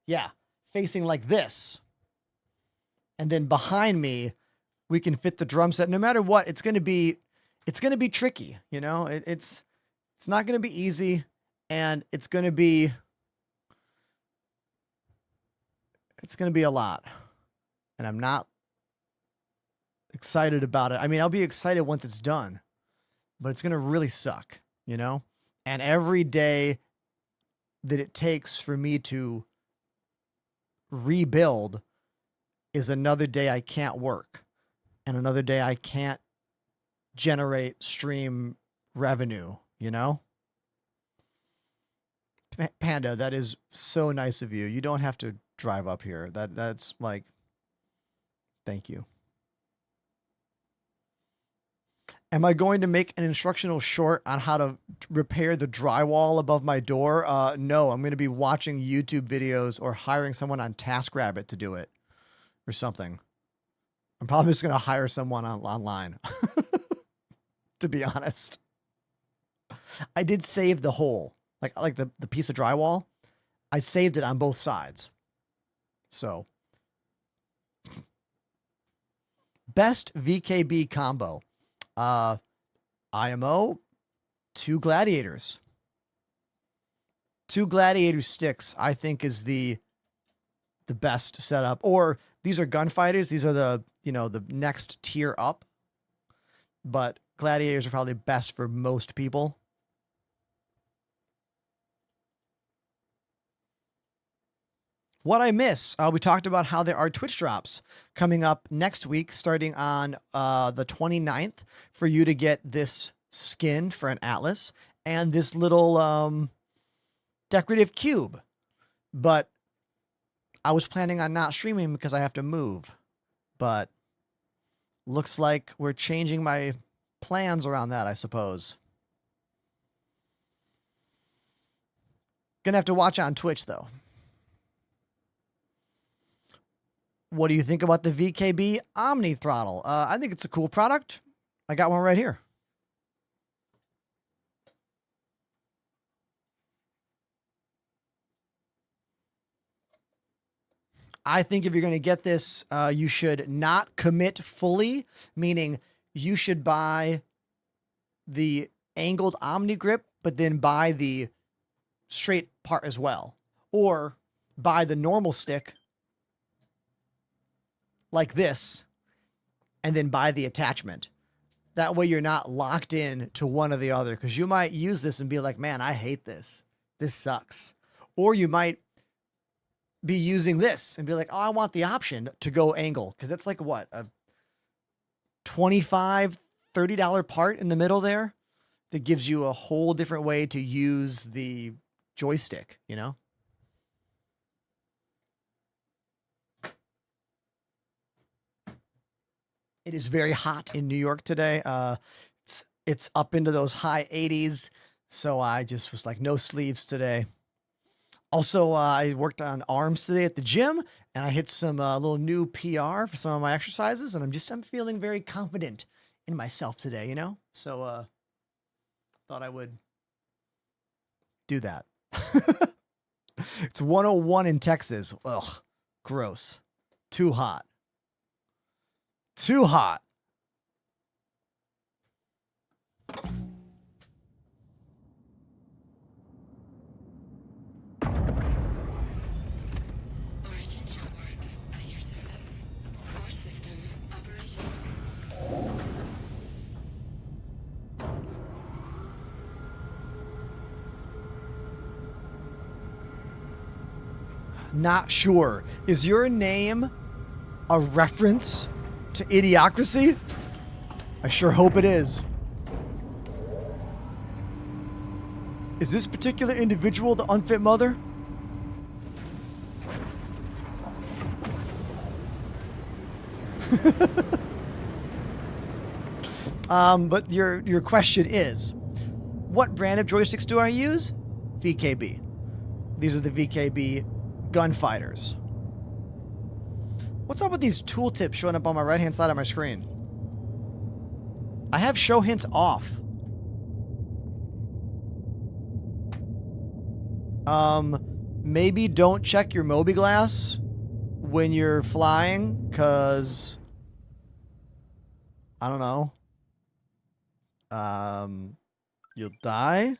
Yeah, facing like this. And then behind me, we can fit the drum set. No matter what, it's going to be tricky, you know? It's not going to be easy, and it's going to be a lot. And I'm not excited about it. I mean, I'll be excited once it's done, but it's going to really suck, you know? And every day that it takes for me to rebuild is another day I can't work, and another day I can't generate stream revenue, you know? Panda, that is so nice of you. You don't have to drive up here. That's like, thank you. Am I going to make an instructional short on how to repair the drywall above my door? No, I'm going to be watching YouTube videos or hiring someone on TaskRabbit to do it or something. I'm probably just going to hire someone online, to be honest. I did save the hole, like the piece of drywall. I saved it on both sides. So, best VKB combo. IMO, 2 gladiators. 2 gladiator sticks, I think, is the best setup. Or these are gunfighters. These are the next tier up. But gladiators are probably best for most people. What I miss, we talked about how there are Twitch drops coming up next week, starting on the 29th, for you to get this skin for an Atlas and this little decorative cube. But I was planning on not streaming because I have to move. But looks like we're changing my plans around that, I suppose. Gonna have to watch on Twitch, though. What do you think about the VKB Omni Throttle? I think it's a cool product. I got one right here. I think if you're going to get this, you should not commit fully, meaning you should buy the angled Omni grip, but then buy the straight part as well. Or buy the normal stick like this, and then buy the attachment. That way you're not locked in to one or the other, because you might use this and be like, man, I hate this. This sucks. Or you might be using this and be like, oh, I want the option to go angle, because that's like what, a $25, $30 part in the middle there that gives you a whole different way to use the joystick, you know? It is very hot in New York today. It's up into those high 80s. So I just was like, no sleeves today. Also, I worked on arms today at the gym, and I hit some little new PR for some of my exercises, and I'm feeling very confident in myself today, you know? So thought I would do that. It's 101 in Texas. Ugh, gross. Too hot. Too hot. Origin Shopworks at your service. Core system operation. Not sure. Is your name a reference to Idiocracy? I sure hope it is. Is this particular individual the unfit mother? But your question is, what brand of joysticks do I use? VKB. These are the VKB gunfighters. What's up with these tooltips showing up on my right-hand side of my screen? I have show hints off. Maybe don't check your Moby glass when you're flying, cause I don't know. You'll die.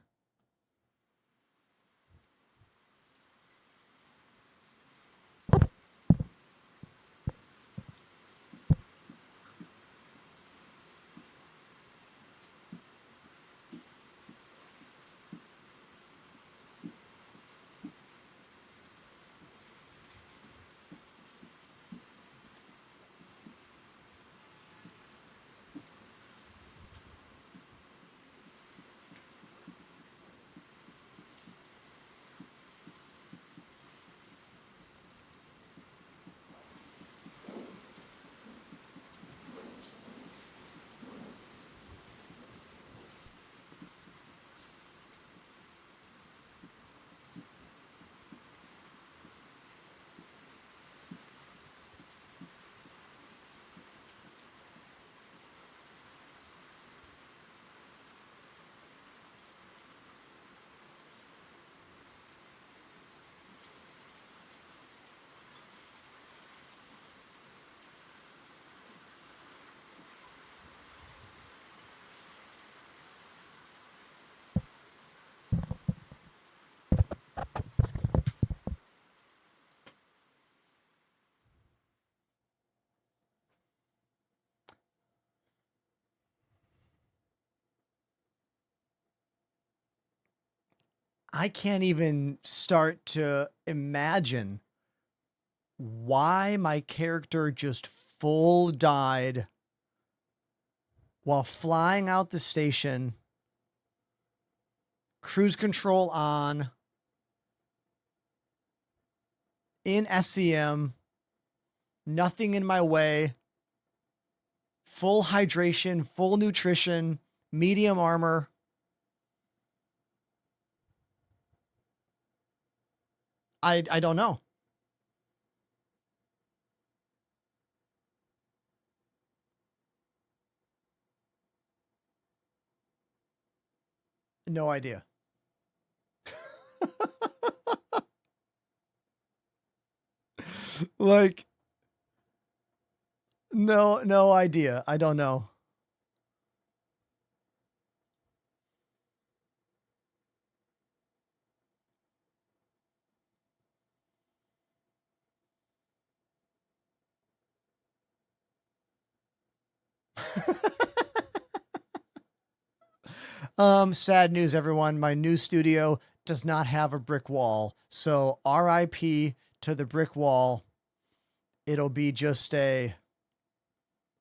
I can't even start to imagine why my character just full died while flying out the station, cruise control on, in SCM, nothing in my way, full hydration, full nutrition, medium armor. I don't know. No idea. Like, no idea. I don't know. Sad news, everyone. My new studio does not have a brick wall. So RIP to the brick wall. It'll be just a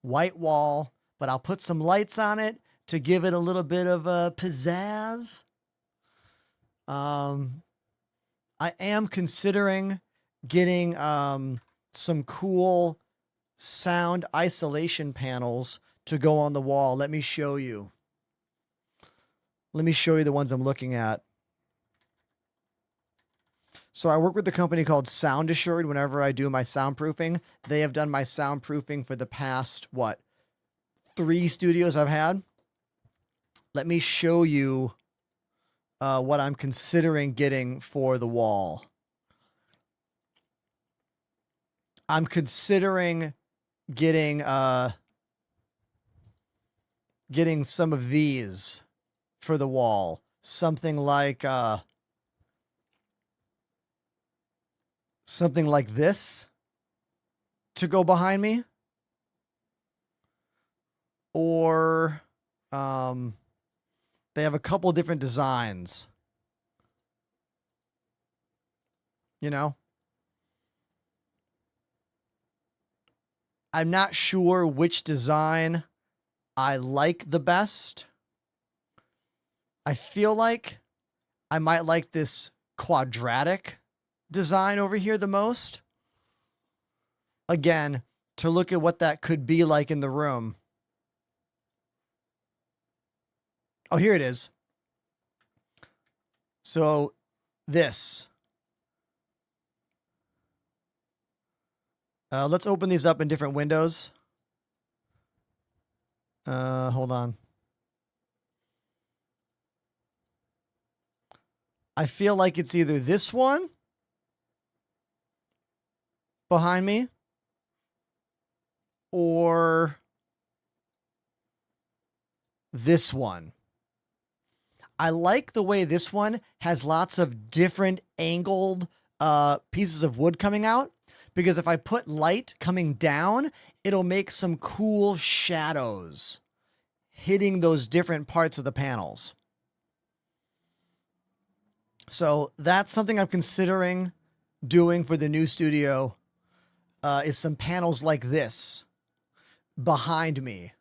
white wall, but I'll put some lights on it to give it a little bit of a pizzazz. I am considering getting some cool sound isolation panels to go on the wall. Let me show you. Let me show you the ones I'm looking at. So I work with a company called Sound Assured whenever I do my soundproofing. They have done my soundproofing for the past, 3 studios I've had. Let me show you what I'm considering getting for the wall. I'm considering getting some of these for the wall. Something like this to go behind me. Or they have a couple different designs. You know? I'm not sure which design I like the best. I feel like I might like this quadratic design over here the most. Again, to look at what that could be like in the room. Oh, here it is. So this. Let's open these up in different windows. Hold on. I feel like it's either this one behind me or this one. I like the way this one has lots of different angled pieces of wood coming out, because if I put light coming down, it'll make some cool shadows hitting those different parts of the panels. So that's something I'm considering doing for the new studio, is some panels like this behind me.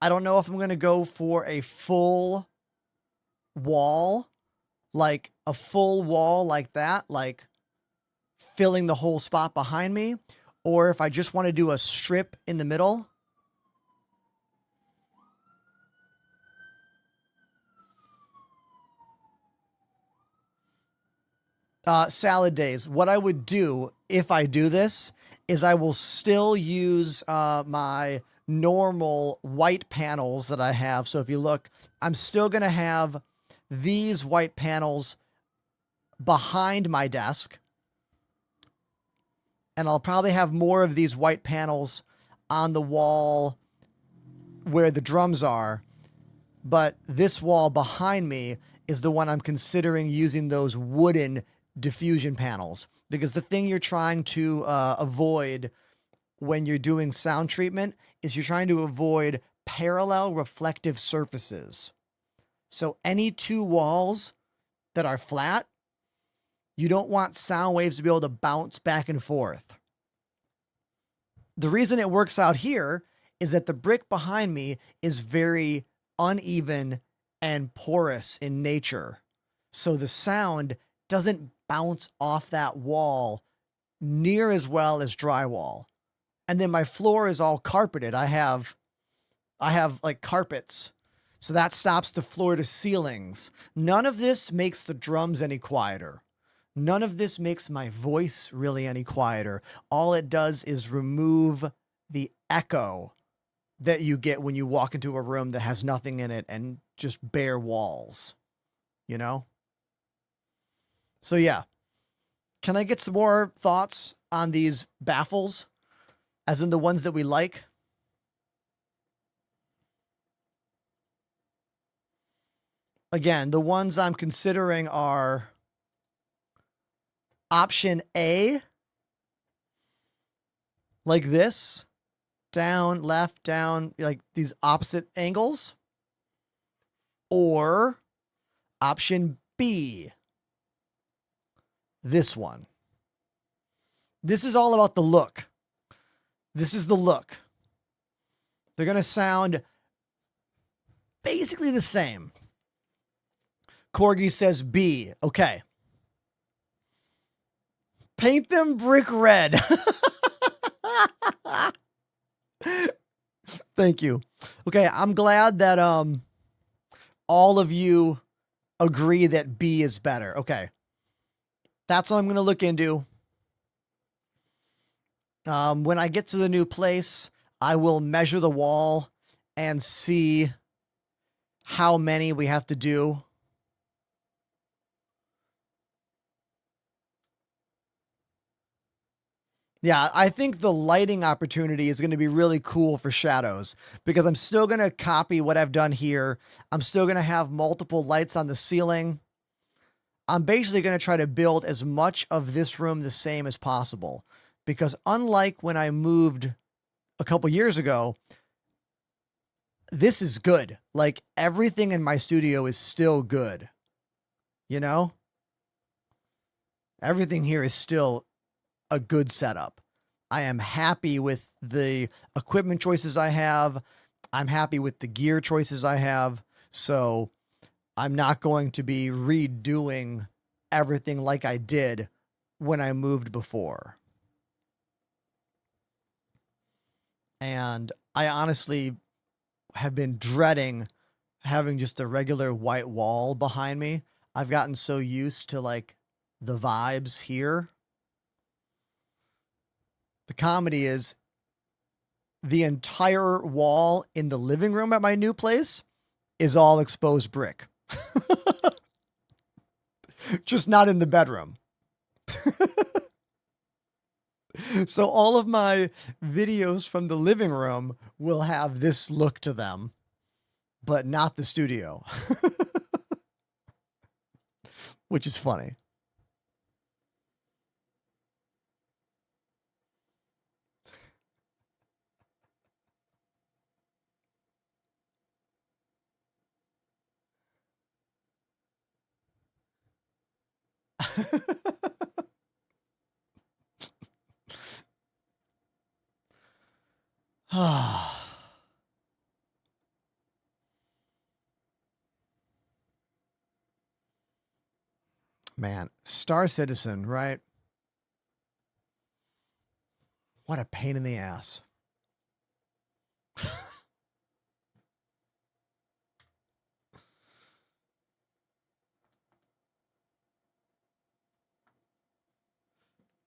I don't know if I'm going to go for a full wall, like a full wall like that, like filling the whole spot behind me, or if I just want to do a strip in the middle. Salad days. What I would do if I do this is I will still use my normal white panels that I have. So if you look, I'm still going to have these white panels behind my desk. And I'll probably have more of these white panels on the wall where the drums are. But this wall behind me is the one I'm considering using those wooden diffusion panels, because the thing you're trying to avoid when you're doing sound treatment is you're trying to avoid parallel reflective surfaces. So any two walls that are flat, you don't want sound waves to be able to bounce back and forth. The reason it works out here is that the brick behind me is very uneven and porous in nature. So the sound doesn't bounce off that wall near as well as drywall. And then my floor is all carpeted. I have like carpets. So that stops the floor to ceilings. None of this makes the drums any quieter. None of this makes my voice really any quieter. All it does is remove the echo that you get when you walk into a room that has nothing in it and just bare walls, you know? So yeah. Can I get some more thoughts on these baffles? As in the ones that we like? Again, the ones I'm considering are option A, like this, down, left, down, like these opposite angles, or option B, this one. This is all about the look. This is the look. They're going to sound basically the same. Corgi says B. Okay. Paint them brick red. Thank you. Okay, I'm glad that all of you agree that B is better. Okay. That's what I'm going to look into. When I get to the new place, I will measure the wall and see how many we have to do. Yeah, I think the lighting opportunity is going to be really cool for shadows because I'm still going to copy what I've done here. I'm still going to have multiple lights on the ceiling. I'm basically going to try to build as much of this room the same as possible because unlike when I moved a couple years ago, this is good. Like everything in my studio is still good. You know? Everything here is still a good setup. I am happy with the equipment choices I have. I'm happy with the gear choices I have. So I'm not going to be redoing everything like I did when I moved before. And I honestly have been dreading having just a regular white wall behind me. I've gotten so used to like the vibes here. The comedy is the entire wall in the living room at my new place is all exposed brick. Just not in the bedroom. So all of my videos from the living room will have this look to them, but not the studio. Which is funny. Man, Star Citizen, right? What a pain in the ass.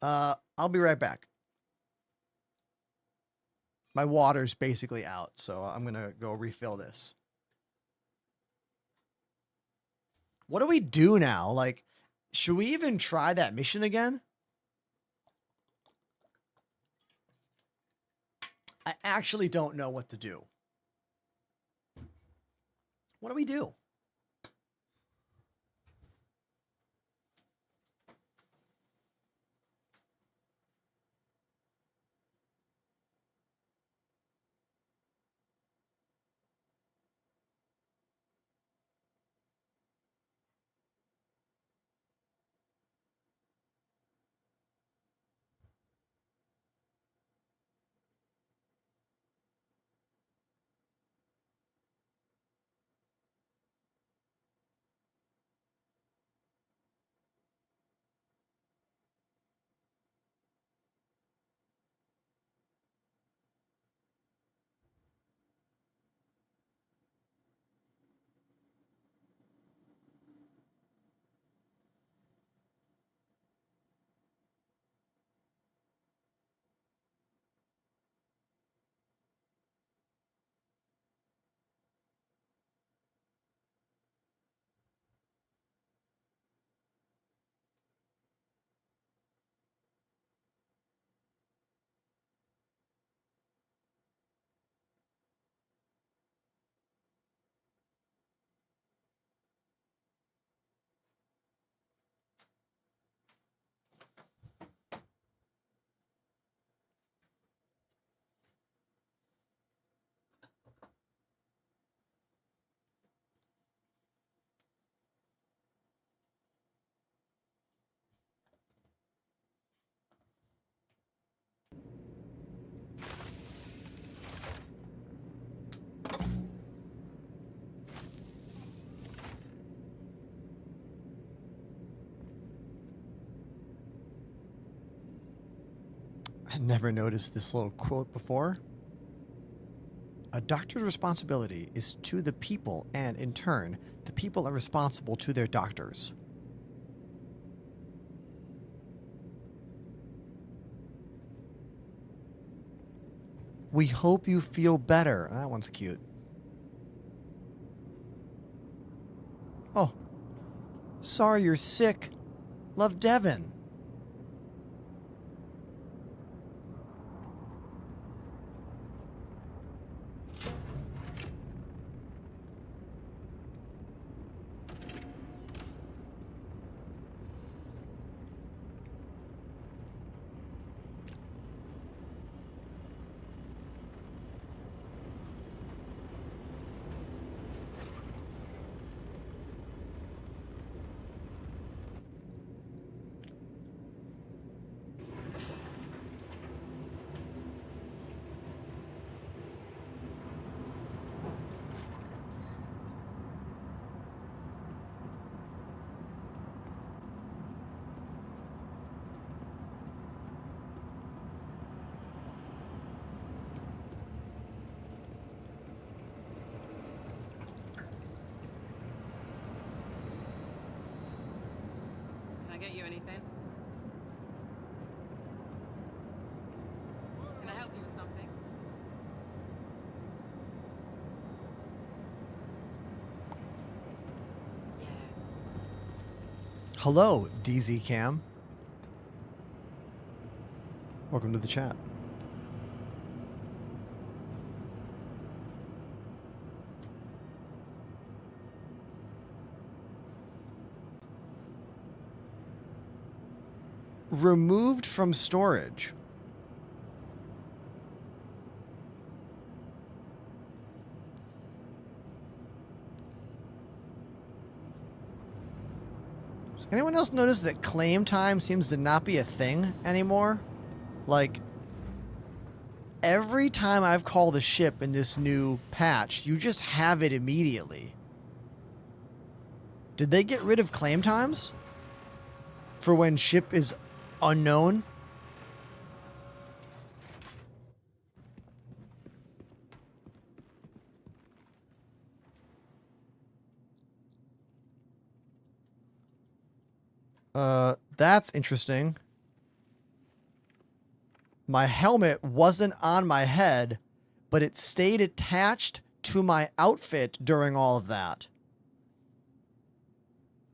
I'll be right back. My water's basically out, so I'm going to go refill this. What do we do now? Like, should we even try that mission again? I actually don't know what to do. What do we do? I never noticed this little quote before. A doctor's responsibility is to the people, and in turn, the people are responsible to their doctors. We hope you feel better. That one's cute. Oh. Sorry you're sick. Love, Devin. Can I get you anything? Can I help you with something? Yeah. Hello, DZ Cam. Welcome to the chat. Removed from storage. Does anyone else notice that claim time seems to not be a thing anymore? Like, every time I've called a ship in this new patch, you just have it immediately. Did they get rid of claim times? For when ship is unknown? That's interesting. My helmet wasn't on my head, but it stayed attached to my outfit during all of that.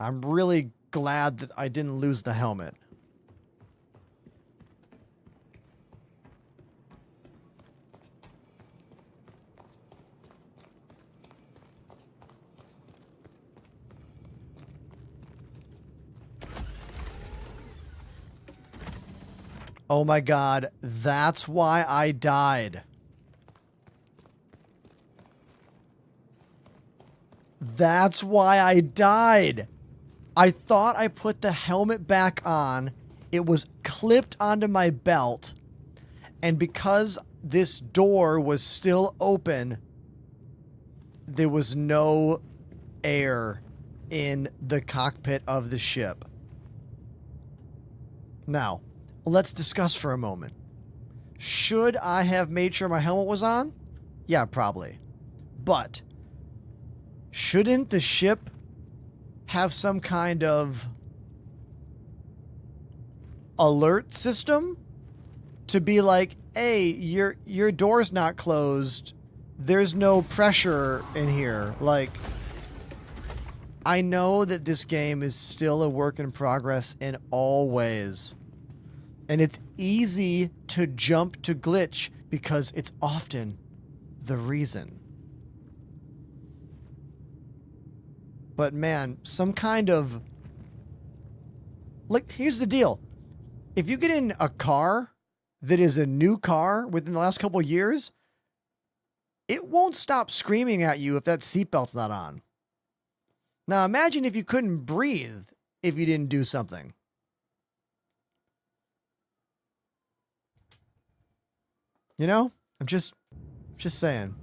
I'm really glad that I didn't lose the helmet. Oh my god, that's why I died. That's why I died. I thought I put the helmet back on. It was clipped onto my belt. And because this door was still open, there was no air in the cockpit of the ship. Now, let's discuss for a moment. Should I have made sure my helmet was on? Yeah, probably. But shouldn't the ship have some kind of alert system to be like, hey, your door's not closed. There's no pressure in here. Like, I know that this game is still a work in progress in all ways. And it's easy to jump to glitch because it's often the reason. But man, some kind of... Like, here's the deal. If you get in a car that is a new car within the last couple of years, it won't stop screaming at you if that seatbelt's not on. Now imagine if you couldn't breathe if you didn't do something. You know? I'm just saying.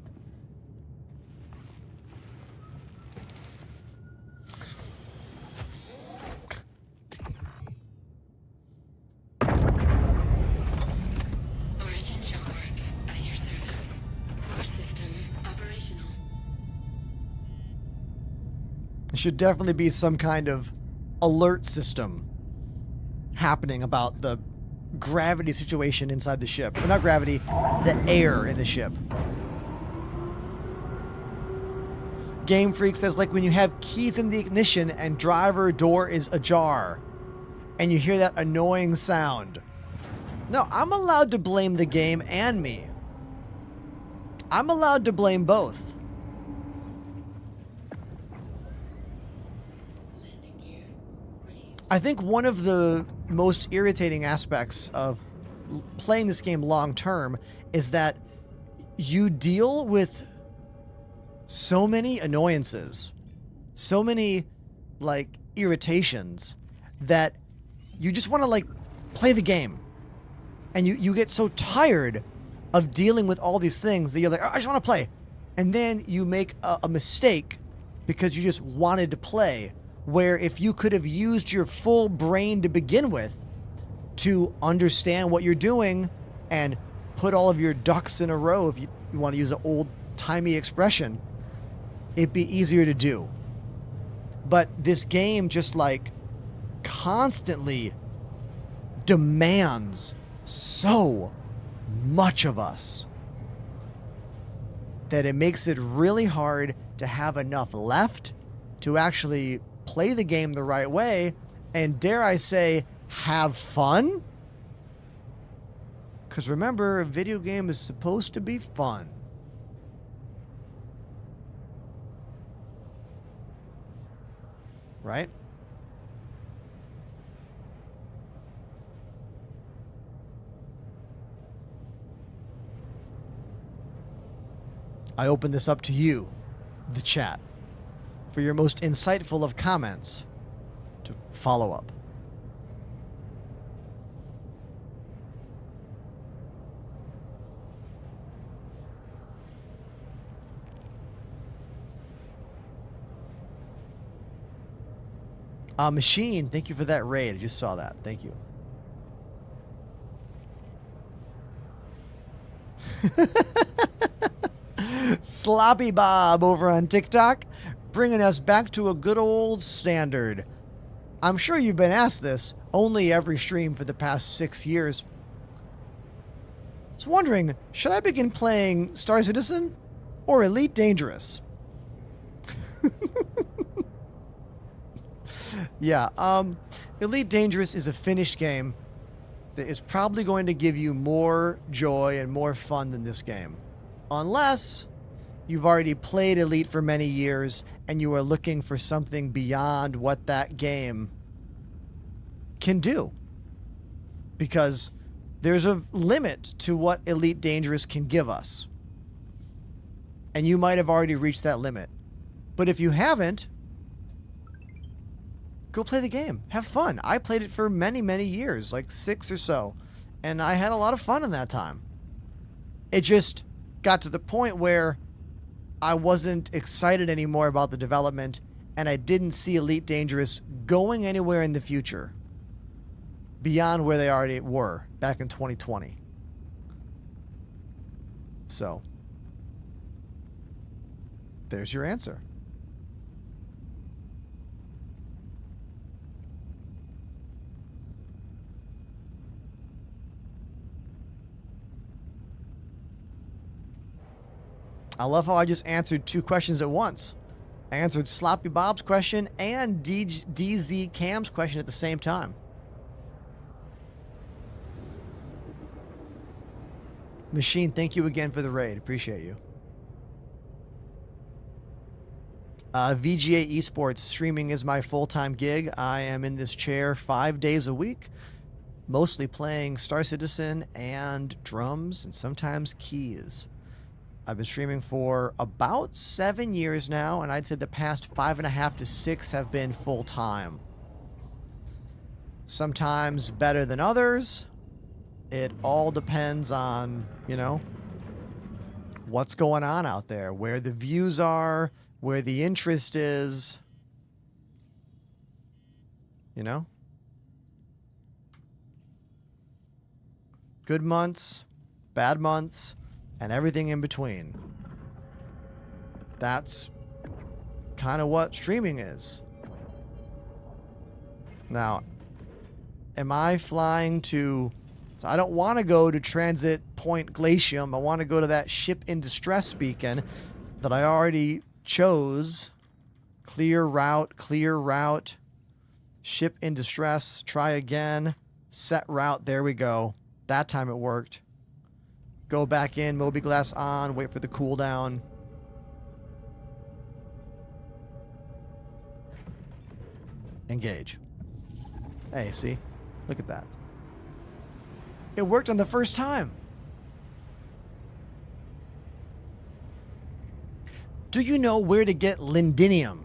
should definitely be some kind of alert system happening about the gravity situation inside the ship. Well, not gravity, the air in the ship. Game Freak says, like when you have keys in the ignition and driver door is ajar and you hear that annoying sound. No, I'm allowed to blame the game and me. I'm allowed to blame both. Landing gear raised. I think one of the most irritating aspects of playing this game long term is that you deal with so many annoyances, so many like irritations that you just want to like play the game. And you get so tired of dealing with all these things that you're like, "Oh, I just want to play." And then you make a mistake because you just wanted to play, where if you could have used your full brain to begin with to understand what you're doing and put all of your ducks in a row, if you want to use an old-timey expression, it'd be easier to do. But this game just like constantly demands so much of us that it makes it really hard to have enough left to actually play the game the right way and, dare I say, have fun. Because remember, a video game is supposed to be fun. Right? I open this up to you, the chat, for your most insightful of comments to follow up. Machine, thank you for that raid. I just saw that. Thank you. Sloppy Bob over on TikTok, bringing us back to a good old standard. I'm sure you've been asked this only every stream for the past 6 years. I was wondering, should I begin playing Star Citizen or Elite Dangerous? Yeah, Elite Dangerous is a finished game that is probably going to give you more joy and more fun than this game. Unless you've already played Elite for many years and you are looking for something beyond what that game can do. Because there's a limit to what Elite Dangerous can give us. And you might have already reached that limit. But if you haven't, go play the game. Have fun. I played it for many, many years, like 6 or so. And I had a lot of fun in that time. It just got to the point where I wasn't excited anymore about the development, and I didn't see Elite Dangerous going anywhere in the future beyond where they already were back in 2020. So, there's your answer. I love how I just answered 2 questions at once. I answered Sloppy Bob's question and DZ Cam's question at the same time. Machine, thank you again for the raid. Appreciate you. VGA Esports, streaming is my full-time gig. I am in this chair 5 days a week, mostly playing Star Citizen and drums and sometimes keys. I've been streaming for about 7 years now, and I'd say the past 5.5 to 6 have been full-time. Sometimes better than others. It all depends on, you know, what's going on out there, where the views are, where the interest is, you know? Good months, bad months, and everything in between. That's kind of what streaming is. Now, am I flying to... So I don't want to go to Transit Point Glacium. I want to go to that ship in distress beacon that I already chose. Clear route, clear route. Ship in distress. Try again. Set route. There we go. That time it worked. Go back in. Mobi-Glass on. Wait for the cooldown. Engage. Hey, see? Look at that. It worked on the first time. Do you know where to get lindinium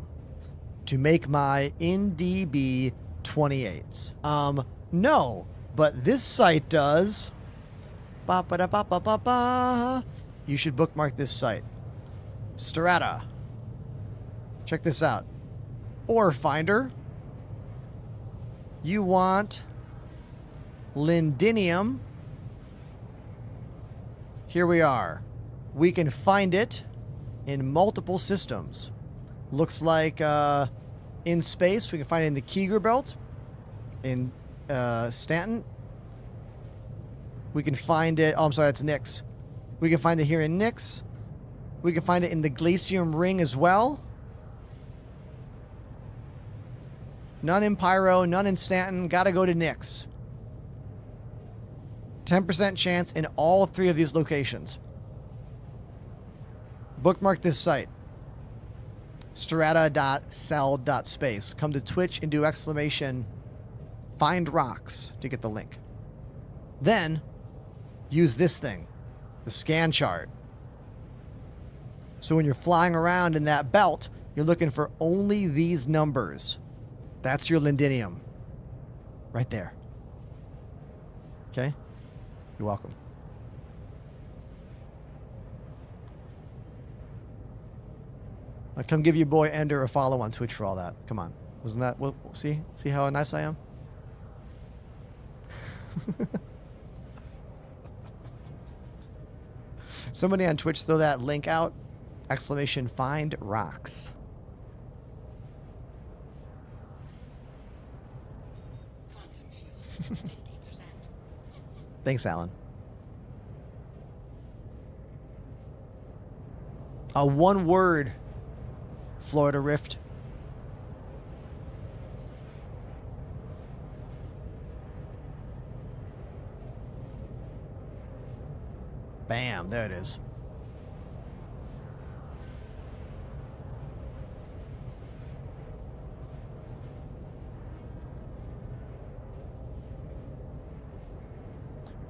to make my NDB 28s? No, but this site does. Ba ba da ba ba ba ba. You should bookmark this site. Strata. Check this out. Ore Finder. You want lindinium. Here we are. We can find it in multiple systems. Looks like in space, we can find it in the Keeger Belt, in Stanton. We can find it, oh, I'm sorry, that's Nyx. We can find it here in Nyx. We can find it in the Glacium Ring as well. None in Pyro, none in Stanton. Gotta go to Nyx. 10% chance in all 3 of these locations. Bookmark this site. Strata.cell.space. Come to Twitch and do exclamation find rocks to get the link. Then use this thing, the scan chart. So when you're flying around in that belt, you're looking for only these numbers. That's your lindinium. Right there. Okay? You're welcome. I'll come give your boy Ender a follow on Twitch for all that. Come on. Wasn't that... Well, see how nice I am? Somebody on Twitch throw that link out. Exclamation find rocks. Quantum fuel, 80%. Thanks, Alan. One word, Florida Rift. Bam, there it is.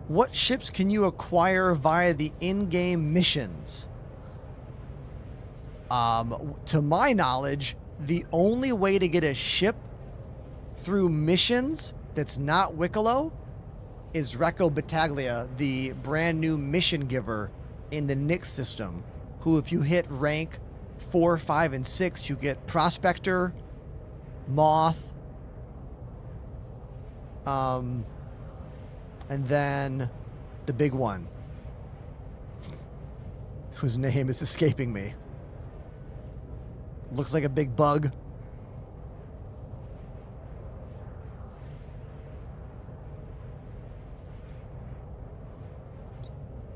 What ships can you acquire via the in-game missions? To my knowledge, the only way to get a ship through missions that's not Wicklow is Recco Battaglia, the brand new mission giver in the Nyx system, who if you hit rank 4, 5, and 6, you get Prospector, Moth, and then the big one, whose name is escaping me. Looks like a big bug.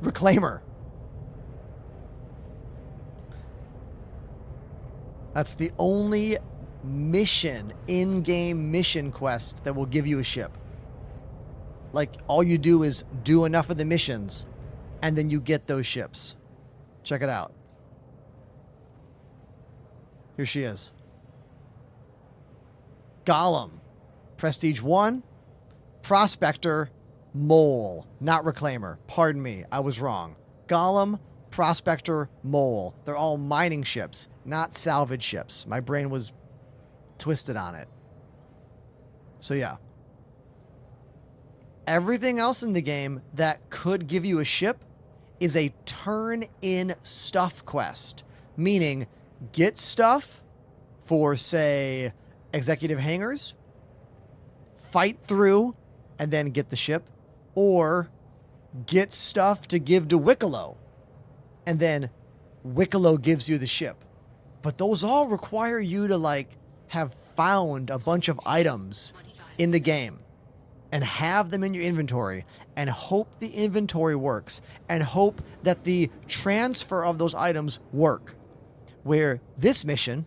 Reclaimer. That's the only mission, in-game mission quest that will give you a ship. Like, all you do is do enough of the missions, and then you get those ships. Check it out. Here she is. Golem. Prestige 1. Prospector. Mole. Not Reclaimer. Pardon me. I was wrong. Golem, Prospector, Mole. They're all mining ships, not salvage ships. My brain was twisted on it. So yeah. Everything else in the game that could give you a ship is a turn-in stuff quest. Meaning, get stuff for, say, executive hangars, fight through, and then get the ship, or get stuff to give to Wicklow, and then Wicklow gives you the ship. But those all require you to like have found a bunch of items in the game and have them in your inventory and hope the inventory works and hope that the transfer of those items work. Where this mission,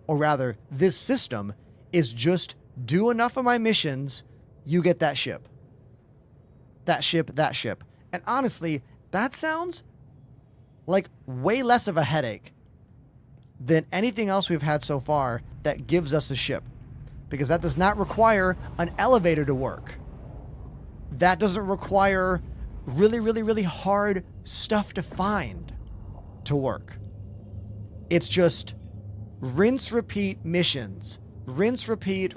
or rather this system, is just do enough of my missions, you get that ship. That ship, that ship. And honestly, that sounds like way less of a headache than anything else we've had so far that gives us a ship. Because that does not require an elevator to work. That doesn't require really, really, really hard stuff to find to work. It's just rinse, repeat missions. Rinse, repeat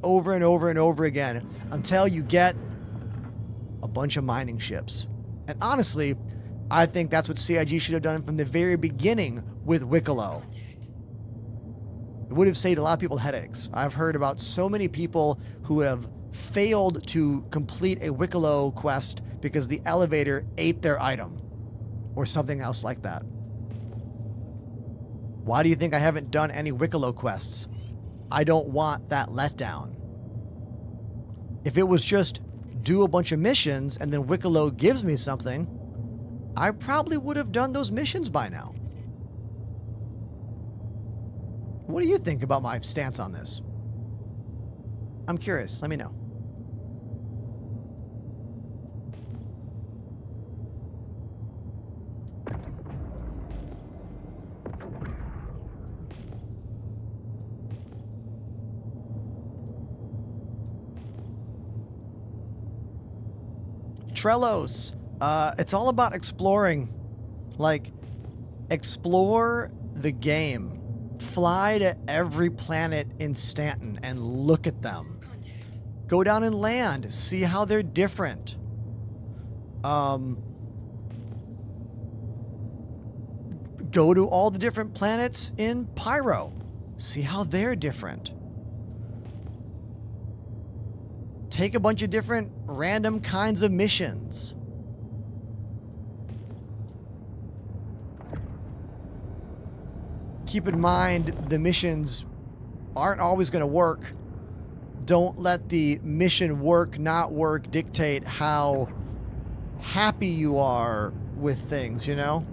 over and over and over again until you get a bunch of mining ships. And honestly, I think that's what CIG should have done from the very beginning with Wicklow. It would have saved a lot of people headaches. I've heard about so many people who have failed to complete a Wicklow quest because the elevator ate their item or something else like that. Why do you think I haven't done any Wicklow quests? I don't want that letdown. If it was just do a bunch of missions and then Wicklow gives me something, I probably would have done those missions by now. What do you think about my stance on this? I'm curious. Let me know. Trelos. It's all about exploring. Like, explore the game. Fly to every planet in Stanton and look at them. Go down and land. See how they're different. Go to all the different planets in Pyro. See how they're different. Take a bunch of different random kinds of missions. Keep in mind, the missions aren't always going to work. Don't let the mission work, not work, dictate how happy you are with things, you know?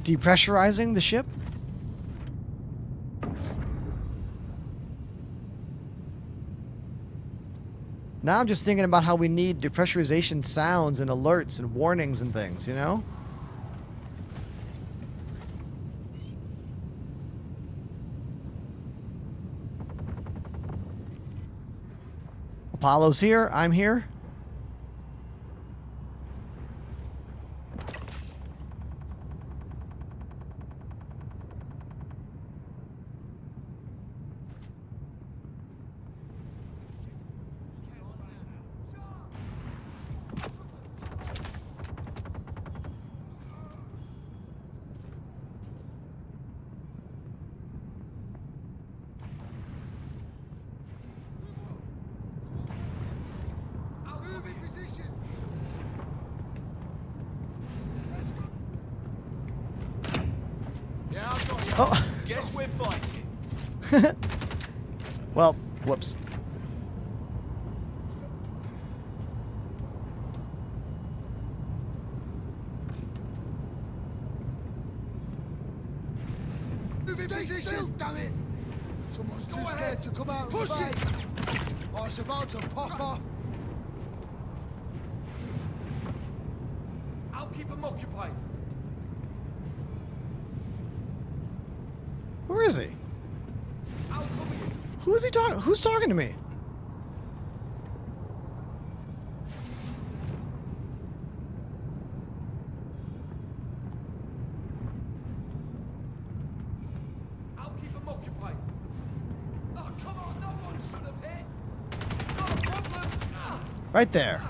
Depressurizing the ship? Now I'm just thinking about how we need depressurization sounds and alerts and warnings and things, you know? Apollo's here. I'm here. Oh. Guess we're fighting. Well, whoops. Stay still, damn it! Someone's too scared to come out and fight. Oh, it's about to pop off. I'll keep them occupied. Where is he? Who is he talking? Who's talking to me? I'll keep them occupied. Oh, come on, no one should have hit. No problem. Right there.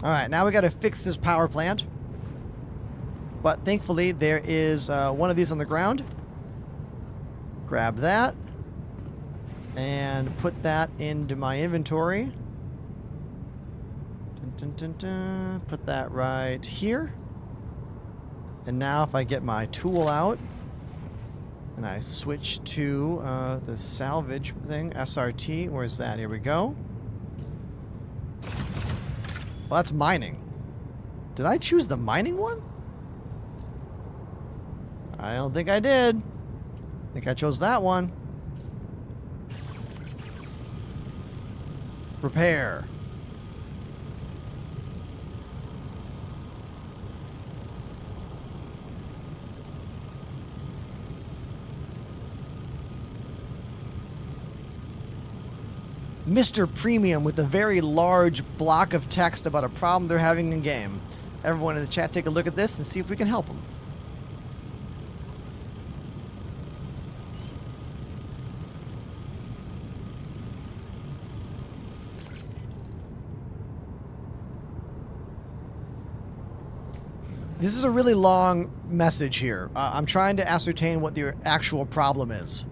All right, now we got to fix this power plant. But thankfully, there is one of these on the ground. Grab that. And put that into my inventory. Dun, dun, dun, dun. Put that right here. And now if I get my tool out, and I switch to the salvage thing, SRT, where's that? Here we go. Well, that's mining. Did I choose the mining one? I don't think I did. I think I chose that one. Repair. Mr. Premium with a very large block of text about a problem they're having in game. Everyone in the chat, take a look at this and see if we can help them. This is a really long message here. I'm trying to ascertain what the actual problem is.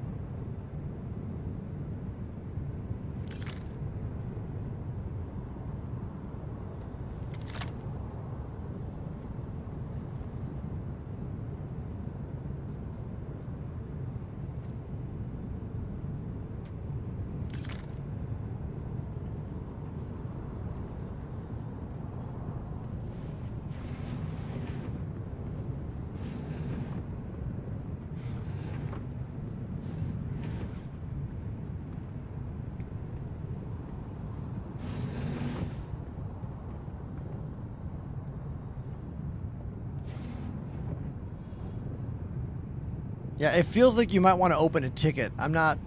Yeah, it feels like you might want to open a ticket. I'm not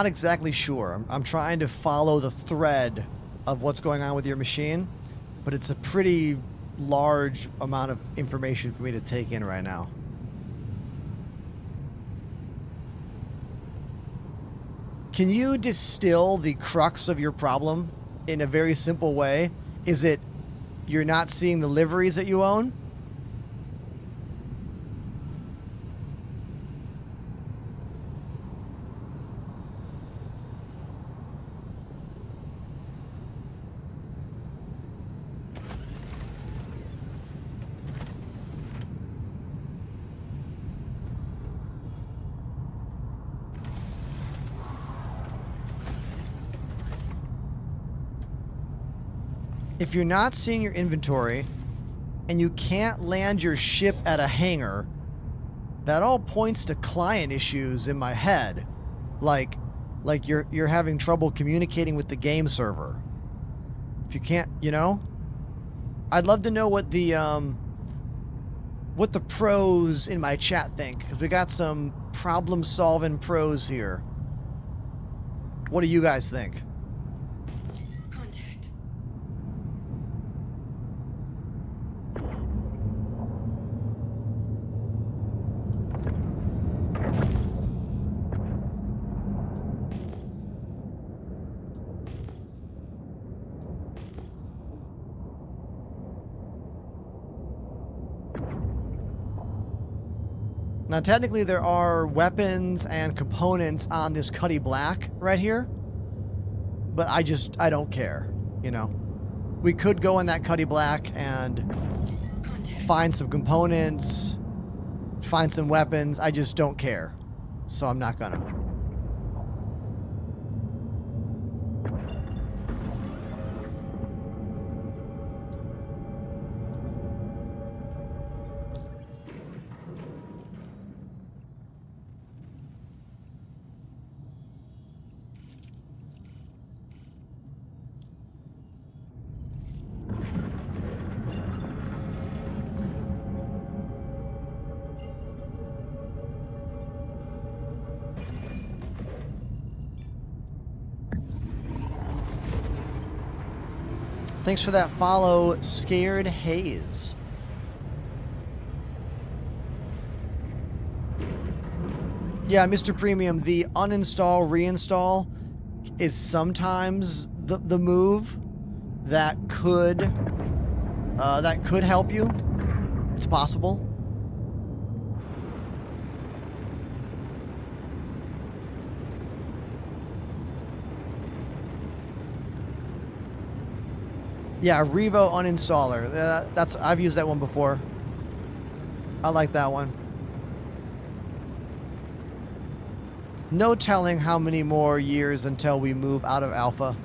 exactly sure. I'm trying to follow the thread of what's going on with your machine, but it's a pretty large amount of information for me to take in right now. Can you distill the crux of your problem in a very simple way? Is it you're not seeing the liveries that you own? If you're not seeing your inventory and you can't land your ship at a hangar, that all points to client issues in my head. Like you're having trouble communicating with the game server. If you can't, you know? I'd love to know what the pros in my chat think, because we got some problem-solving pros here. What do you guys think? Contact. Now, technically, there are weapons and components on this Cuddy Black right here, but I don't care, you know. We could go in that Cuddy Black and find some components, find some weapons. I just don't care, so I'm not gonna. Thanks for that follow, Scared Haze. Yeah, Mr. Premium, the uninstall, reinstall is sometimes the move. that could help you. It's possible. Yeah, Revo uninstaller. I've used that one before. I like that one. No telling how many more years until we move out of alpha.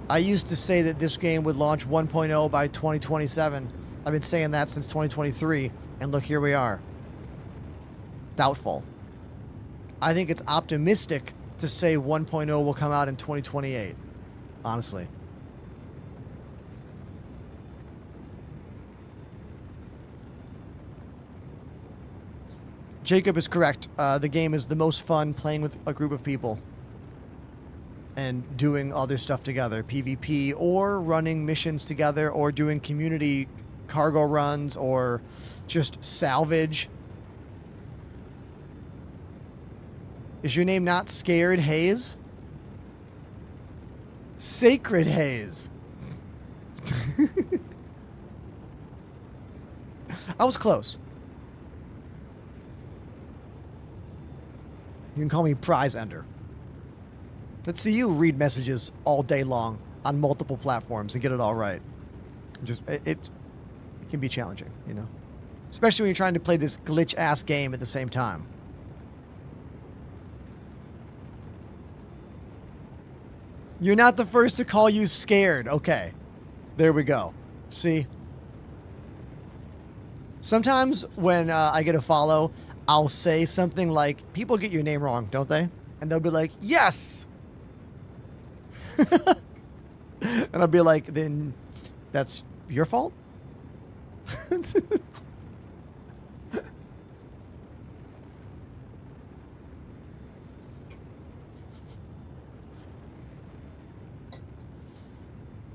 I used to say that this game would launch 1.0 by 2027. I've been saying that since 2023, and look, here we are. Doubtful. I think it's optimistic to say 1.0 will come out in 2028, honestly. Jacob is correct. The game is the most fun playing with a group of people and doing other stuff together. PvP or running missions together or doing community cargo runs or just salvage. Is your name not Scared Haze? Sacred Haze. I was close. You can call me Prize Ender. Let's see you read messages all day long on multiple platforms and get it all right. Just it can be challenging, you know, especially when you're trying to play this glitch-ass game at the same time. You're not the first to call you scared. Okay, there we go. See? Sometimes when I get a follow, I'll say something like, people get your name wrong, don't they? And they'll be like, yes! And I'll be like, then that's your fault?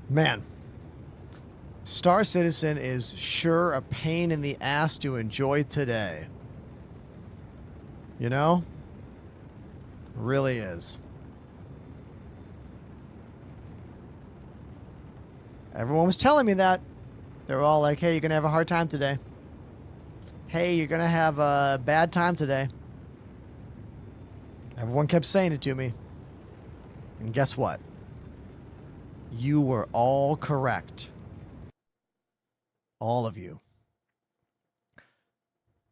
Man. Star Citizen is sure a pain in the ass to enjoy today. You know? Really is. Everyone was telling me that. They were all like, hey, you're going to have a hard time today. Hey, you're going to have a bad time today. Everyone kept saying it to me. And guess what? You were all correct. All of you.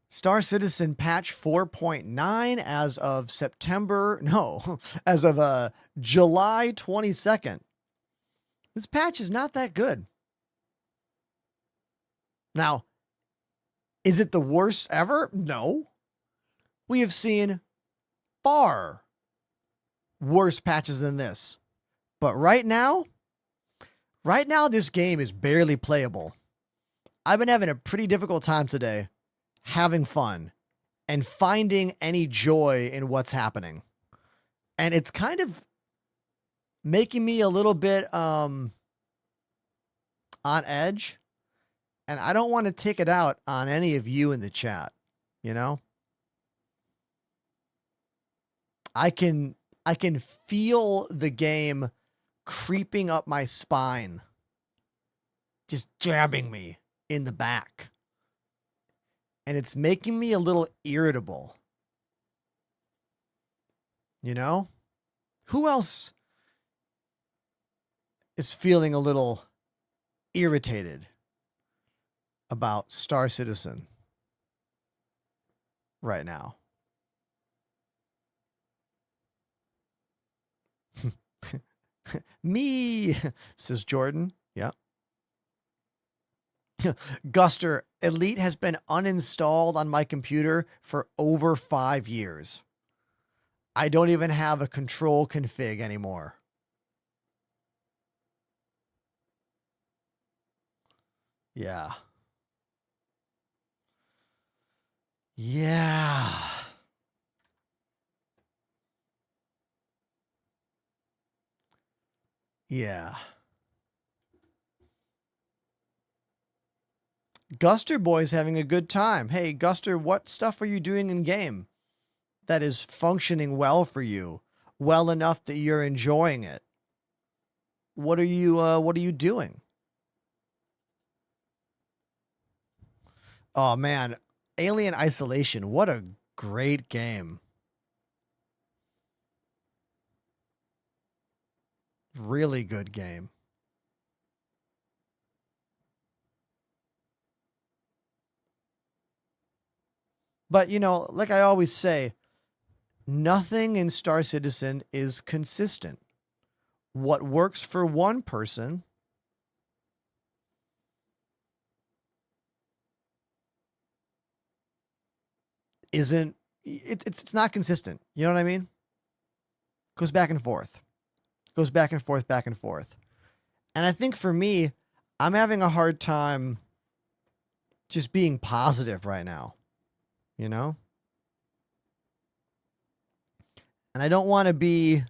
Star Citizen patch 4.9 as of July 22nd. This patch is not that good. Now, is it the worst ever? No. We have seen far worse patches than this. But right now, this game is barely playable. I've been having a pretty difficult time today, having fun and finding any joy in what's happening. And it's kind of making me a little bit on edge. And I don't want to take it out on any of you in the chat, you know? I can feel the game creeping up my spine, just jabbing me in the back. And it's making me a little irritable. You know? Who else is feeling a little irritated about Star Citizen right now? Me, says Jordan. Yeah. Guster, Elite has been uninstalled on my computer for over 5 years. I don't even have a control config anymore. Yeah. Yeah. Yeah. Guster Boy's having a good time. Hey, Guster, what stuff are you doing in game that is functioning well for you? Well enough that you're enjoying it? what are you doing? Oh man, Alien Isolation. What a great game. Really good game. But, you know, like I always say, nothing in Star Citizen is consistent. What works for one person isn't, it's not consistent. You know what I mean? Goes back and forth. Goes back and forth, back and forth. And I think for me, I'm having a hard time just being positive right now. You know? And I don't want to be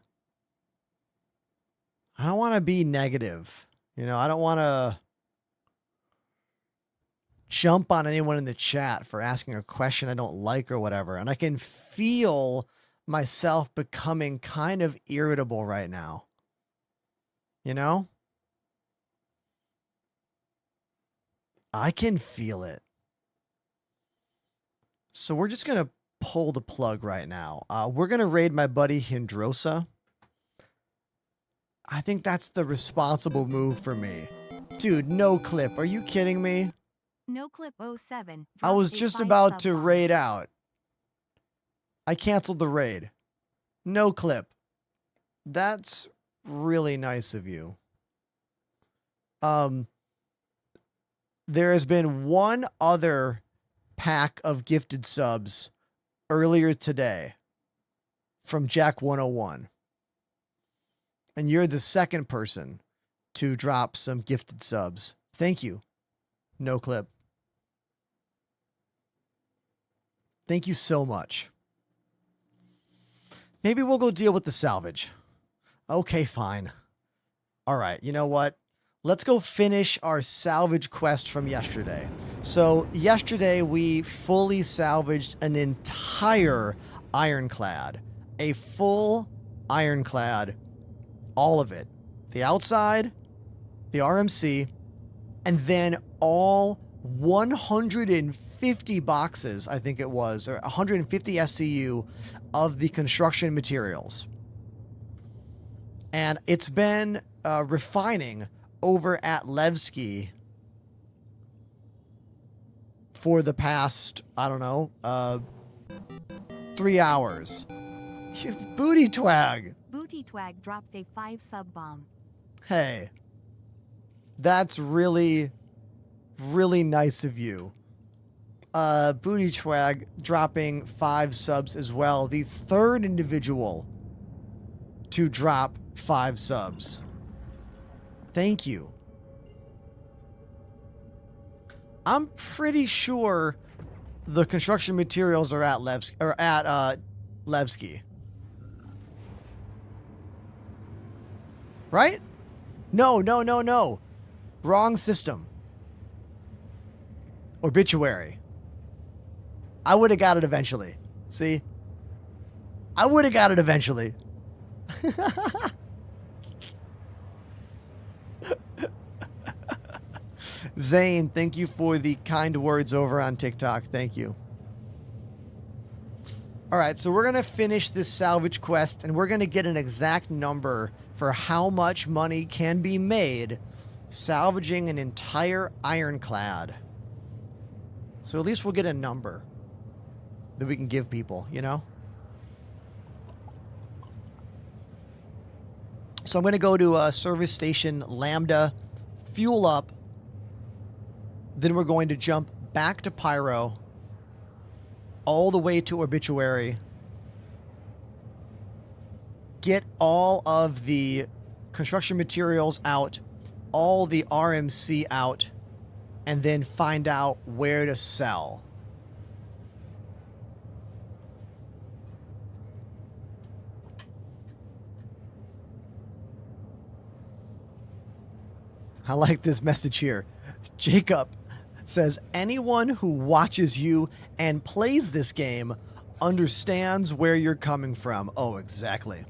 negative. You know, I don't want to jump on anyone in the chat for asking a question I don't like or whatever. And I can feel myself becoming kind of irritable right now. You know? I can feel it. So we're just going to pull the plug right now. We're going to raid my buddy Hindrosa. I think that's the responsible move for me. Dude, no clip. Are you kidding me? No clip 07. I was dropped a just 5 about sub to bomb. raid out. I canceled the raid. No clip. That's really nice of you. There has been one other pack of gifted subs earlier today from Jack 101. And you're the second person to drop some gifted subs. Thank you. No clip. Thank you so much. Maybe we'll go deal with the salvage. Okay, fine. All right, you know what? Let's go finish our salvage quest from yesterday. So yesterday we fully salvaged an entire ironclad. A full ironclad. All of it. The outside, the RMC, and then all 150 boxes, I think it was, or 150 SCU of the construction materials. And it's been refining over at Levski for the past, I don't know, 3 hours. Booty twag. Booty Twag dropped a 5 sub bomb. Hey, that's really, really nice of you. Booty Twag dropping 5 subs as well. The third individual to drop 5 subs. Thank you. I'm pretty sure the construction materials are at Levski. Right? No. Wrong system. Obituary. I would have got it eventually. See? I would have got it eventually. Zane, thank you for the kind words over on TikTok. Thank you. All right, so we're going to finish this salvage quest, and we're going to get an exact number for how much money can be made salvaging an entire ironclad. So at least we'll get a number that we can give people, you know? So I'm going to go to service station Lambda, fuel up. Then we're going to jump back to Pyro, all the way to Obituary, get all of the construction materials out, all the RMC out, and then find out where to sell. I like this message here. Jacob says, anyone who watches you and plays this game understands where you're coming from. Oh, exactly.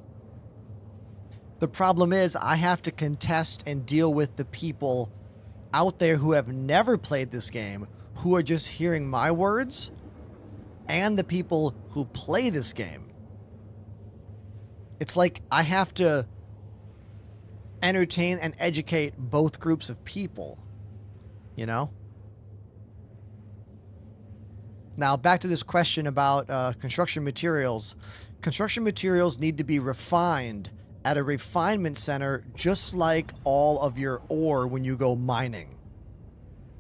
The problem is I have to contest and deal with the people out there who have never played this game, who are just hearing my words, and the people who play this game. It's like I have to entertain and educate both groups of people, you know? Now, back to this question about construction materials. Construction materials need to be refined at a refinement center, just like all of your ore when you go mining.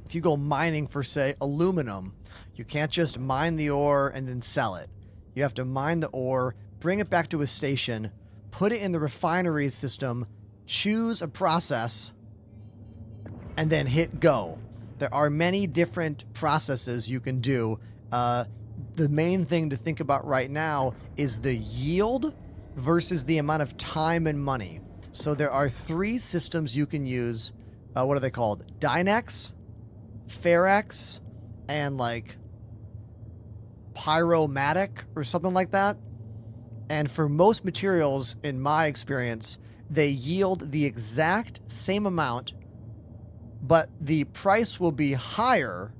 If you go mining for, say, aluminum, you can't just mine the ore and then sell it. You have to mine the ore, bring it back to a station, put it in the refinery system, choose a process, and then hit go. There are many different processes you can do. The main thing to think about right now is the yield versus the amount of time and money. So there are 3 systems you can use. What are they called? Dynex, Ferrex, and like Pyromatic or something like that. And for most materials, in my experience, they yield the exact same amount, but the price will be higher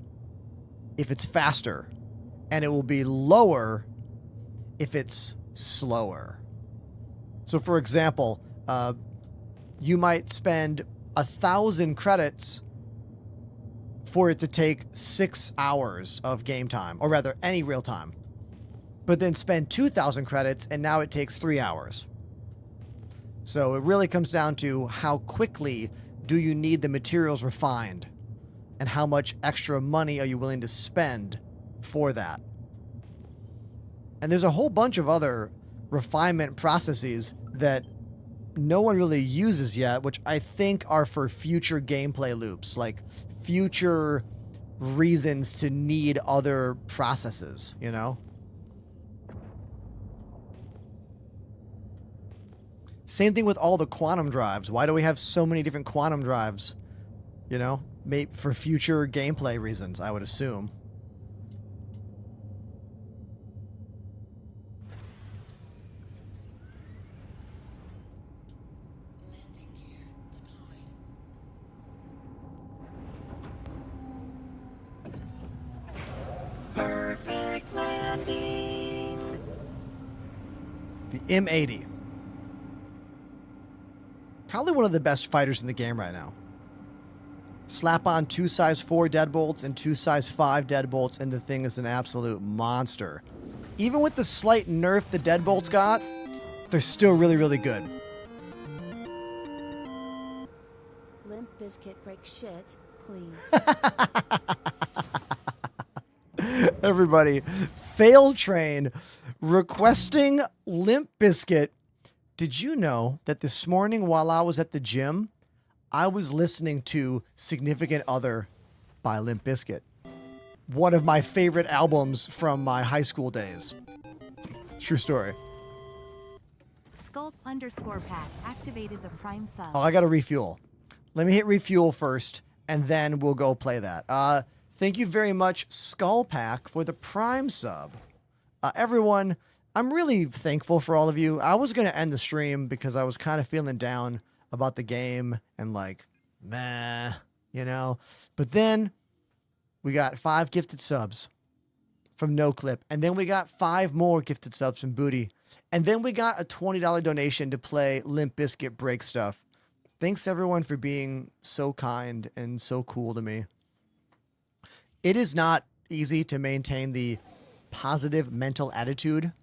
if it's faster, and it will be lower if it's slower. So for example, you might spend 1,000 credits for it to take 6 hours of game time, or rather any real time, but then spend 2,000 credits and now it takes 3 hours. So it really comes down to how quickly do you need the materials refined, and how much extra money are you willing to spend for that. And there's a whole bunch of other refinement processes that no one really uses yet, which I think are for future gameplay loops, like future reasons to need other processes, you know? Same thing with all the quantum drives. Why do we have so many different quantum drives? You know, maybe for future gameplay reasons, I would assume. Landing gear deployed. Perfect landing. The M80. Probably one of the best fighters in the game right now. Slap on 2 size 4 deadbolts and 2 size 5 deadbolts, and the thing is an absolute monster. Even with the slight nerf the deadbolts got, they're still really, really good. Limp Biscuit break shit, please. Everybody, Fail Train requesting Limp Bizkit. Did you know that this morning while I was at the gym, I was listening to Significant Other by Limp Bizkit? One of my favorite albums from my high school days. True story. Sculpt_pack activated the Prime sub. Oh, I got to refuel. Let me hit refuel first, and then we'll go play that. Thank you very much, Skull Pack, for the Prime sub. Everyone, I'm really thankful for all of you. I was going to end the stream because I was kind of feeling down about the game and like, meh, you know. But then we got 5 gifted subs from NoClip. And then we got 5 more gifted subs from Booty. And then we got a $20 donation to play Limp Bizkit Break Stuff. Thanks everyone for being so kind and so cool to me. It is not easy to maintain the positive mental attitude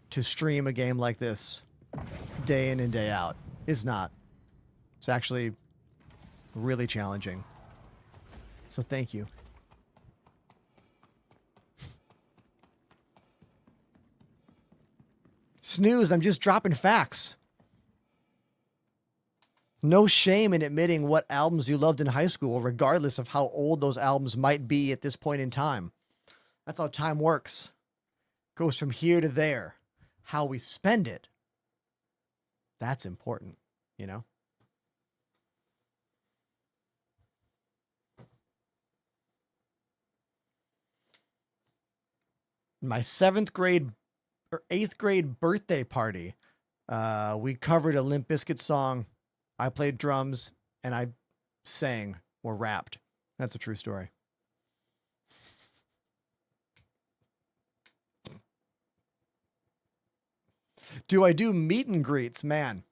to stream a game like this day in and day out. It's not. It's actually really challenging. So thank you. Snooze, I'm just dropping facts. No shame in admitting what albums you loved in high school, regardless of how old those albums might be at this point in time. That's how time works. Goes from here to there. How we spend it, that's important, you know? My 7th grade or 8th grade birthday party, We covered a Limp Bizkit song. I played drums and I sang or rapped. That's a true story. Do I do meet and greets? Man,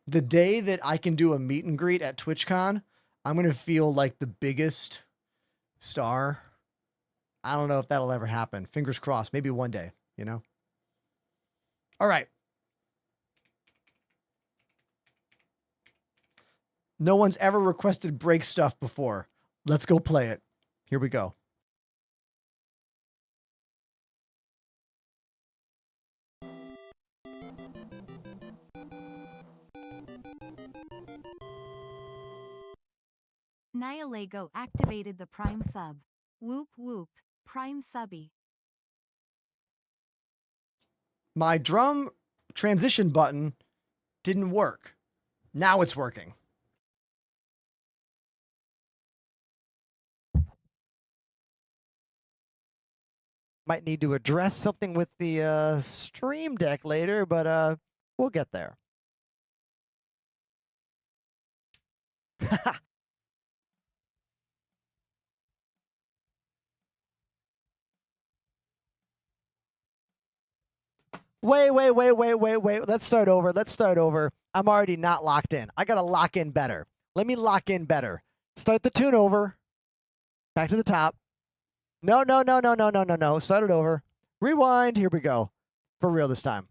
the day that I can do a meet and greet at TwitchCon, I'm going to feel like the biggest star. I don't know if that'll ever happen. Fingers crossed. Maybe one day, you know? All right. No one's ever requested break stuff before. Let's go play it. Here we go. Nihilego activated the Prime sub. Whoop whoop. Prime subby. My drum transition button didn't work. Now it's working. Might need to address something with the stream deck later, but we'll get there. Wait. Let's start over. I'm already not locked in. I got to lock in better. Let me lock in better. Start the tune over. Back to the top. No. Start it over. Rewind. Here we go. For real this time.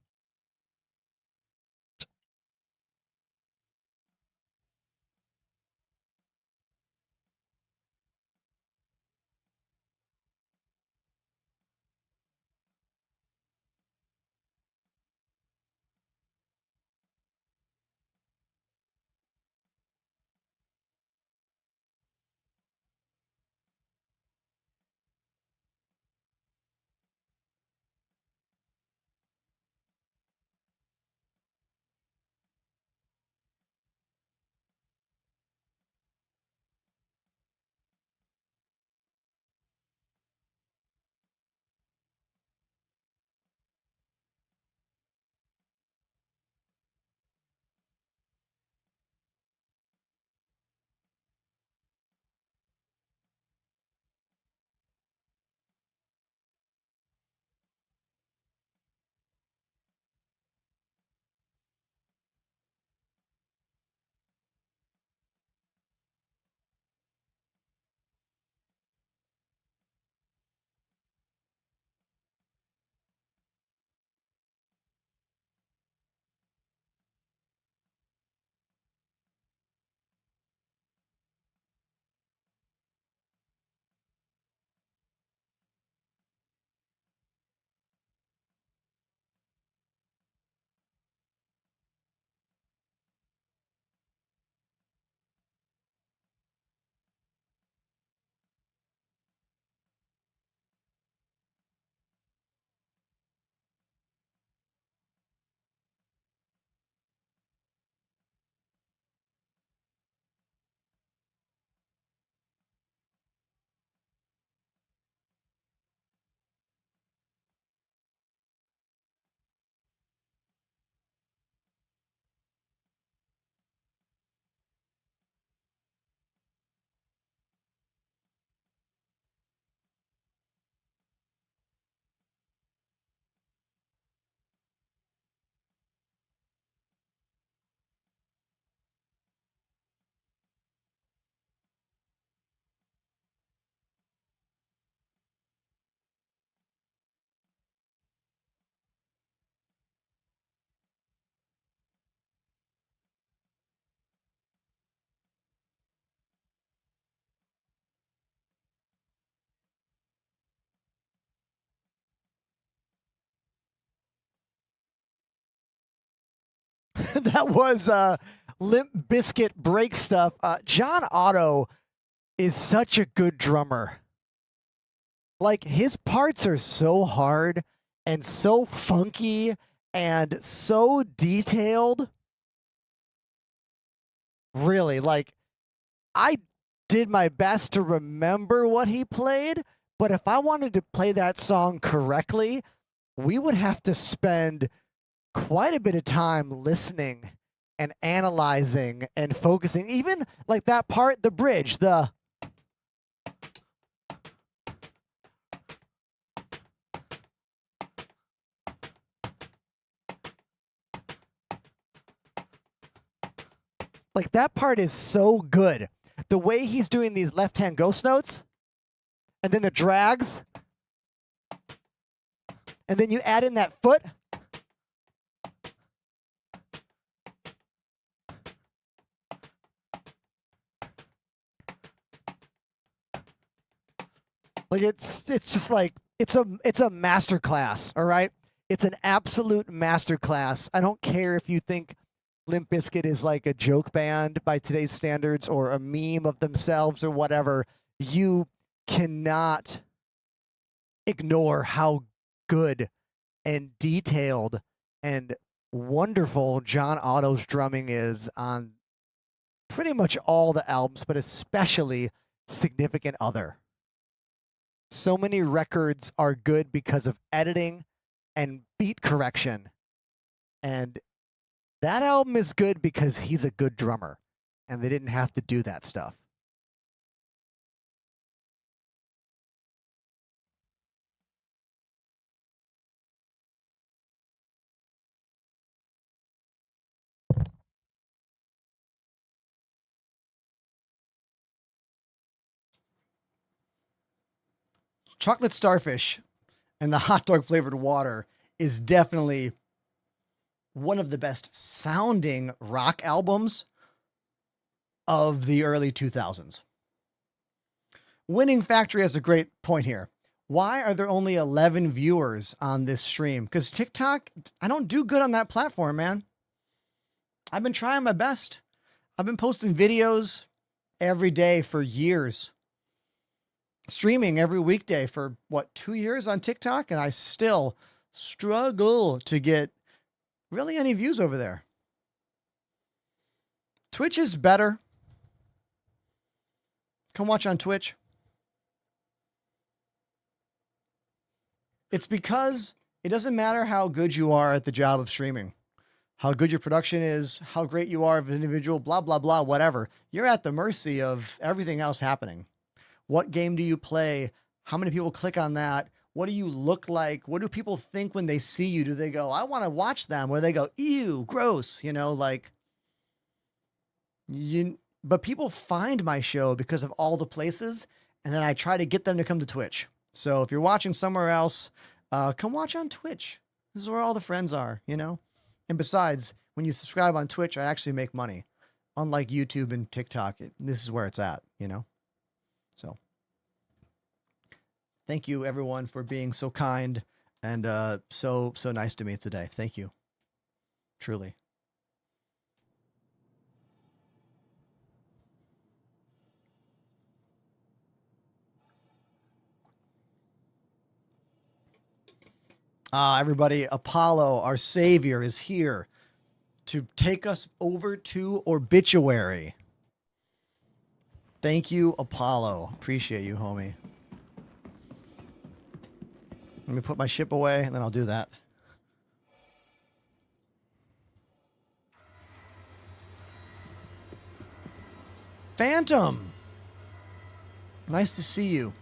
That was Limp Bizkit break stuff. John Otto is such a good drummer. Like, his parts are so hard and so funky and so detailed. Really, like, I did my best to remember what he played, but if I wanted to play that song correctly, we would have to spend quite a bit of time listening and analyzing and focusing. Even like that part, the bridge, the like that part is so good. The way he's doing these left-hand ghost notes, and then the drags, and then you add in that foot. Like it's just like it's a master class, all right? It's an absolute master class. I don't care if you think Limp Bizkit is like a joke band by today's standards or a meme of themselves or whatever. You cannot ignore how good and detailed and wonderful John Otto's drumming is on pretty much all the albums, but especially Significant Other. So many records are good because of editing and beat correction. And that album is good because he's a good drummer and they didn't have to do that stuff. Chocolate Starfish and the hot dog flavored water is definitely one of the best sounding rock albums of the early 2000s. Winning Factory has a great point here. Why are there only 11 viewers on this stream? Because TikTok, I don't do good on that platform, man. I've been trying my best. I've been posting videos every day for years. Streaming every weekday for, 2 years on TikTok? And I still struggle to get really any views over there. Twitch is better. Come watch on Twitch. It's because it doesn't matter how good you are at the job of streaming, how good your production is, how great you are as an individual, blah, blah, blah, whatever. You're at the mercy of everything else happening. What game do you play? How many people click on that? What do you look like? What do people think when they see you? Do they go, I want to watch them? Or they go, ew, gross, but people find my show because of all the places. And then I try to get them to come to Twitch. So if you're watching somewhere else, come watch on Twitch. This is where all the friends are, And besides, when you subscribe on Twitch, I actually make money. Unlike YouTube and TikTok, this is where it's at, So thank you everyone for being so kind and so nice to me today. Thank you. Truly. Everybody, Apollo, our savior, is here to take us over to Obituary. Thank you, Apollo. Appreciate you, homie. Let me put my ship away, and then I'll do that. Phantom! Nice to see you.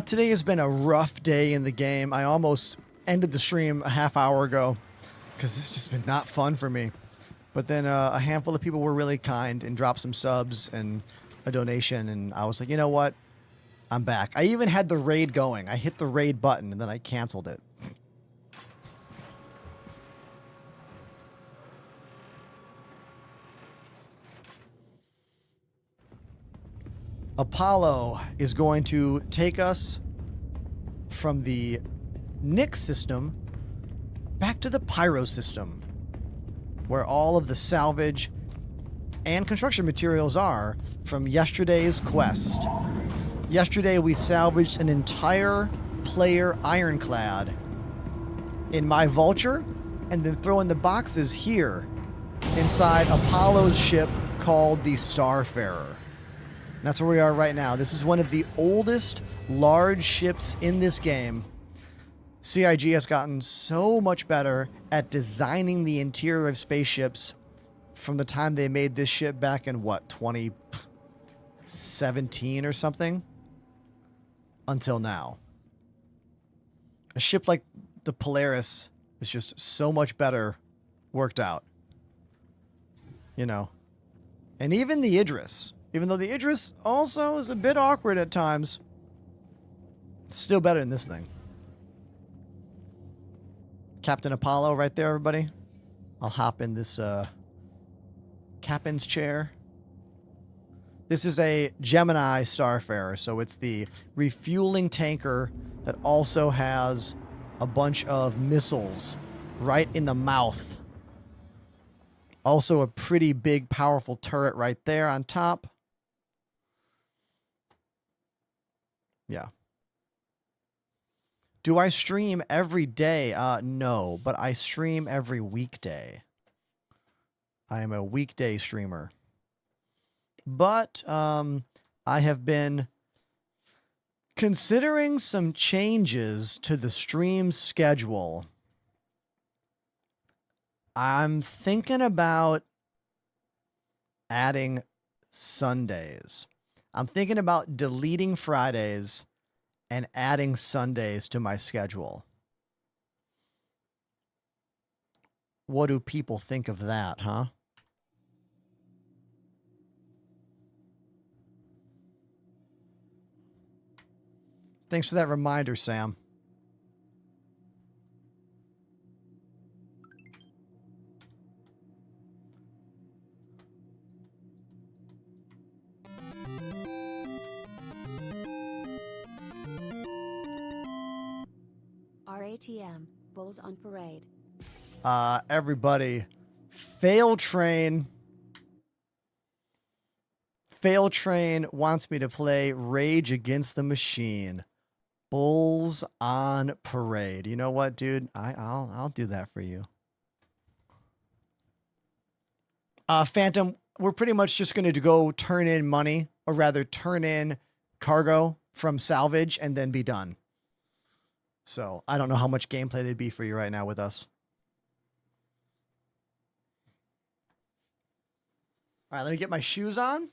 Today has been a rough day in the game. I almost ended the stream a half hour ago because it's just been not fun for me. But then a handful of people were really kind and dropped some subs and a donation. And I was like, you know what? I'm back. I even had the raid going. I hit the raid button and then I canceled it. Apollo is going to take us from the Nix system back to the Pyro system, where all of the salvage and construction materials are from yesterday's quest. Yesterday we salvaged an entire player ironclad in my Vulture and then throw in the boxes here inside Apollo's ship called the Starfarer. That's where we are right now. This is one of the oldest large ships in this game. CIG has gotten so much better at designing the interior of spaceships from the time they made this ship back in what, 2017 or something, until now. A ship like the Polaris is just so much better worked out. You know. And even the Idris, even though the Idris also is a bit awkward at times, it's still better than this thing. Captain Apollo right there, everybody. I'll hop in this captain's chair. This is a Gemini Starfarer, so it's the refueling tanker that also has a bunch of missiles right in the mouth. Also a pretty big, powerful turret right there on top. Yeah. Do I stream every day? No, but I stream every weekday. I am a weekday streamer. But I have been considering some changes to the stream schedule. I'm thinking about adding Sundays. I'm thinking about deleting Fridays and adding Sundays to my schedule. What do people think of that, huh? Thanks for that reminder, Sam. RATM, Bulls on Parade. Everybody, Fail Train wants me to play Rage Against the Machine. Bulls on Parade. You know what, dude? I'll do that for you. Phantom, we're pretty much just going to go turn in money, or rather turn in cargo from salvage and then be done. So I don't know how much gameplay there'd be for you right now with us. All right, let me get my shoes on.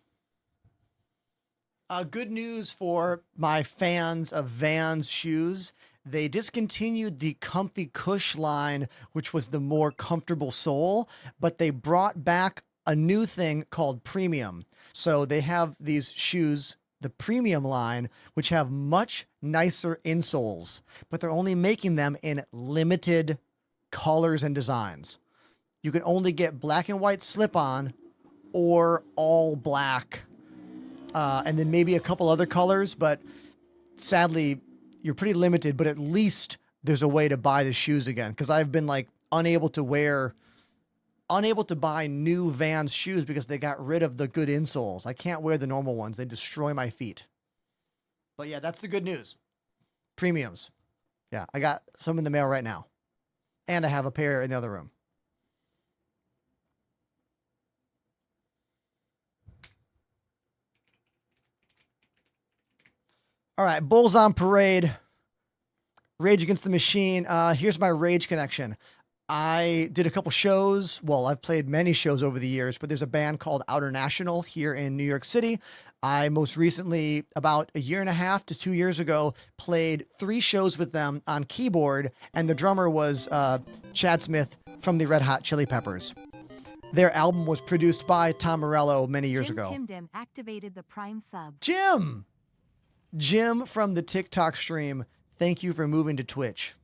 Good news for my fans of Vans shoes. They discontinued the Comfy Cush line, which was the more comfortable sole, but they brought back a new thing called Premium. So they have these shoes, the Premium line, which have much nicer insoles, but they're only making them in limited colors and designs. You can only get black and white slip-on or all black, and then maybe a couple other colors, but sadly, you're pretty limited, but at least there's a way to buy the shoes again, because I've been like unable to buy new Vans shoes because they got rid of the good insoles. I can't wear the normal ones. They destroy my feet. But yeah, that's the good news. Premiums. Yeah, I got some in the mail right now. And I have a pair in the other room. All right, Bulls on Parade. Rage Against the Machine. Here's my Rage connection. I did a couple shows. Well, I've played many shows over the years, but there's a band called Outer National here in New York City. I most recently, about a year and a half to 2 years ago, played 3 shows with them on keyboard, and the drummer was Chad Smith from the Red Hot Chili Peppers. Their album was produced by Tom Morello many years ago. Timdim activated the Prime sub. Jim from the TikTok stream, thank you for moving to Twitch.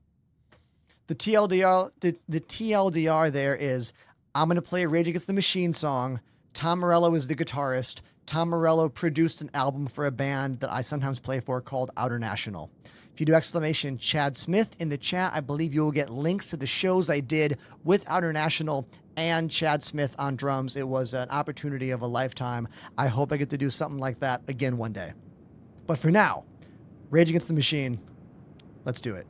The TLDR there is, I'm going to play a Rage Against the Machine song. Tom Morello is the guitarist. Tom Morello produced an album for a band that I sometimes play for called Outer National. If you do exclamation Chad Smith in the chat, I believe you will get links to the shows I did with Outer National and Chad Smith on drums. It was an opportunity of a lifetime. I hope I get to do something like that again one day. But for now, Rage Against the Machine, let's do it.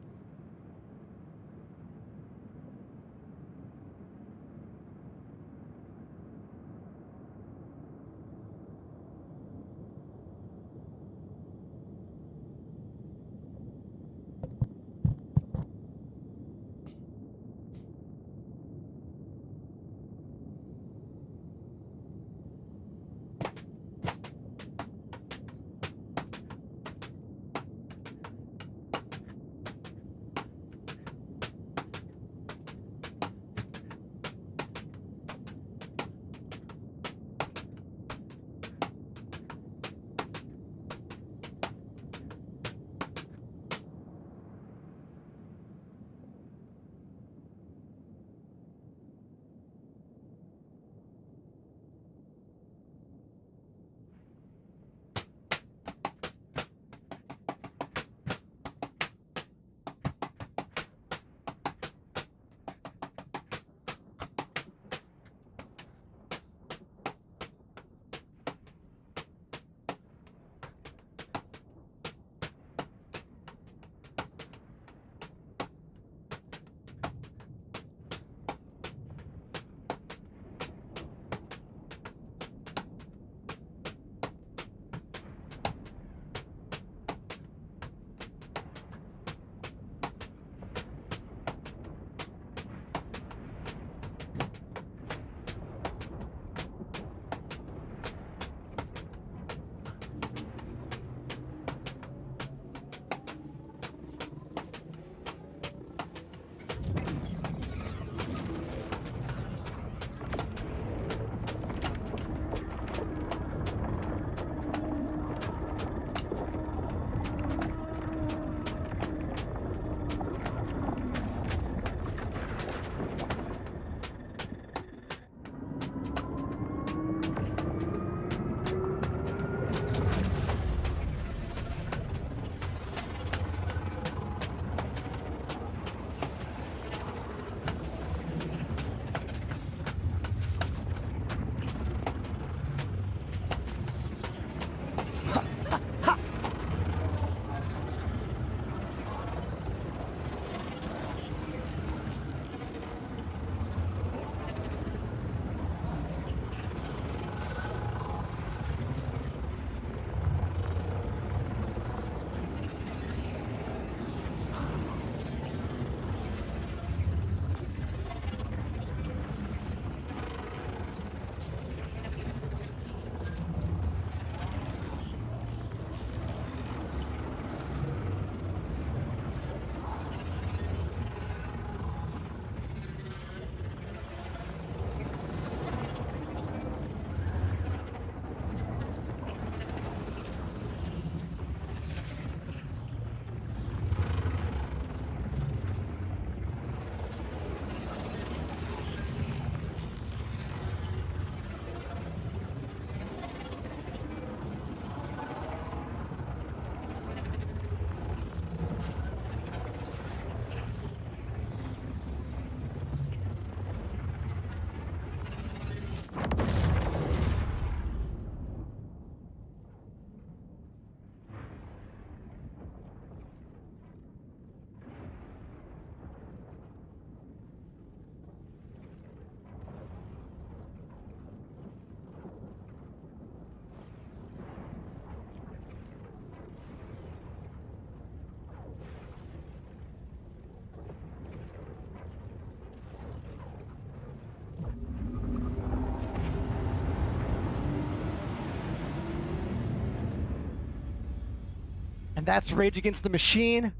And that's Rage Against the Machine.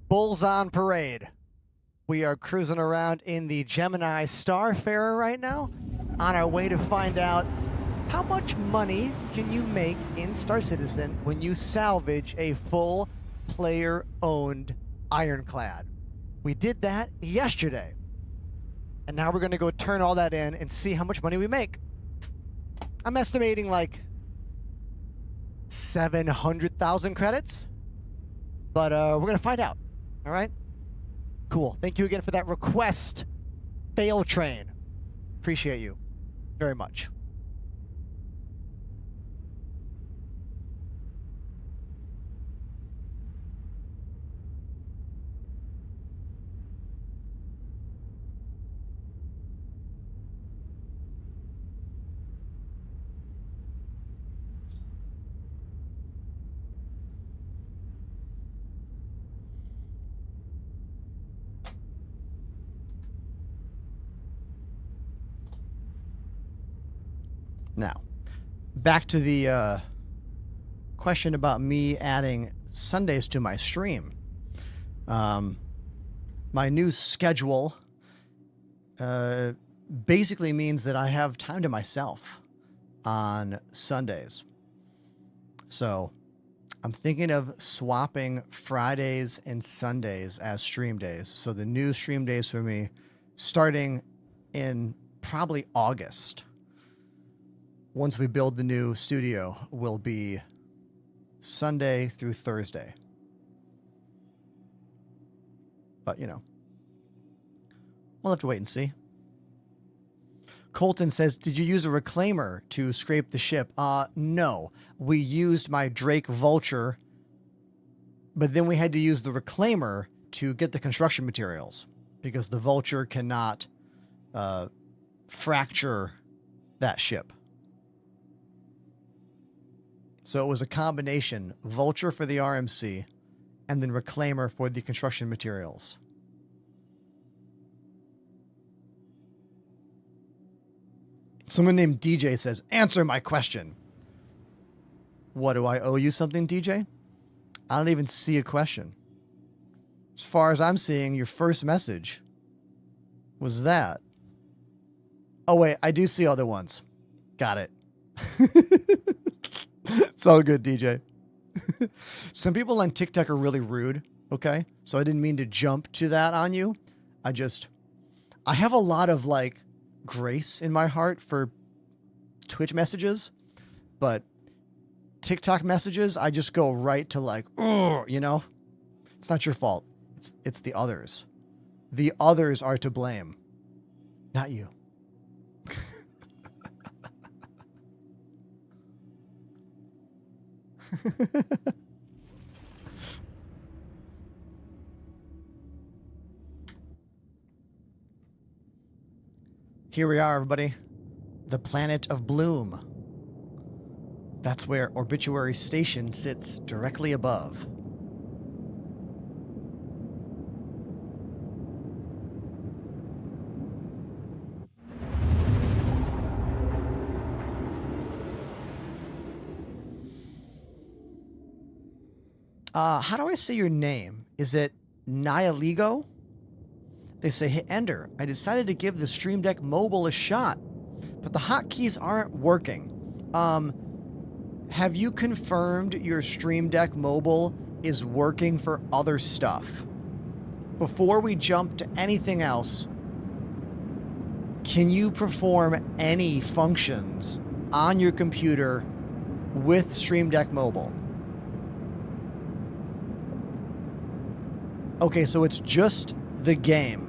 Bulls on parade. We are cruising around in the Gemini Starfarer right now, on our way to find out how much money can you make in Star Citizen when you salvage a full player-owned ironclad. We did that yesterday. And now we're going to go turn all that in and see how much money we make. I'm estimating like 700,000 credits. But we're going to find out. All right? Cool. Thank you again for that request, Fail Train. Appreciate you very much. Now, back to the question about me adding Sundays to my stream. My new schedule basically means that I have time to myself on Sundays. So I'm thinking of swapping Fridays and Sundays as stream days. So the new stream days for me, starting in probably August, once we build the new studio, will be Sunday through Thursday. But, you know, we'll have to wait and see. Colton says, did you use a reclaimer to scrape the ship? No. We used my Drake Vulture, but then we had to use the reclaimer to get the construction materials because the Vulture cannot fracture that ship. So it was a combination, Vulture for the RMC and then reclaimer for the construction materials. Someone named DJ says, answer my question. What, do I owe you something, DJ? I don't even see a question. As far as I'm seeing, your first message was that. Oh, wait, I do see other ones. Got it. It's all good, DJ. Some people on TikTok are really rude, okay? So I didn't mean to jump to that on you. I have a lot of, like, grace in my heart for Twitch messages, but TikTok messages, I just go right to, like, you know? It's not your fault. It's the others. The others are to blame, not you. Here we are, everybody. The planet of Bloom. That's where Obituary Station sits directly above. How do I say your name? Is it Nialigo? They say, hey, Ender, I decided to give the Stream Deck Mobile a shot, but the hotkeys aren't working. Have you confirmed your Stream Deck Mobile is working for other stuff? Before we jump to anything else, can you perform any functions on your computer with Stream Deck Mobile? Okay, so it's just the game.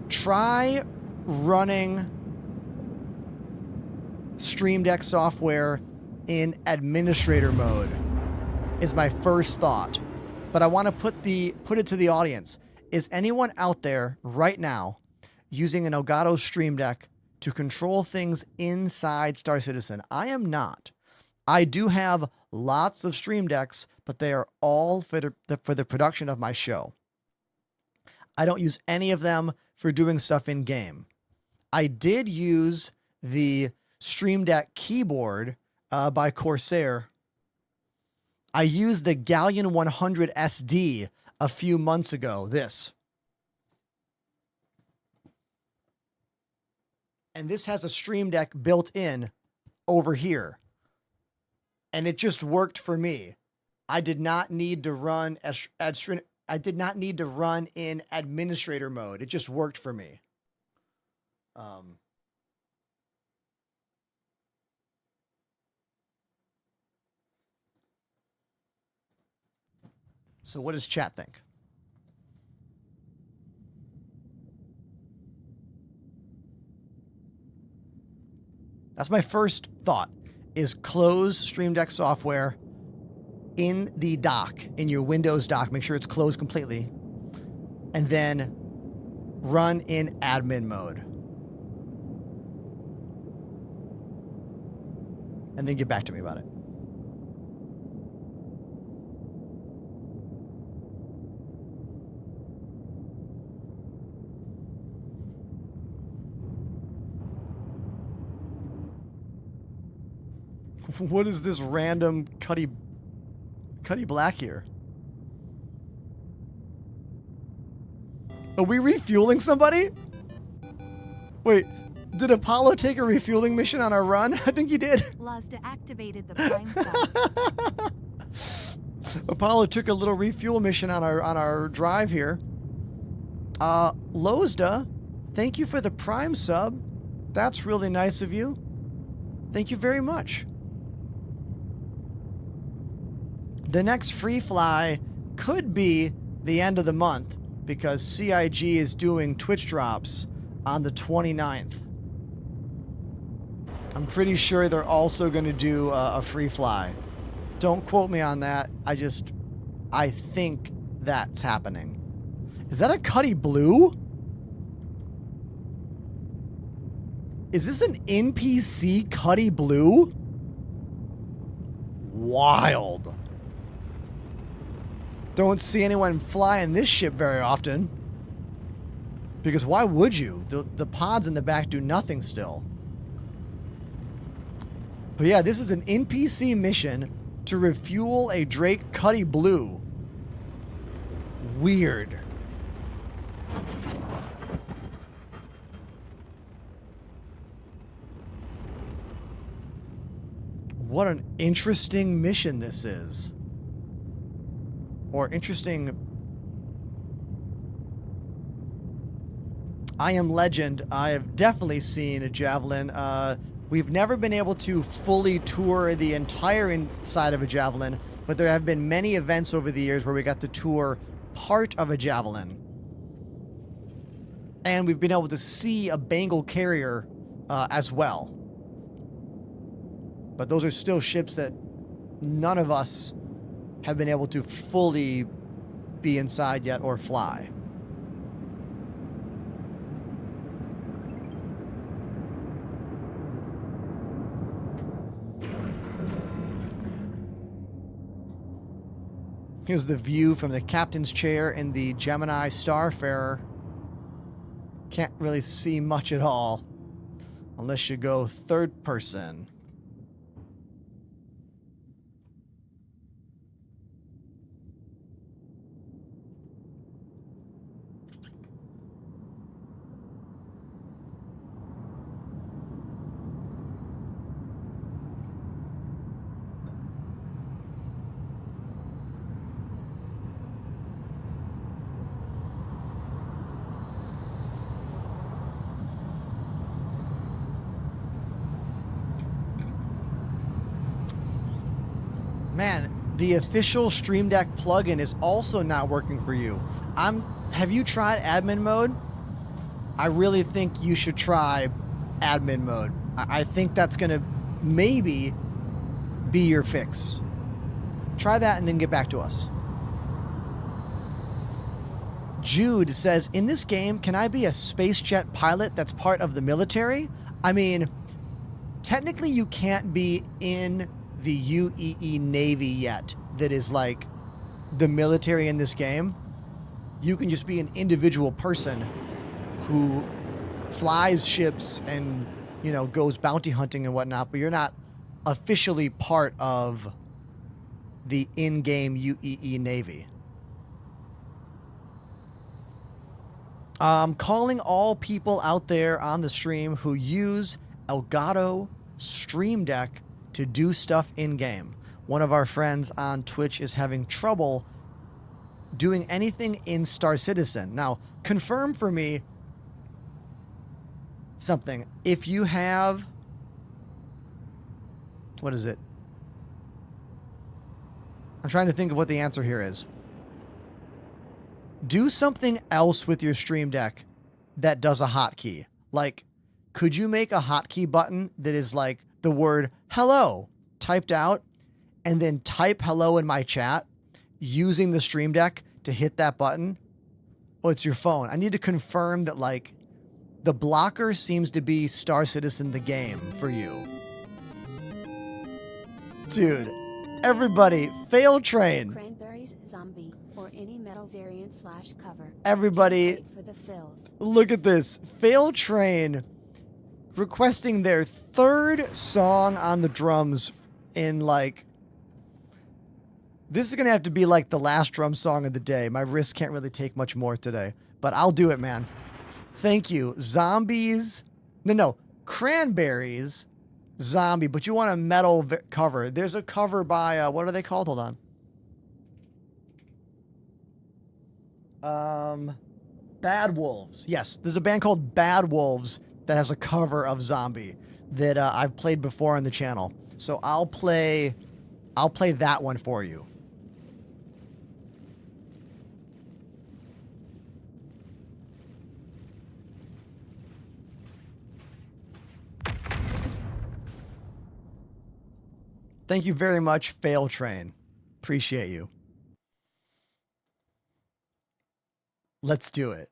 Try running Stream Deck software in administrator mode is my first thought. But I want to put it to the audience. Is anyone out there right now using an Elgato Stream Deck to control things inside Star Citizen? I am not. I do have lots of Stream Decks, but they are all for the production of my show. I don't use any of them for doing stuff in game. I did use the Stream Deck keyboard by Corsair. I used the Galleon 100 SD a few months ago. This. And this has a Stream Deck built in over here. And it just worked for me. I did not need to run I did not need to run in administrator mode. It just worked for me. So what does chat think? That's my first thought, is close Stream Deck software in the dock, in your Windows dock. Make sure it's closed completely. And then run in admin mode. And then get back to me about it. What is this random Cuddy Black here? Are we refueling somebody? Wait, did Apollo take a refueling mission on our run? I think he did. Lazda activated the prime sub. Apollo took a little refuel mission on our drive here. Lozda, thank you for the prime sub. That's really nice of you. Thank you very much. The next free fly could be the end of the month because CIG is doing Twitch drops on the 29th. I'm pretty sure they're also going to do a free fly. Don't quote me on that. I think that's happening. Is that a Cuddy Blue? Is this an NPC Cuddy Blue? Wild. Don't see anyone flying this ship very often. Because why would you? The pods in the back do nothing still. But yeah, this is an NPC mission to refuel a Drake Cuddy Blue. Weird. What an interesting mission this is. Or interesting. I Am Legend. I have definitely seen a Javelin. We've never been able to fully tour the entire inside of a Javelin, but there have been many events over the years where we got to tour part of a Javelin. And we've been able to see a Bengal carrier as well. But those are still ships that none of us have been able to fully be inside yet or fly. Here's the view from the captain's chair in the Gemini Starfarer. Can't really see much at all unless you go third person. Man, the official Stream Deck plugin is also not working for you. Have you tried admin mode? I really think you should try admin mode. I think that's gonna maybe be your fix. Try that and then get back to us. Jude says, in this game, can I be a space jet pilot that's part of the military? I mean, technically you can't be in the UEE Navy yet that is like the military in this game. You can just be an individual person who flies ships and, you know, goes bounty hunting and whatnot, but you're not officially part of the in-game UEE Navy. Calling all people out there on the stream who use Elgato Stream Deck to do stuff in-game. One of our friends on Twitch is having trouble doing anything in Star Citizen. Now, confirm for me something. If you have... What is it? I'm trying to think of what the answer here is. Do something else with your Stream Deck that does a hotkey. Like, could you make a hotkey button that is like the word hello typed out and then type hello in my chat using the Stream Deck to hit that button? Oh, it's your phone. I need to confirm that, like, the blocker seems to be Star Citizen the game for you. Dude, everybody, fail train. Cranberries, zombie, or any metal variant / cover. Everybody, Can't wait for the fills. look at this. Fail Train requesting their third song on the drums in, like... This is going to have to be like the last drum song of the day. My wrist can't really take much more today. But I'll do it, man. Thank you. Zombies. No. Cranberries. Zombie. But you want a metal cover. There's a cover by... what are they called? Hold on. Bad Wolves. Yes, there's a band called Bad Wolves that has a cover of Zombie that I've played before on the channel. So I'll play that one for you. Thank you very much, Fail Train. Appreciate you. Let's do it.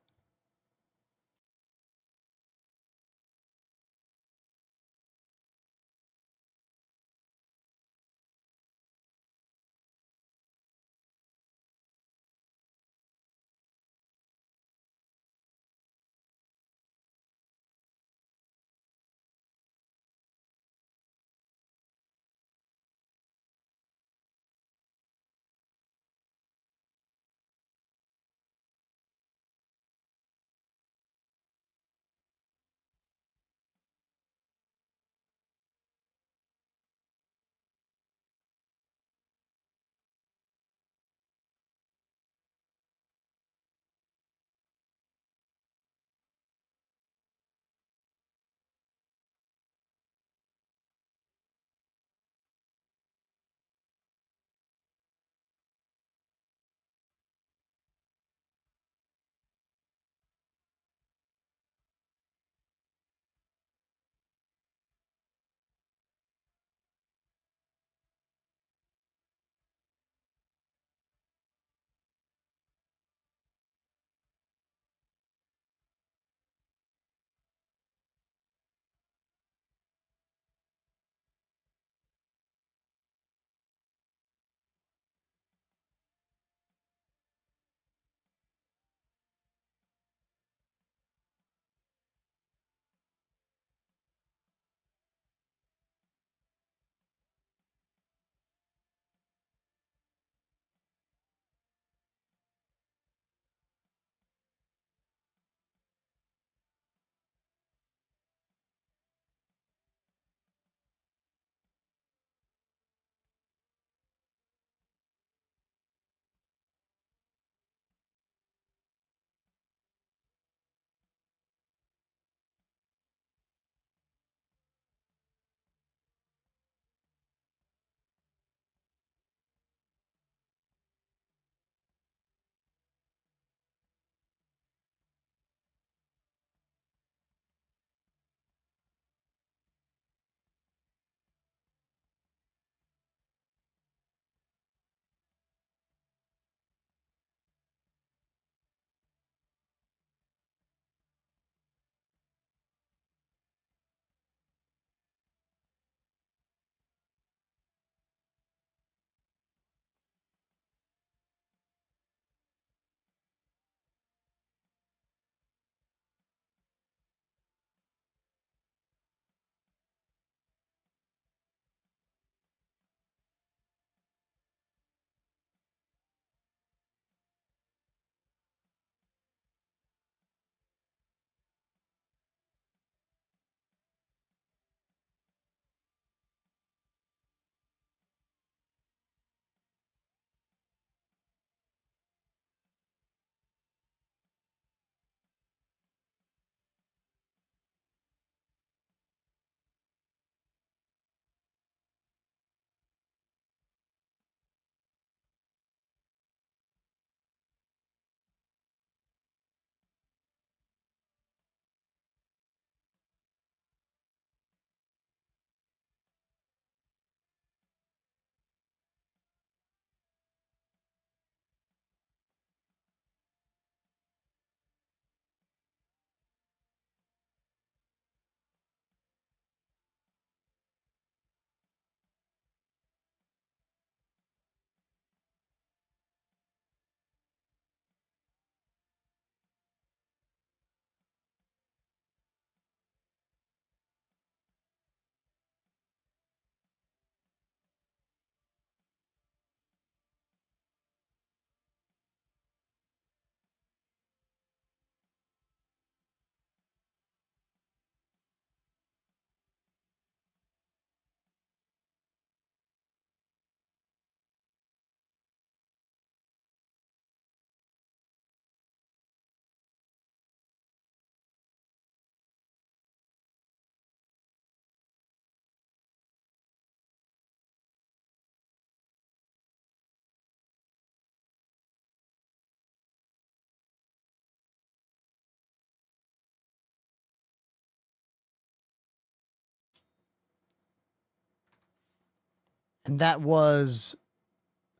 And that was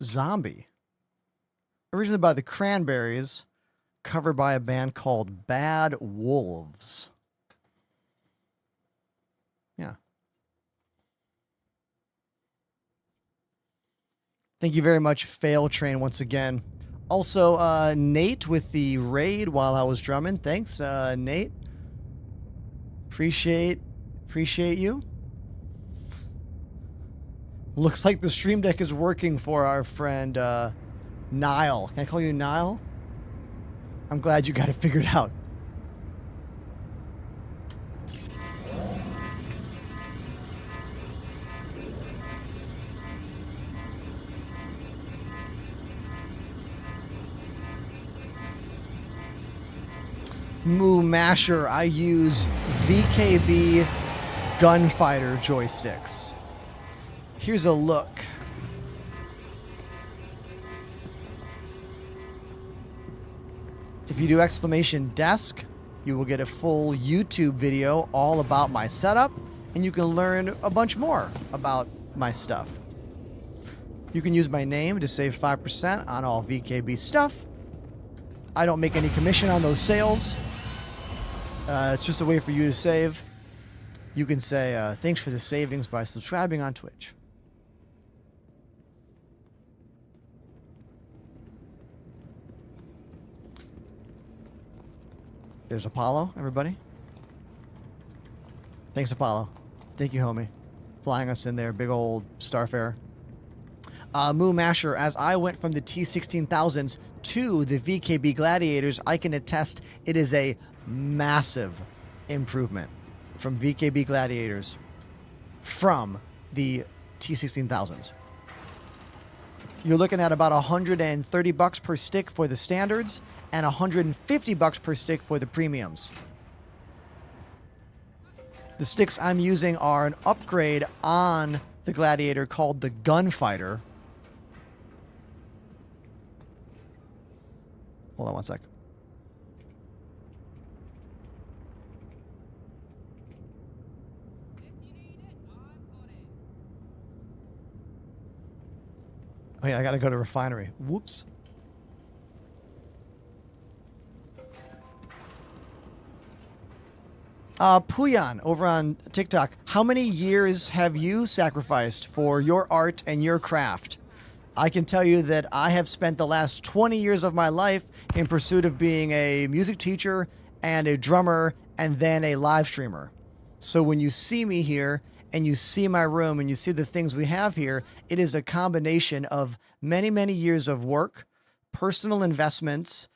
Zombie. Originally by the Cranberries, covered by a band called Bad Wolves. Yeah. Thank you very much, Fail Train, once again. Also, Nate with the raid while I was drumming. Thanks, Nate. Appreciate you. Looks like the stream deck is working for our friend Nile. Can I call you Nile? I'm glad you got it figured out. Moo Masher, I use VKB Gunfighter joysticks. Here's a look. If you do exclamation desk, you will get a full YouTube video all about my setup, and you can learn a bunch more about my stuff. You can use my name to save 5% on all VKB stuff. I don't make any commission on those sales. It's just a way for you to save. You can say thanks for the savings by subscribing on Twitch. There's Apollo, everybody. Thanks, Apollo. Thank you, homie. Flying us in there, big old Starfare. Moo Masher, as I went from the T-16,000s to the VKB Gladiators, I can attest it is a massive improvement from VKB Gladiators from the T-16,000s. You're looking at about $130 per stick for the standards and $150 per stick for the premiums. The sticks I'm using are an upgrade on the Gladiator called the Gunfighter. Hold on one sec. Oh yeah, I gotta go to refinery. Whoops. Puyan over on TikTok. How many years have you sacrificed for your art and your craft? I can tell you that I have spent the last 20 years of my life in pursuit of being a music teacher and a drummer and then a live streamer. So when you see me here and you see my room and you see the things we have here, it is a combination of many, many years of work, personal investments,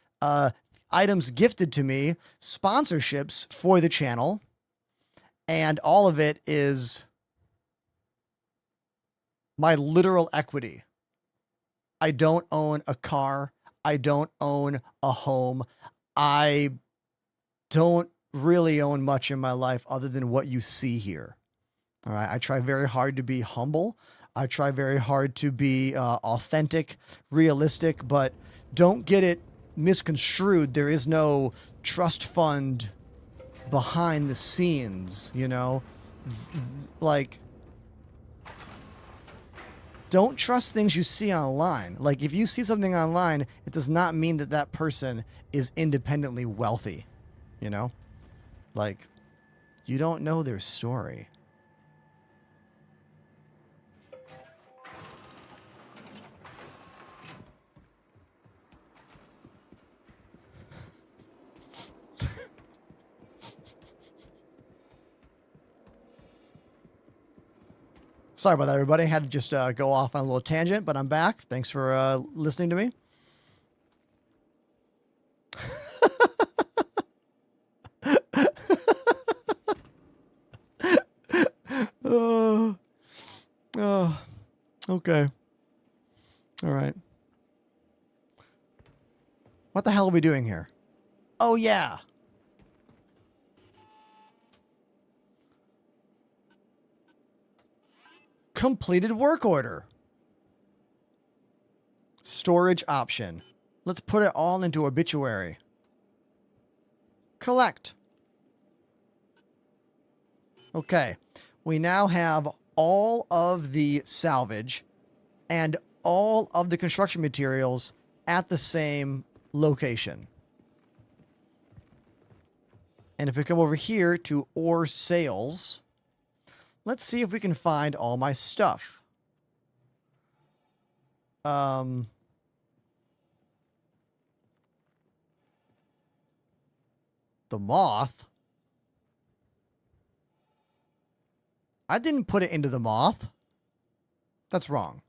items gifted to me, sponsorships for the channel, and all of it is my literal equity. I don't own a car. I don't own a home. I don't really own much in my life other than what you see here. All right. I try very hard to be humble. I try very hard to be authentic, realistic, but don't get it misconstrued. There is no trust fund behind the scenes, you know? Like, don't trust things you see online. Like, if you see something online, it does not mean that that person is independently wealthy, you know? Like, you don't know their story. Sorry about that, everybody. I had to just go off on a little tangent, but I'm back. Thanks for listening to me. Okay. All right. What the hell are we doing here? Oh, yeah. Completed work order. Storage option. Let's put it all into obituary. Collect. Okay. We now have all of the salvage and all of the construction materials at the same location. And if we come over here to ore sales, let's see if we can find all my stuff. The moth. I didn't put it into the moth. That's wrong.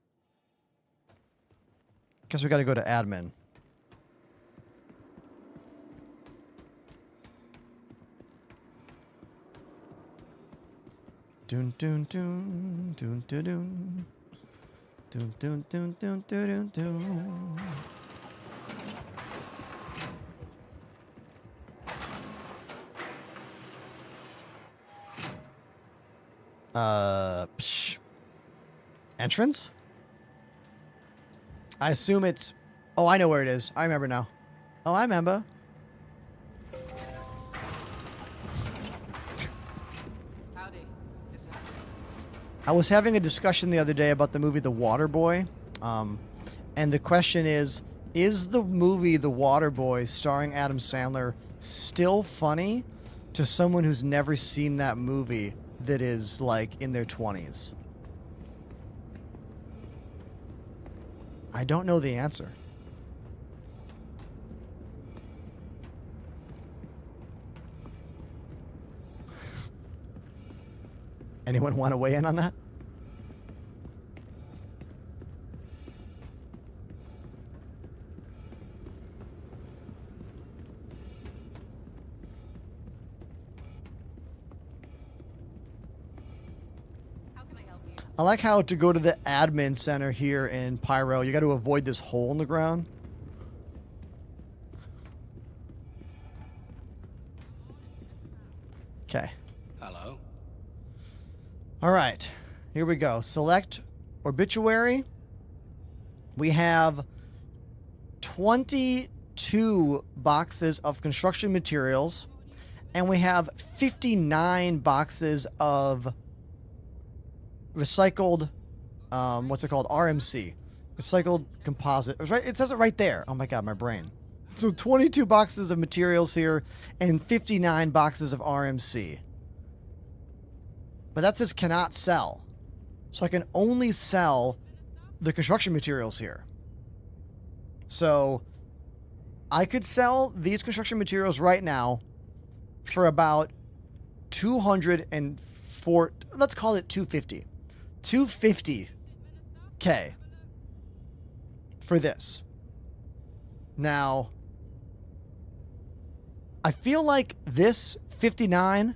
Guess we got to go to admin. Dun dun dun dun dun dun dun dun dun dun dun dun. Psh. Entrance? I assume it's... Oh, I know where it is. I remember now. Oh, I remember. Howdy. Good to have you. I was having a discussion the other day about the movie The Water Boy. And the question is the movie The Water Boy starring Adam Sandler still funny to someone who's never seen that movie that is like in their 20s? I don't know the answer. Anyone want to weigh in on that? How can I help you? I like how to go to the admin center here in Pyro, you got to avoid this hole in the ground. Okay. Hello. All right. Here we go. Select obituary. We have 22 boxes of construction materials, and we have 59 boxes of recycled, what's it called? RMC. Recycled composite. It says it right there. Oh my God, my brain. So 22 boxes of materials here and 59 boxes of RMC. But that says cannot sell. So I can only sell the construction materials here. So I could sell these construction materials right now for about 204, let's call it 250. 250K for this. Now, I feel like this 59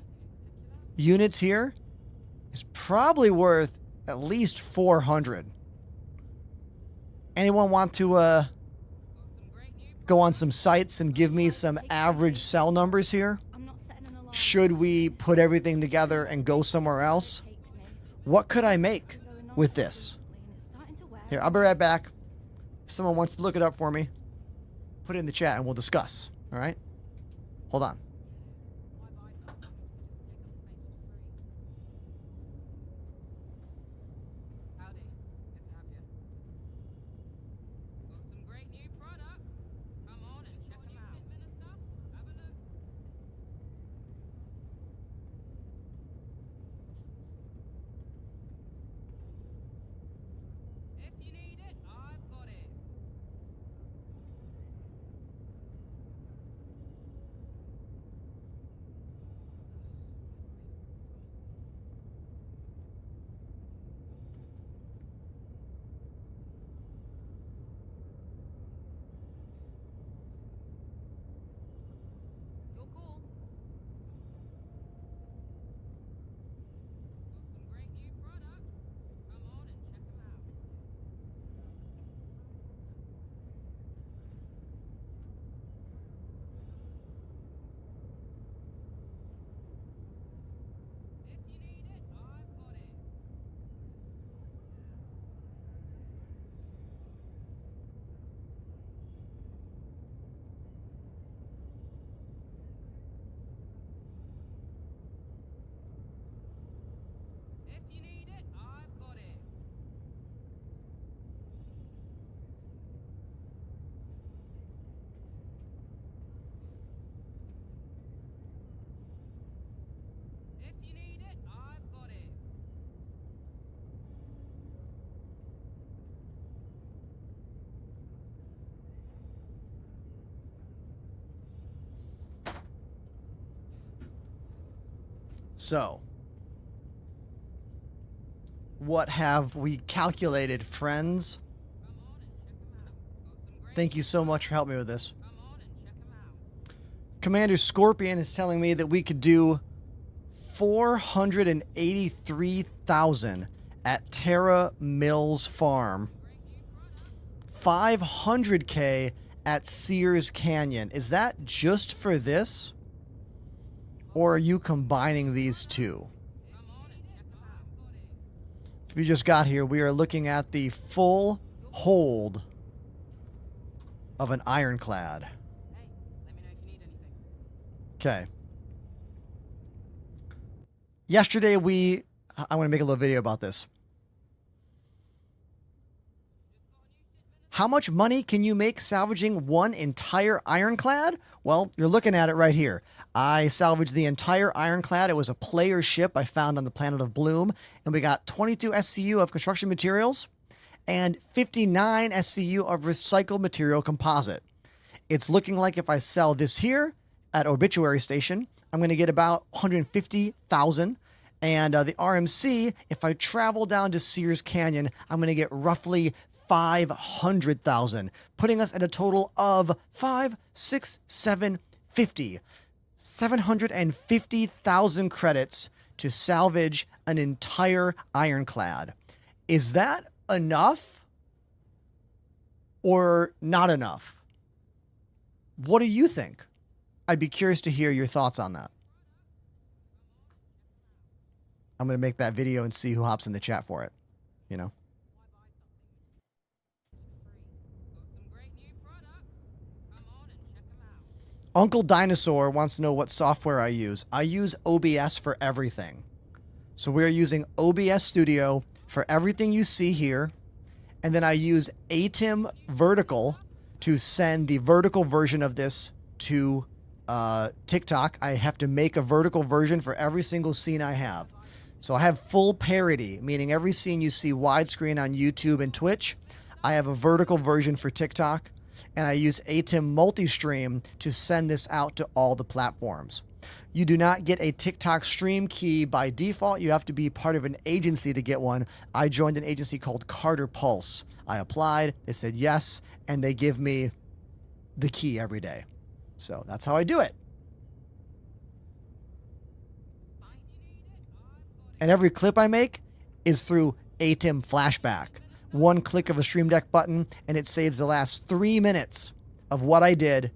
units here is probably worth at least 400. Anyone want to go on some sites and give me some average sell numbers here? I'm not setting an alarm. Should we put everything together and go somewhere else? What could I make with this? Here, I'll be right back. If someone wants to look it up for me, put it in the chat and we'll discuss. All right? Hold on. Howdy. Good to have you. Got some great new products. Come on and check them out. Stuff. Have a look. If you need it, I've got it. So, what have we calculated, friends? Thank you so much for helping me with this. Commander Scorpion is telling me that we could do 483,000 at Terra Mills Farm. 500K at Sears Canyon. Is that just for this? Or are you combining these two? If you just got here, we are looking at the full hold of an ironclad. Okay. Yesterday I want to make a little video about this. How much money can you make salvaging one entire ironclad? Well, you're looking at it right here. I salvaged the entire ironclad. It was a player ship I found on the planet of Bloom, and we got 22 SCU of construction materials and 59 SCU of recycled material composite. It's looking like if I sell this here at Obituary Station, I'm going to get about 150,000. And the RMC, if I travel down to Sears Canyon, I'm going to get roughly 500,000, putting us at a total of 750,000 credits to salvage an entire ironclad. Is that enough or not enough? What do you think? I'd be curious to hear your thoughts on that. I'm going to make that video and see who hops in the chat for it, you know? Uncle Dinosaur wants to know what software I use. I use OBS for everything. So we're using OBS Studio for everything you see here. And then I use ATEM Vertical to send the vertical version of this to TikTok. I have to make a vertical version for every single scene I have. So I have full parity, meaning every scene you see widescreen on YouTube and Twitch, I have a vertical version for TikTok, and I use ATEM Multistream to send this out to all the platforms. You do not get a TikTok stream key by default. You have to be part of an agency to get one. I joined an agency called Carter Pulse. I applied, they said yes, and they give me the key every day. So that's how I do it. And every clip I make is through ATEM Flashback. One click of a Stream Deck button, and it saves the last 3 minutes of what I did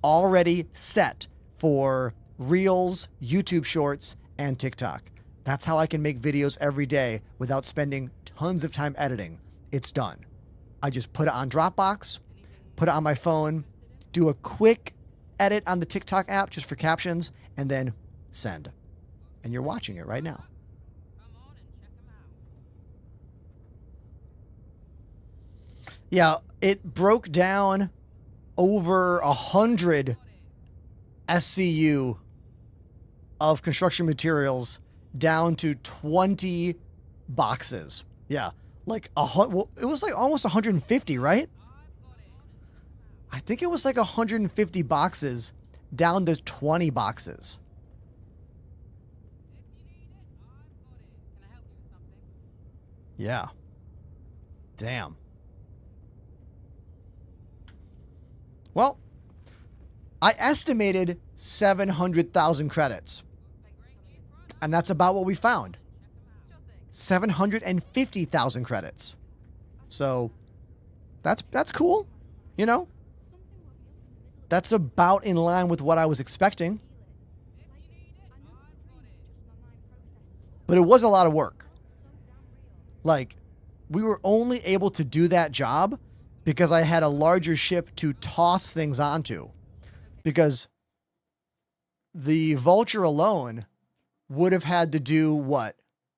already set for Reels, YouTube Shorts, and TikTok. That's how I can make videos every day without spending tons of time editing. It's done. I just put it on Dropbox, put it on my phone, do a quick edit on the TikTok app just for captions, and then send. And you're watching it right now. Yeah, it broke down over 100 SCU of construction materials down to 20 boxes. Yeah, like well, it was like almost 150, right? I think it was like 150 boxes down to 20 boxes. Yeah. Damn. Well, I estimated 700,000 credits. And that's about what we found. 750,000 credits. So that's cool, you know? That's about in line with what I was expecting. But it was a lot of work. Like, we were only able to do that job because I had a larger ship to toss things onto. Because the Vulture alone would have had to do what?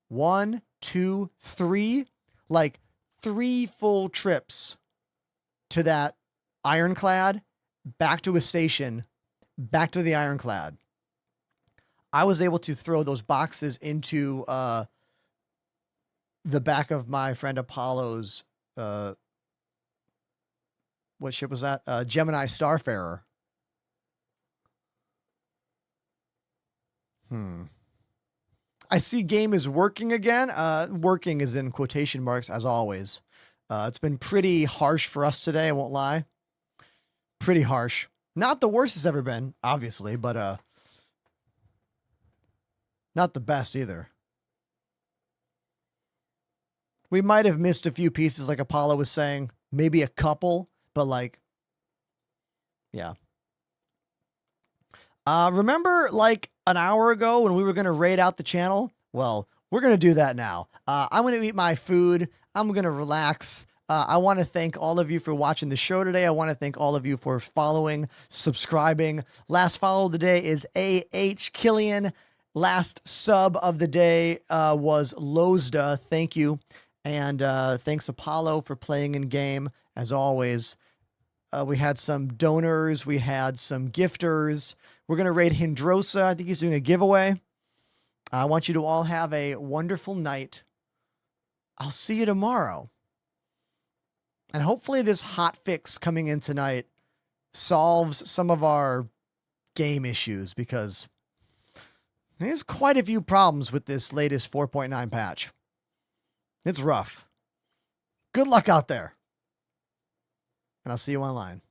1, 2, 3? Like 3 full trips to that ironclad, back to a station, back to the ironclad. I was able to throw those boxes into the back of my friend Apollo's, what ship was that? Gemini Starfarer. I see game is working again. Working is in quotation marks as always. It's been pretty harsh for us today. I won't lie. Pretty harsh. Not the worst it's ever been, obviously, but not the best either. We might have missed a few pieces, like Apollo was saying, maybe a couple, but like, yeah. Remember like an hour ago when we were going to raid out the channel? Well, we're going to do that now. I'm going to eat my food. I'm going to relax. I want to thank all of you for watching the show today. I want to thank all of you for following, subscribing. Last follow of the day is A.H. Killian. Last sub of the day was Lozda. Thank you. And thanks, Apollo, for playing in game, as always. We had some donors. We had some gifters. We're going to raid Hindrosa. I think he's doing a giveaway. I want you to all have a wonderful night. I'll see you tomorrow. And hopefully this hot fix coming in tonight solves some of our game issues, because there's quite a few problems with this latest 4.9 patch. It's rough. Good luck out there. And I'll see you online.